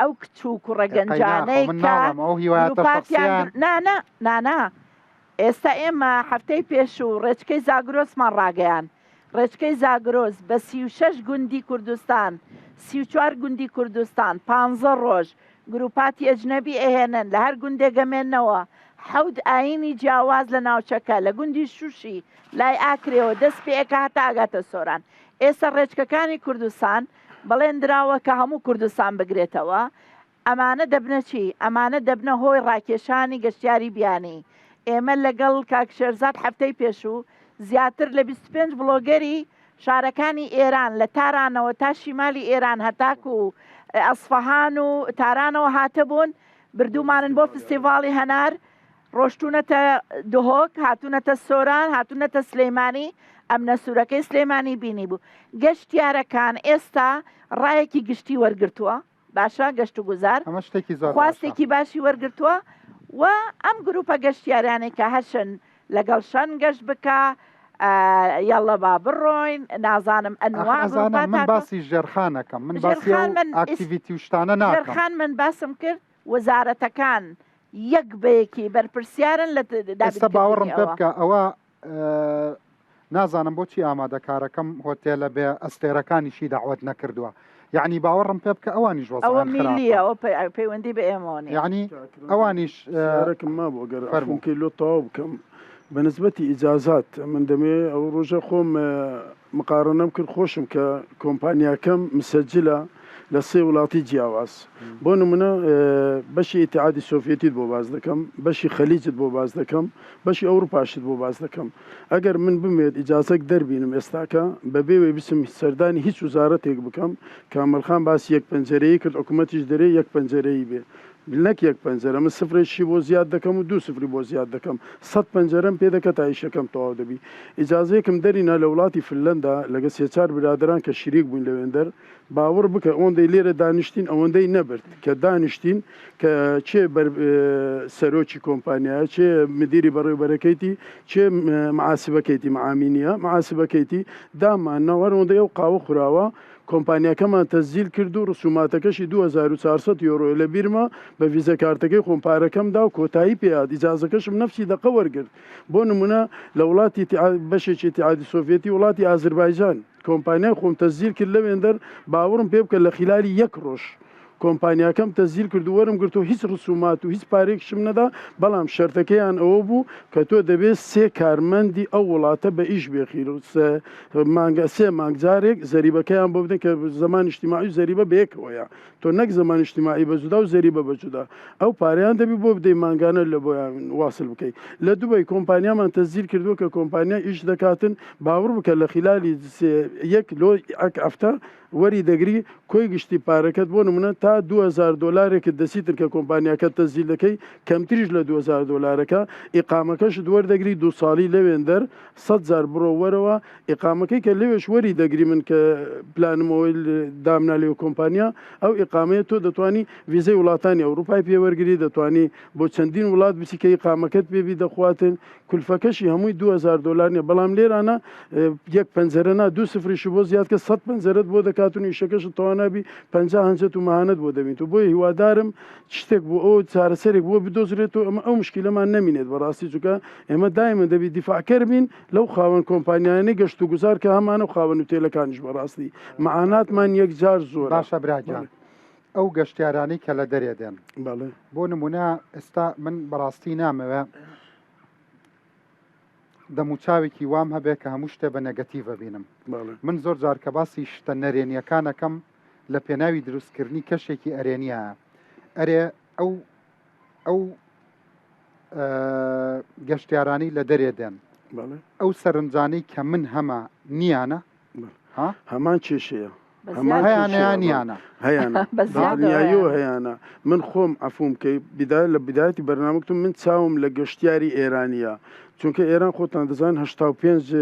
ئەو کچ و کوڕەگەنجانەی نانا ئێستا ئێمە هەفتەی پێش و ڕێچکەی زاگرۆسمان ڕاگەیان ڕێچکەی زاگرۆس بە 36 گوندی کوردستان 34 گوندی کوردستان 15 ڕۆژ گروپاتی ئەجنەبی ئەهێنن لە هەر گوندێگەمێنەوە حەود ئاینی جیاواز لە ناوچەکە لە گوندی شوشی لای ئاکرێەوە دەست پێەکە هەتا ئاگاتە سۆران ئێستا ڕێچکەکانی کوردستان بەڵێن دراوە کە هەموو کوردستان بگرێتەوە ئەمانە دەبنە چی ئەمانە دەبنە هۆی ڕاکێشانی گەشتیاری بیانی ئێمە لەگەڵ کاکشێرزاد هەفتەی پێشوو زیاتر لە 25 بڵۆگەری شارەکانی ئێران لە تارانەوە تا شیمالی ئێران هەتاک و ئەسفەهان و تارانەوە هاتە بوون بردومانن بۆ فستیڤاڵی هەنار ڕۆشتونەتە دهۆک هاتوونەتە سۆران هاتوونەتە سلەیمانی ئەم نەسوورەکەی سلەیمانی بینی بوو گەشتیارەکان ئێستا ڕایەکی گشتی وەرگرتووە باشە گەشت و گوزار خواستێکی باشی وەرگرتووە و ئەم گروپە گەشتیارانێک کە هەرشن لەگەڵ شەن گەشت بکە یاڵە با بڕۆین نازانم ئەنواع من باسی ژێرخانەکەم من باسی ئاکتیڤیتی و شتانە ناکەم ژێرخان من باسم کرد وەزارەتەکان یەک بەیەکی بەرپرسیارن لە ئێستا باوەڕم پێ بکە ئەوە نازانم بۆچی ئامادەکارەکەم هۆتێلە بێ ئەستێرەکانیشی داوت نەکردووە یعنی باوەڕم پێ بکە ئەوانیش ئەوە میلیە ئەوە پەیوەندی بە ئێمەوە یعنی ئەوانیش ما بۆ گەر فەرمونکەی لۆ تەواو بکەم بەنسبەتی ئیجازات من دەمێ ئەو ڕۆژە خۆم مقارنەم کرد خۆشم کە کۆمپانیاکەم مسەجلە لە سێ وڵاتی جیاواز بۆ نمونە بەشی ئیتیحادی سۆڤیەتیت بۆ باز دەکەم بەشی خەلیجت بۆ باز دەکەم بەشی ئەوروپاشت بۆ باز دەکەم ئەگەر من بمێت ئیجازەك دەربینم ئێستاکە بەبێوێ بسم سەردانی هیچ وزارەتێک بکەم کامەلخان باسی یەک پەنجەرەیە کرد حکوومەتیش دەرێ یەک پەنجەرەی بێ نەک یەک پەنجەرە من سفرێکی بۆ زیاد دەکەم و 2 سفری بۆ زیاد دەکەم 100 پەنجەرەم پێ دەکە تا ئیشەکەم تەواو دەبی ئیجازەیەکم دەرینا لە وڵاتی فنلەندا لەگە 3-4 برادران کە شیریک بووین لەوێندەر باوەڕ بکە ئەوەندەی لێرە دانیشتین ئەوەندەی نەبرد کە دانیشتین کە چێ سەرۆکی کۆمپانیایە چێ مدیری بەڕێوبەرەکەیتی چێ معاسبەکەیتی معامینیە معاسبەکەیتی دامانەوە ئەوەندەی ئەو قاوە خوراوە کۆمپانیەکەمان تەزیل کرد و ڕسوماتەکەشی 2400 یۆرۆ لە بیرمە بە ڤیزە کارتەکەی خۆمپارەکەمدا و کۆتایی پێات ئیجازەکەشم نەفسی دەقە وەرگرت بۆ نمونە لە وڵاتی بەشێکی ئیتیحادی سۆڤیەتی وڵاتی ئازربایجان کۆمپانیای خۆم تەزیل کرد لەوێندەر باوەڕم پێ بکە لە خلالی یەک ڕۆژ کۆمپانیاکەم تەزیل کرد و وەرم گرت و هیچ ڕسومات و هیچ پارێکشم نەدا بەڵام شەرتەکەیان ئەوە بوو کە تۆ دەبێت 3 کارمەندی ئەو وڵاتە بە ئیش بێخیر و 3 مانگجارێک زەریبەکەیان بۆ بدەن کە زەمان نیشتیماعی و زەریبە بەیەکەوەیە تۆ نەک زەمان نیشتیماعی بەجودا و زەریبە بەجودا ئەو پارەیان دەبی بۆ بدەی مانگانە لە بۆیان واصل بکەیت لە دوبەی کۆمپانیامان تەزیل کردووە کە کۆمپانیا ئیش دەکاتن باوەڕ بکە لە خلالی یەک لۆ ئەفتە وەری دەگری کۆی گشتی پارەکەت بۆ نمونە تا 2000 دلارێکت دەسیتر کە کۆمپانیاکە تەزیل دەکەی کەمتریش لە 2000 دلارەکە ئیقامەکەشت وەردەگری 2 ساڵی لەوێندەر 100,000 بڕۆ وەرەوە ئیقامەکەی کە لەوێش وەری دەگری من کە پلانمەوەی دامنا لێو کۆمپانیا ئەو ئیقامەیە تۆ دەتوانی ڤیزەی وڵاتانی ئەوروپای پێوەرگری دەتوانی بۆ چەندین وڵات بچی کە ئیقامەکەت پێبی دەخواتن کولفەکەشی هەمووی 2000 دلار نیە بەڵام لێرانە یەک پەنجەرەنا 2 سفریش بۆ زیاد کە 100 پەنجەرت بۆ دەکاتون ئیشەکەش تەوانابی 50 هەنجەت و ماهانەت بۆ دەبین و بۆی هیوادارم شتێک بۆ ئەو چارەسەرێک بۆ بدۆزرێت و ئەمە ئەو مشکلەمان نەمینێت بەڕاستی چووکە ئێمە دایمە دەبی دیفاعکەر بین لەو خاوەن کۆمپانیانەی گەشت و گوزار کە هەمانە خاوەن وتێلەکانیش بەڕاستی معاناتمان یەکجار زۆر باشە براجان ئەو گەشتیارانی کە لە دەرێ دێن بۆ نمونە ئێستا من بەڕاستی نامەوە دەموچاوێکی وام هەبێت کە هەموو شتێ بە نەگەتیڤە بینم من زۆر جار کە باسی شتە نەرێنیەکانەکەم لە پێناوی دروستکردنی کەشێکی ئەرێنیە ئەرێ ئەو گەشتیارانی لە دەرێ دێن ئەو سەرنجانەی کە من هەمە نیانە هەمان کێشەیە هەیانیانە هەیانە هەیانە من خۆم ئەفوم کە لە بدایەتی بەرنامەکتم من چاوم لە گەشتیاری ئێرانیە چونکە ئێران خۆتان دەزان 85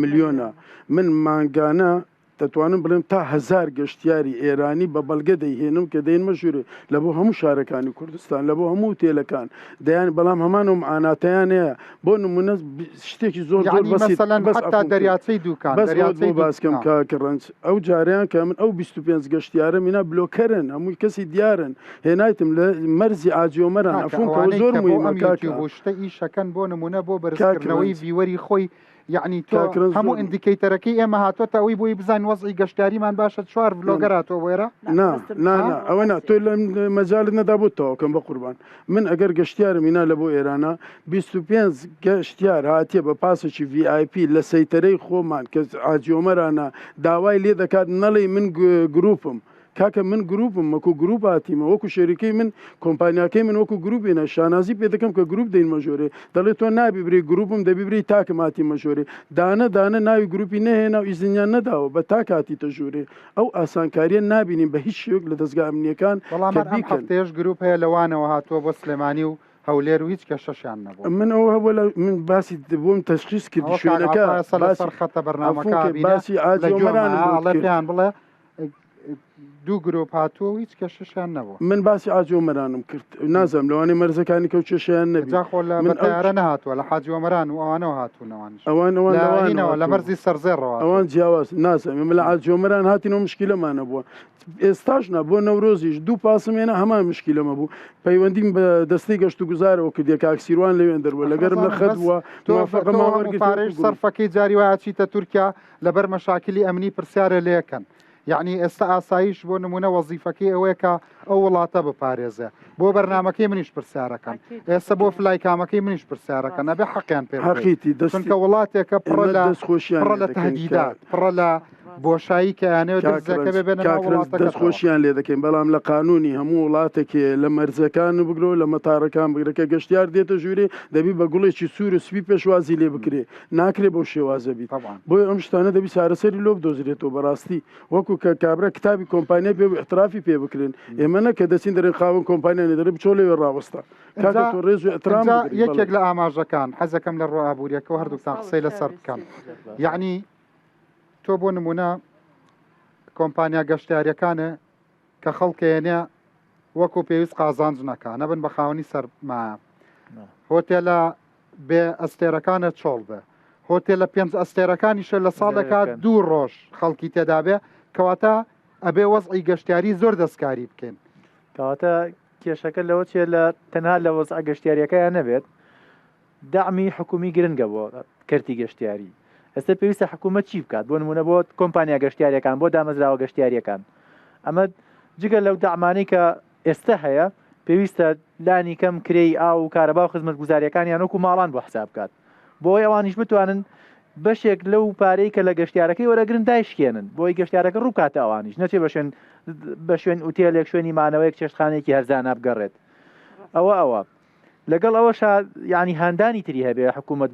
ملیۆنە من مانگانە دەتوانم بڵێم تا 1000 گەشتیاری ئێرانی بە بەڵگە دەیهێنم کە دەین مەژورێ لە بۆ هەموو شارەکانی کوردستان لە بۆ هەموو تێلەکان دەیان بەڵام هەمان و معاناتیان هەیە بۆ نمونە شتێکی زۆر حتا دەریاچەی دووکان بۆ باسکەم کاکڕنج ئەو جاریان کە من ئەو 25 گەشتیارە مینا بلۆکەرن هەمووی کەسی دیارن هێنایتم لە مەرزی ئاجۆمەران ئەفۆن زۆر مهمە شتە ئیشەکەن بۆ نمونە بۆ بەرزکردنەوەی ڤیوەری خۆی یعنی تۆ هەموو ئیندیکیتەرەکەی ئێمە هاتوۆتە ئەوی بۆی بزان وەزعی گەشتیاریمان باشە 4 ڤلۆگەراتەوە وێرە ئەوە تۆ لە مەجالت نەدا بۆتەوەکەم بە قوربان من ئەگەر گەشتیارم مینا لە بۆ ئێرانە 25 گەشتیار هاتیە بە پاسێکی VIP لە سەیتەرەی خۆمان کە ئاجۆمەرانە داوای لێ دەکات نەڵێ من گروپم کاکە من گروپم وەکو گروپ هاتیمە وەکو شەریکەی من کۆمپانیاکەی من وەکو گروپێنە شانازی پێ دەکەم کە گروپ دەین مەژۆرێ دەڵێت تۆ نابیبری گروپم دەبیبری تاکەم هاتی مەژۆرێ دانە ناوی گروپی نەهێنا و ئیزنیان نەداوە بە تاک هاتی تەژورێ ئەو ئاسانکاریە نابینیم بە هیچ شێک لە دەستگا ئەمنیەکان هەفتەیەش گروپ هەیە لەوانەوە هاتووە بۆ سلێمانی و هەولێر و هیچ کەشەشیان نەبوو من ئەو هەبوو من باسی بۆم تەشخیص کردی شوێنەکە سەر خەتە بەرنامەکە باسی ئاجۆمەران بڵێ دوو گرۆپ هاتووە هیچ کەشەشیان نەبوو من باسی ئاجۆمەرانم کرد نازم لەوانەی مەرزەکانی کەوت چێشیان نەبی خۆ لە بەتیارە نەهاتووە لە حاجۆمەران و ئەوانەوە هاتوونەوانش ئەوانەوە لە بەرزی سەرزێڕەوە ئەوان جیاواز نازانم من لە ئاجۆمەران هاتینەوە مشکلەمانە بووە ئێستاش نا بۆ نەورۆزیش دوو پاسمێنە هەمان مشکلەمە بوو پەیوەندیم بە دەستەی گەشت و گوزارەوە کردی کاکسیروان لەوێن دەروە لەگەرم لە خەت وە پارێژ سەرفەکەی جاری وای چیتە تورکیا لەبەر مەشاکلی ئەمنی پرسیارە لێەکەن یعنی ئێستا ئاسایش بۆ نمونە وەزیفەکەی ئەوەیە ئەو وڵاتە بپارێزە بۆ بەرنمەکەی منیش پرسیارەکەن ئێستا بۆ فلایکامەکەی منیش پرسیارەکە نەبێ حەقیان پێ حەقیتی چونکە وڵاتێکە پڕە لە تهدیدات پڕە لە بۆشایی کە یانەوە دەستەکە بێنە دەستخۆشیان لێ دەکەین بەڵام لە قانونی هەموو وڵاتێکی لە مەرزەکان بگرۆ لە مەتارەکان بگرەکە گەشتیار دێتە ژوورێ دەبی بە گوڵێکی سوور و سپی پێشوازی لێ بکرێ ناکرێ بۆ شێوازە بیت بۆی ئەم شتانە دەبی سارەسەری لۆ بدۆزرێتەوە بەڕاستی وەکو کە کابرا کتابی کۆمپانیا پێ احترافی پێ بکرێن ئێمە نەکە دەچین دەرێن خاوەن کۆمپانیانی دەرێ بچۆ لێوێ ڕاوەستا کاتە تۆ ڕێز و ئەترام یەکێک لە ئاماژەکان حەزەکەم لە ڕۆ ئابوووریەکەەوە هەردووکتان قسەی لەسەر بکەم یعنی تۆ بۆ نمونە کۆمپانیا گەشتیاریەکانە کە خەڵکێنێ وەکو پێویست قازانج نەکە نەبن بە خاوەنی سەرمایە هۆتێلە بێ ئەستێرەکانە چۆڵ بێ هۆتێلە 5 ئەستێرەکانیشە لە ساڵێکا 2 ڕۆژ خەڵکی تێدا بێ کەواتە ئەبێ وەزعی گەشتیاری زۆر دەستکاری بکەین کەواتە کێشەکە لەوە چێ لە تەنها لە وەزع گەشتیاریەکەیان نەبێت دامی حکومی گرنگە بۆ کەرتی گەشتیاری ئێستا پێویستە حکوومەت چی بکات بۆ نمونە بۆ کۆمپانیا گەشتیاریەکان بۆ دامەزراوە گەشتیاریەکان ئەمە جگە لەو دامانەی کە ئێستا هەیە پێویستە لانی کەم کرێی ئاو و کارەبا و خزمەت گوزاریەکانیان وەکو ماڵان بۆ حساب بکات بۆی ئەوانیش بتوانن بەشێک لەو پارەی کە لە گەشتیارەکەی وەرەگرن دایشکێنن بۆی گەشتیارەکە ڕووکاتە ئەوانیش نەچێ بە شوێن ئوتێلێک شوێنی مانەوەیەک چێشتخانێکی هەرزانە بگەڕێت ئەوە لەگەڵ ئەوەش ینی هاندانی تری هەبێ حکوومەت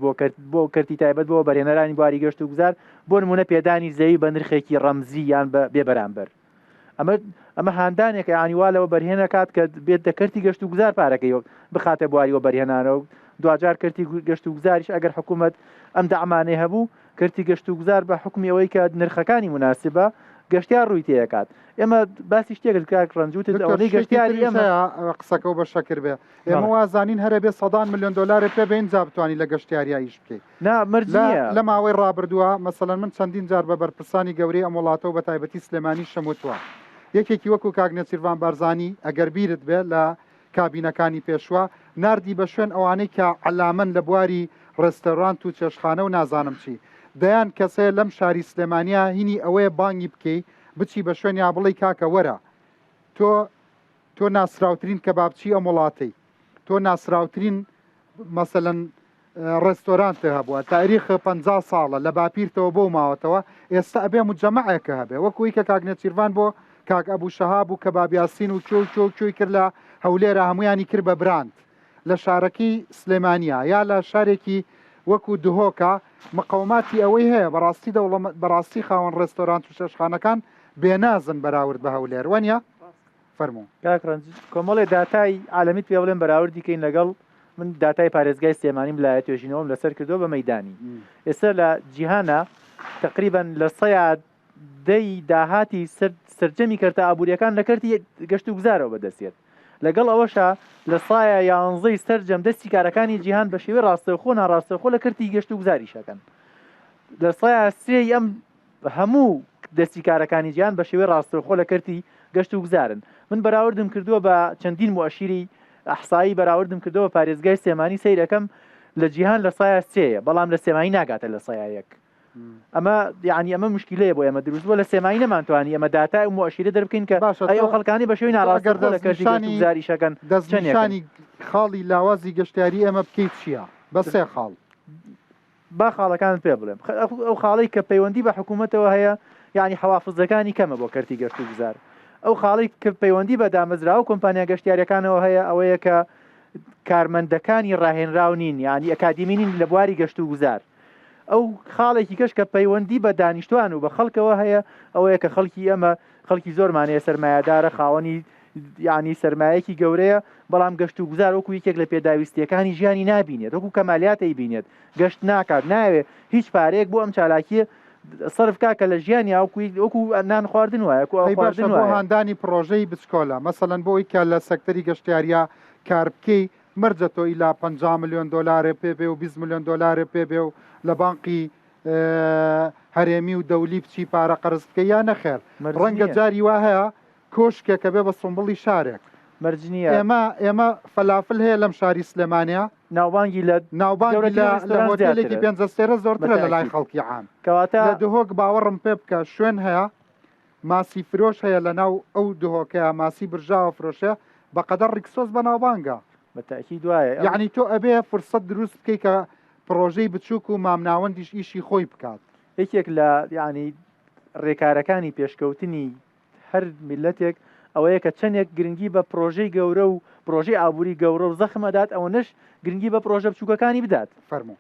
بۆ کردی تایبەت بۆ بەرهێنەرانی بواری گەشت و گوزار بۆ نمونە پێدانی زەوی بە نرخێکی ڕەمزی یان بێ بەرامبەر ئەمە هاندانێکە ینیوالەوە بەرهێنە کات کە بێت دەکەرتی گەشت و گوزار پارەکەی بخاتە بواریەوە بەرهێنانەوە و دوجار کردی گەشت و گوزاریش ئەگەر حکوومەت ئەم دەعمانەی هەبوو کردی گەشت و گوزار بە حکمی ئەوەی کە نرخەکانی مناسبە گەشتیار ڕووی تێکات ئێمە باسی شتێک کاک ڕەنجوت ئەوەی گەشتیاری ئێمە قسەکە و بە شەکر بێ ئێمە وازانین هەرە بێ 100 میلیۆن دلار پێ بین جا بتوانانی لە گەشتیاریایش بکەیت مەرجە لە ماوەی ڕابردووە مەسەڵەن من چەندین جار بە بەرپرسانی گەورەی ئەم وڵاتەوە بە تایبەتی سلێمانی شەموتووە یەکێکی وەکو کاگنەچیروان بارزانی ئەگەر بیرت بێ لە کابینەکانی پێشوە نردی بە شوێن ئەوانەی کە عەلامەن لە بواری ڕێستۆرانت و چێشخانە و نازانم چی دەیان کەسێ لەم شاری سلێمانیا هینی ئەوەیە بانگی بکەی بچی بە شوێنیا بڵی کاکە وەرە تۆ ناسراوترین کەبابچی ئەم وڵاتەی تۆ ناسراوترین مەسەلەن ڕێستۆرانتە هەبووە تاریخ 50 ساڵە لە باپیرتەوە بۆ ماوەتەوە ئێستا ئەبێ مجەمەعێکە هەبێ وەکوی کە کاگنەچیروان بۆ کاک ئەبوو شەهاب و کەبابیاسین و چۆی کرد لە هەولێرە هەمویانی کرد بە براند لە شارەکەی سلێمانیا یا لە شارێکی وەکو دهۆکە مقاوماتی ئەوەی هەیە بەڕاستی خاوەن ڕێستۆرانت و شەشخانەکان بێنازن بەراورد بە هەولێر وەنیە فەرموو کۆمەڵێ داتای عالەمیت پێ بڵێن بەراوردی کەین لەگەڵ من داتای پارێزگای سلێمانی لایە توێژینەوەم لەسەر کردەوە بە مەیدانی ئێستا لە جیهانە تقریبا لە 100 دەی داهاتی سەرجەمی کەرتە ئابوووریەکان لە کەرتی گەشت و گوزارەوە بەدەستێت لەگەڵ ئەوەشە لە سایە یانزەی سەرجەم دەستی کارەکانی جیهان بە شێوەی ڕاستەوخۆ ناڕاستەوخۆ لە کەرتی گەشت و گوزاریشەکەن لە سایە سێی ئەم هەموو دەستی کارەکانی جیهان بە شێوەی ڕاستەوخۆ لە کەرتی گەشت و گوزارن من بەراوردم کردووە بە چەندین مؤشیری ئەحسایی بەراوردم کردەوە پارێزگای سێمانی سەیرەکەم لە جیهان لە سایە سێیە بەڵام لە سێمانی ناگاتە لە سایەک ئەمە یعنی ئەمە مشکلەیە بۆ ئێمە دروست بووە لە سێمایی نەمانتوانی ئەمە داتا و مؤشیرە دەربکەین کە ئەو خەڵکانی بە شێوەی ناڕاستەوخۆ لە کەرتی گەشت و گوزاریشەکەن دەستنیشانی خاڵی لاوازی گەشتیاری ئەمە بکەیت چییە بە سێ خاڵ با خاڵەکان پێ بڵێم ئەو خاڵی کە پەیوەندی بە حکوومەتەوە هەیە یعنی حوافزەکانی کەمە بۆ کەرتی گەشت و گوزار ئەو خاڵی کە پەیوەندی بە دامەزرا و کۆمپانیا گەشتیاریەکانەوە هەیە ئەوەیە کە کارمەندەکانی ڕاهێنراو نین ینی ئەکادیمی نین لە بواری گەشت و گوزار ئەو خاڵێکی کەش کە پەیوەندی بە دانیشتوان و بە خەڵکەوە هەیە ئەوەیە کە خەڵکی ئەمە خەڵکی زۆرمانەیە سەرمایه‌دارە خاوەنی یعنی سەرمایەکی گەورەیە بەڵام گەشت و گوزار وەکو یەکێک لە پێداویستیەکانی ژیانی نابینێت وەکو کەمالیاتەی بینێت گەشت ناکات ناوێ هیچ پارەیەک بۆ ئەم چالاکیە صرف کاکە لە ژیانی وەکو نان خواردن وایە بۆ هاندانی پرۆژەی بچکۆلە مەسەڵەن بۆی کە لە سەکتەری گەشتیاریە کار بکەی مرجە تۆ ئیلا 50 ملیۆن دلار پێ بێ و 20 ملیۆن دلار پێ بێ و لە بانقی هەرێمی و دەولی بچی پارە قەرز بکە یا نەخێر ڕەنگە جاری وا هەیە کۆشکێکە بێ بە سمبڵی شارێک مەرجنیە ئێمە فەلافل هەیە لەم شاری سلێمانیا ناوبانگی لە لە هۆتێلێکی پێنجەستێرە زۆرترە لە لای خەڵکی عام کەواتە لە دهۆک باوەڕم پێ بکە شوێن هەیە ماسی فرۆش هەیە لە ناو ئەو دهۆکەیە ماسی برژاوە فرۆشە بەقەدەر ڕیکسۆز بە ناوبانگە بەتاکی دوایە یعنی تۆ ئەبێ فرسەت دروست بکەی کە پرۆژەی بچووک و مامناوەندیش ئیشی خۆی بکات یەکێک لە یعنی ڕێکارەکانی پێشکەوتنی هەر میلەتێک ئەوەیە کە چەندێک گرنگی بە پرۆژەی گەورە و پرۆژەی ئابووری گەورە و زەخمەدات ئەوە نش گرنگی بە پرۆژە بچووکەکانی بدات فەرموو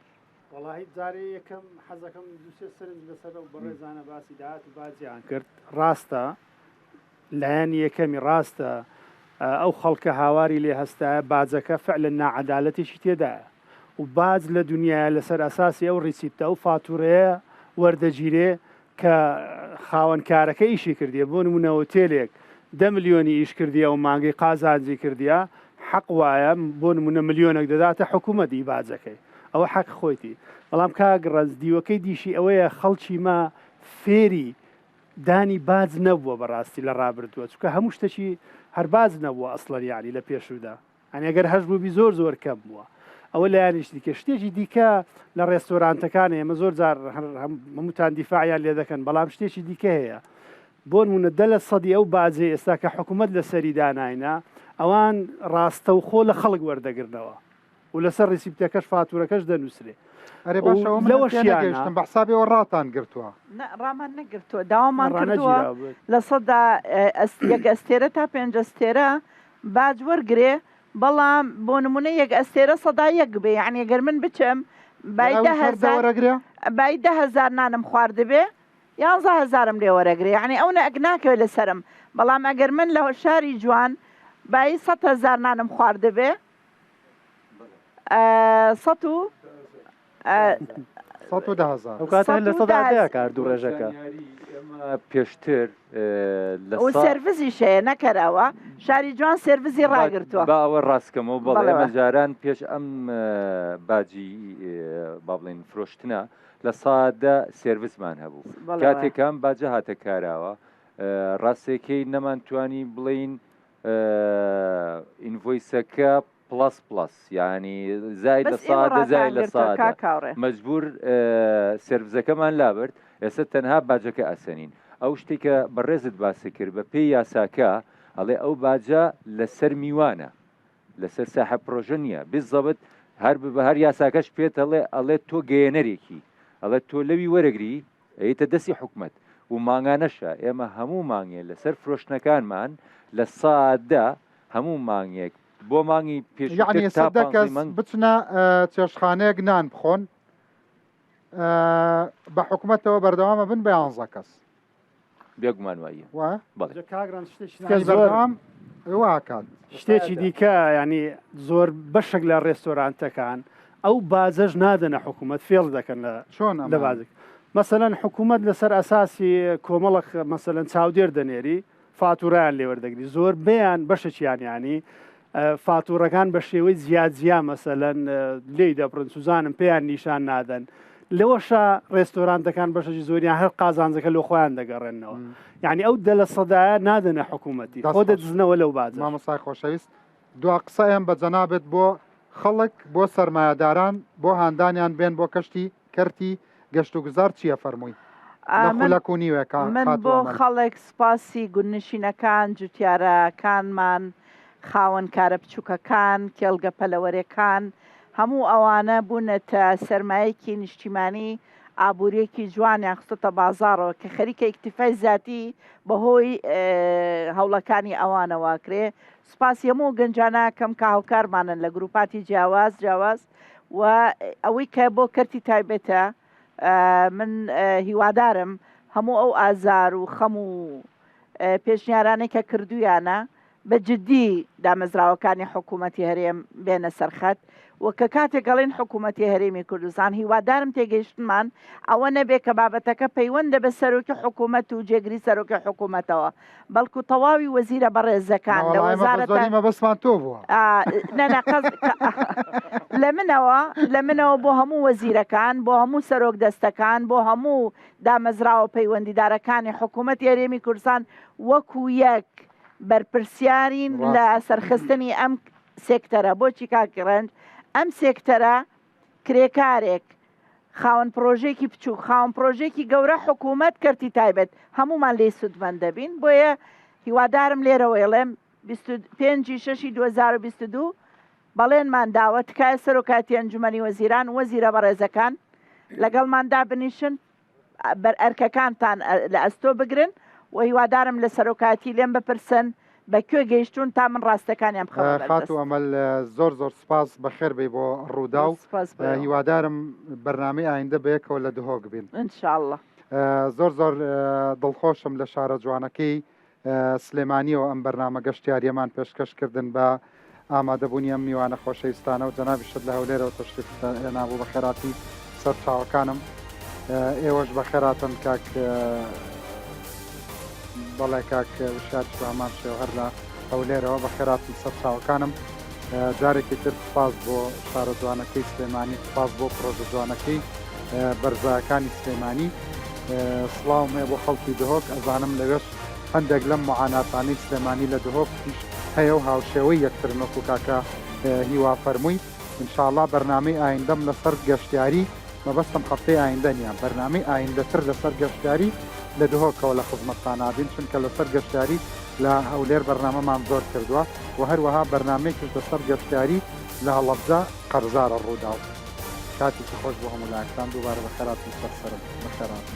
وڵی جارێ یەکەم حەزەکەم دوسێ سرنج لەسەر و بەڕێزانە باسی داهات و بازیان کرد ڕاستە لایەن یەکەمی ڕاستە ئەو خەڵکە هاواری لێ هەستایە بازەکە فعلا ناعەدالەتێکی تێدایە و باز لە دنیای لەسەر ئەساسی ئەو ڕیسیپتە و فاتورەیە وەردەگیرێ کە خاوەنکارەکە ئیشی کردیە بۆ نمونە هۆتێلێک 10 ملیۆنی ئیش کردیە و مانگەی قازانجی کردیە حەق وایە بۆ نمونە ملیۆنێک دەداتە حکوومەتی بازەکەی ئەوە حەق خۆیتی بەڵام کاک ڕەزدیوەکەی دیشی ئەوەیە خەڵکی ما فێری دانی باز نەبووە بەڕاستی لە ڕابردووە چونکە هەموو شتێکی هەر باز نەبووە ئەسڵەن یعنی لە پێشودا ئەنی ئەگەر هەش بووبی زۆر کەم بووە ئەوە لە یانیش دیکە شتێکی دیکە لە ڕێستۆرانتەکانە ئێمە زۆر جار هەمووتان دیفاعیان لێ دەکەن بەڵام شتێکی دیکە هەیە بۆ نمونە 10% ئەو بازێ ئێستا کە حکوومەت لە سەری داناینە ئەوان ڕاستەوخۆ لە خەڵک وەردەگرنەوە و لەسەر ڕیسیپتەکەش فاتورەکەش دەنووسێ لەوە شیانگەشتم بەحسابەوە ڕاتان گرتووە ڕامان نەگرتووە داوامان کردووە لە سەدا یەک ئەستێرە تا 5 ئەستێرە باج وەرگێ بەڵام بۆ نمونە یەک ئەستێرە سەدا یەک بێ یعنی ئەگەر من بچم بای 10,000 نانم خواردبێ 11,000 لێ وەرەگرێ یعنی ئەو ناکەوێت لەسرم بەڵام ئەگەر من لە شاری جوان بای 100,000 نانم خواردبێ 110,000 کاردوو ڕێژەکە پێشتر سەرڤیزی شەیە نەکەراوە شاری جوان سەرڤیزی ڕاگرتووە با ئەوە ڕاستکەمەوە بەڵێ ئێمە جاران پێش ئەم باجی با بڵێن فرۆشتنە لە سادە سێرڤیسمان هەبوو کاتێکم باجە هاتە کاراوە ڕاستێکەی نەمانتوانی بڵین ئینڤۆیسەکە پلس ینی زای لە سادە زای لە سادە مەجبور سێرڤزەکەمان لابرد ئێستا تەنها باجەکە ئەسەنین ئەو شتێکە بەڕێزت باسی کرد بە پێی یاساکە ئەڵێ ئەو باجە لەسەر میوانە لەسەر ساحە پرۆژە نییە بزەبت هەر یاساکەش پێت ئەڵێ تۆ گەیەنەرێکی ئەڵێ تۆ لەوی وەرەگری ئەیتە دەستی حکومت و مانگانەشە ئێمە هەموو مانگێ لەسەر فرۆشتنەکانمان لە سادە هەموو مانگێک بۆ مانگی پێش بچنە چێشخانەیەک نان بخۆن بە حکوومەتەوە بەردەوامە بن بە 11 کەس بێگومان وایە شتێکی دیکە ینی زۆر بەشێک لە ڕێستۆرانتەکان ئەو بازەش نادەنە حکوومەت فێڵ دەکەن لە بازێک مەسەلەن حکوومەت لەسەر ئەساسی کۆمەڵک مەسەلەن چاودێر دەنێری فاتورایان لێوەردەگری زۆر بیان بەشەچیان ینی فاتورەکان بە شێوەی زیاد مەسەلەن لێی دەبرن سوزانم پێیان نیشان نادەن لەوەشە ڕێستۆرانتەکان بەشەی زۆریان هەر قازانجەکە لە خۆیان دەگەڕێنەوە یعنی ئەو دە لە سەدایە نادەنە حکوومەتی خۆ دەدزنەوە لەو باز مامۆسای خۆشەویست دو قسەیان بە جەنابێت بۆ خەڵک بۆ سەرمایهداران بۆ هاندانیان بێن بۆ کەشتی کەرتی گەشت و گوزار چییە فەرمووی من بۆ خەڵک سپاسی گونشینەکان جوتیارەکانمان خاوەن کارە بچووکەکان کێڵگە پەلەوەرەکان هەموو ئەوانە بوونەتە سەرمایەکی نیشتیمانی ئابوووریەکی جوانیان خستۆتە بازارەوە کە خەریکە ئیکتیفای زیاتی بەهۆی هەوڵەکانی ئەوانەوە کرێ سپاسی هەموو گەنجانەکەم کە هاوکارمانن لە گروپاتی جیاواز و ئەوەی کە بۆ کەرتی تایبێتە من هیوادارم هەموو ئەو ئازار و خەم و پێشنیارانەی کە کردویانە بە جددی دامەزراوەکانی حکوومەتی هەرێم بێنە سەرخەت و کە کاتێک گەڵێن حکوومەتی هەرێمی کوردستان هیوادارم تێگەیشتمان ئەوە نەبێ کە بابەتەکە پەیوەندە بە سەرۆکی حکوومەت و جێگری سەرۆکی حکوومەتەوە بەڵکو تەواوی وەزیرە بەڕێزەکان لە وەزارەتە بەسمان تۆ بووە لە منەوە بۆ هەموو وەزیرەکان بۆ هەموو سەرۆک دەستەکان بۆ هەموو دامەزراوە پەیوەندیدارەکانی حکوومەتی هەرێمی کوردستان وەکو یەک بەرپرسیارین لە سەرخستنی ئەم سێکتەرە بۆچی کاکڕەنج ئەم سێکتەرە کرێکارێک خاوەن پرۆژێکی بچوو خاوەن پرۆژێکی گەورە حکوومەت کەرتی تایبەت هەمومان لێ سوودمەند دەبین بۆیە هیوادارم لێرەوەڵێم 5/6/2022 بەڵێنمان داوە تکایە سەرۆکاتی ئەنجومەنی وەزیران وەزیرە بەڕێزەکان لەگەڵماندا بنیشن ئەرکەکانتان لە ئەستۆ بگرن و هیوادارم لە سەرۆکاتی لێم بپرسن بەکوێ گەیشتون تا من ڕاستەکانیان خات و ئەمەل زۆر سپاس بەخێر بێ بۆ ڕوودا و هیوادارم بەرنامەی ئایندە بەیەکەوە لە دهۆک بین ئینشاءڵڵە زۆر دڵخۆشم لە شارە جوانەکەی سلێمانیەوە ئەم بەرنامە گەشتیاریەمان پێشکەشکردن بە ئامادەبوونی ئەم میوانە خۆشەویستانە و جەنابی شت لە هەولێرەوە تەشریف هێنابوو بە خێراتی سەر چاوەکانم ئێوەش بە خێراتن کاک بەڵێ کاک وشار سلامان شێو هەر لە هەولێرەوە بە خێراتی سەر چاوەکانم جارێکی تر سپاس بۆ شارە جوانەکەی سلێمانی سپاس بۆ پرۆژە جوانەکەی بەرزایەکانی سلێمانی سڵاومێ بۆ خەڵکی دهۆک ئەزانم لەوێش هەندێک لەم معاناتانی سلێمانی لە دهۆک هەیە و هاوشێوەی یەکترن وەکو کاکە هیوا فەرمووی ئینشاءڵڵا بەرنامەی ئایندەم لەسەر گەشتیاری مەبەستم هەفتەی ئایندە نییە بەرنامەی ئایندەتر لەسەر گەشتیاری لە دهۆکەوە لە خزمەتتان نابین چونکە لەسەر گەشتیاری لە هەولێر بەرنامەمان زۆر کردووە و هەروەها بەرنمەیەکیش لەسەر گەشتیاری لە هەڵەبجە قەرزارە ڕوودا و کاتێکی خۆش بۆ هەموو لایەکتان دووبارە بە خێراتن سەرسەرم بە خێرات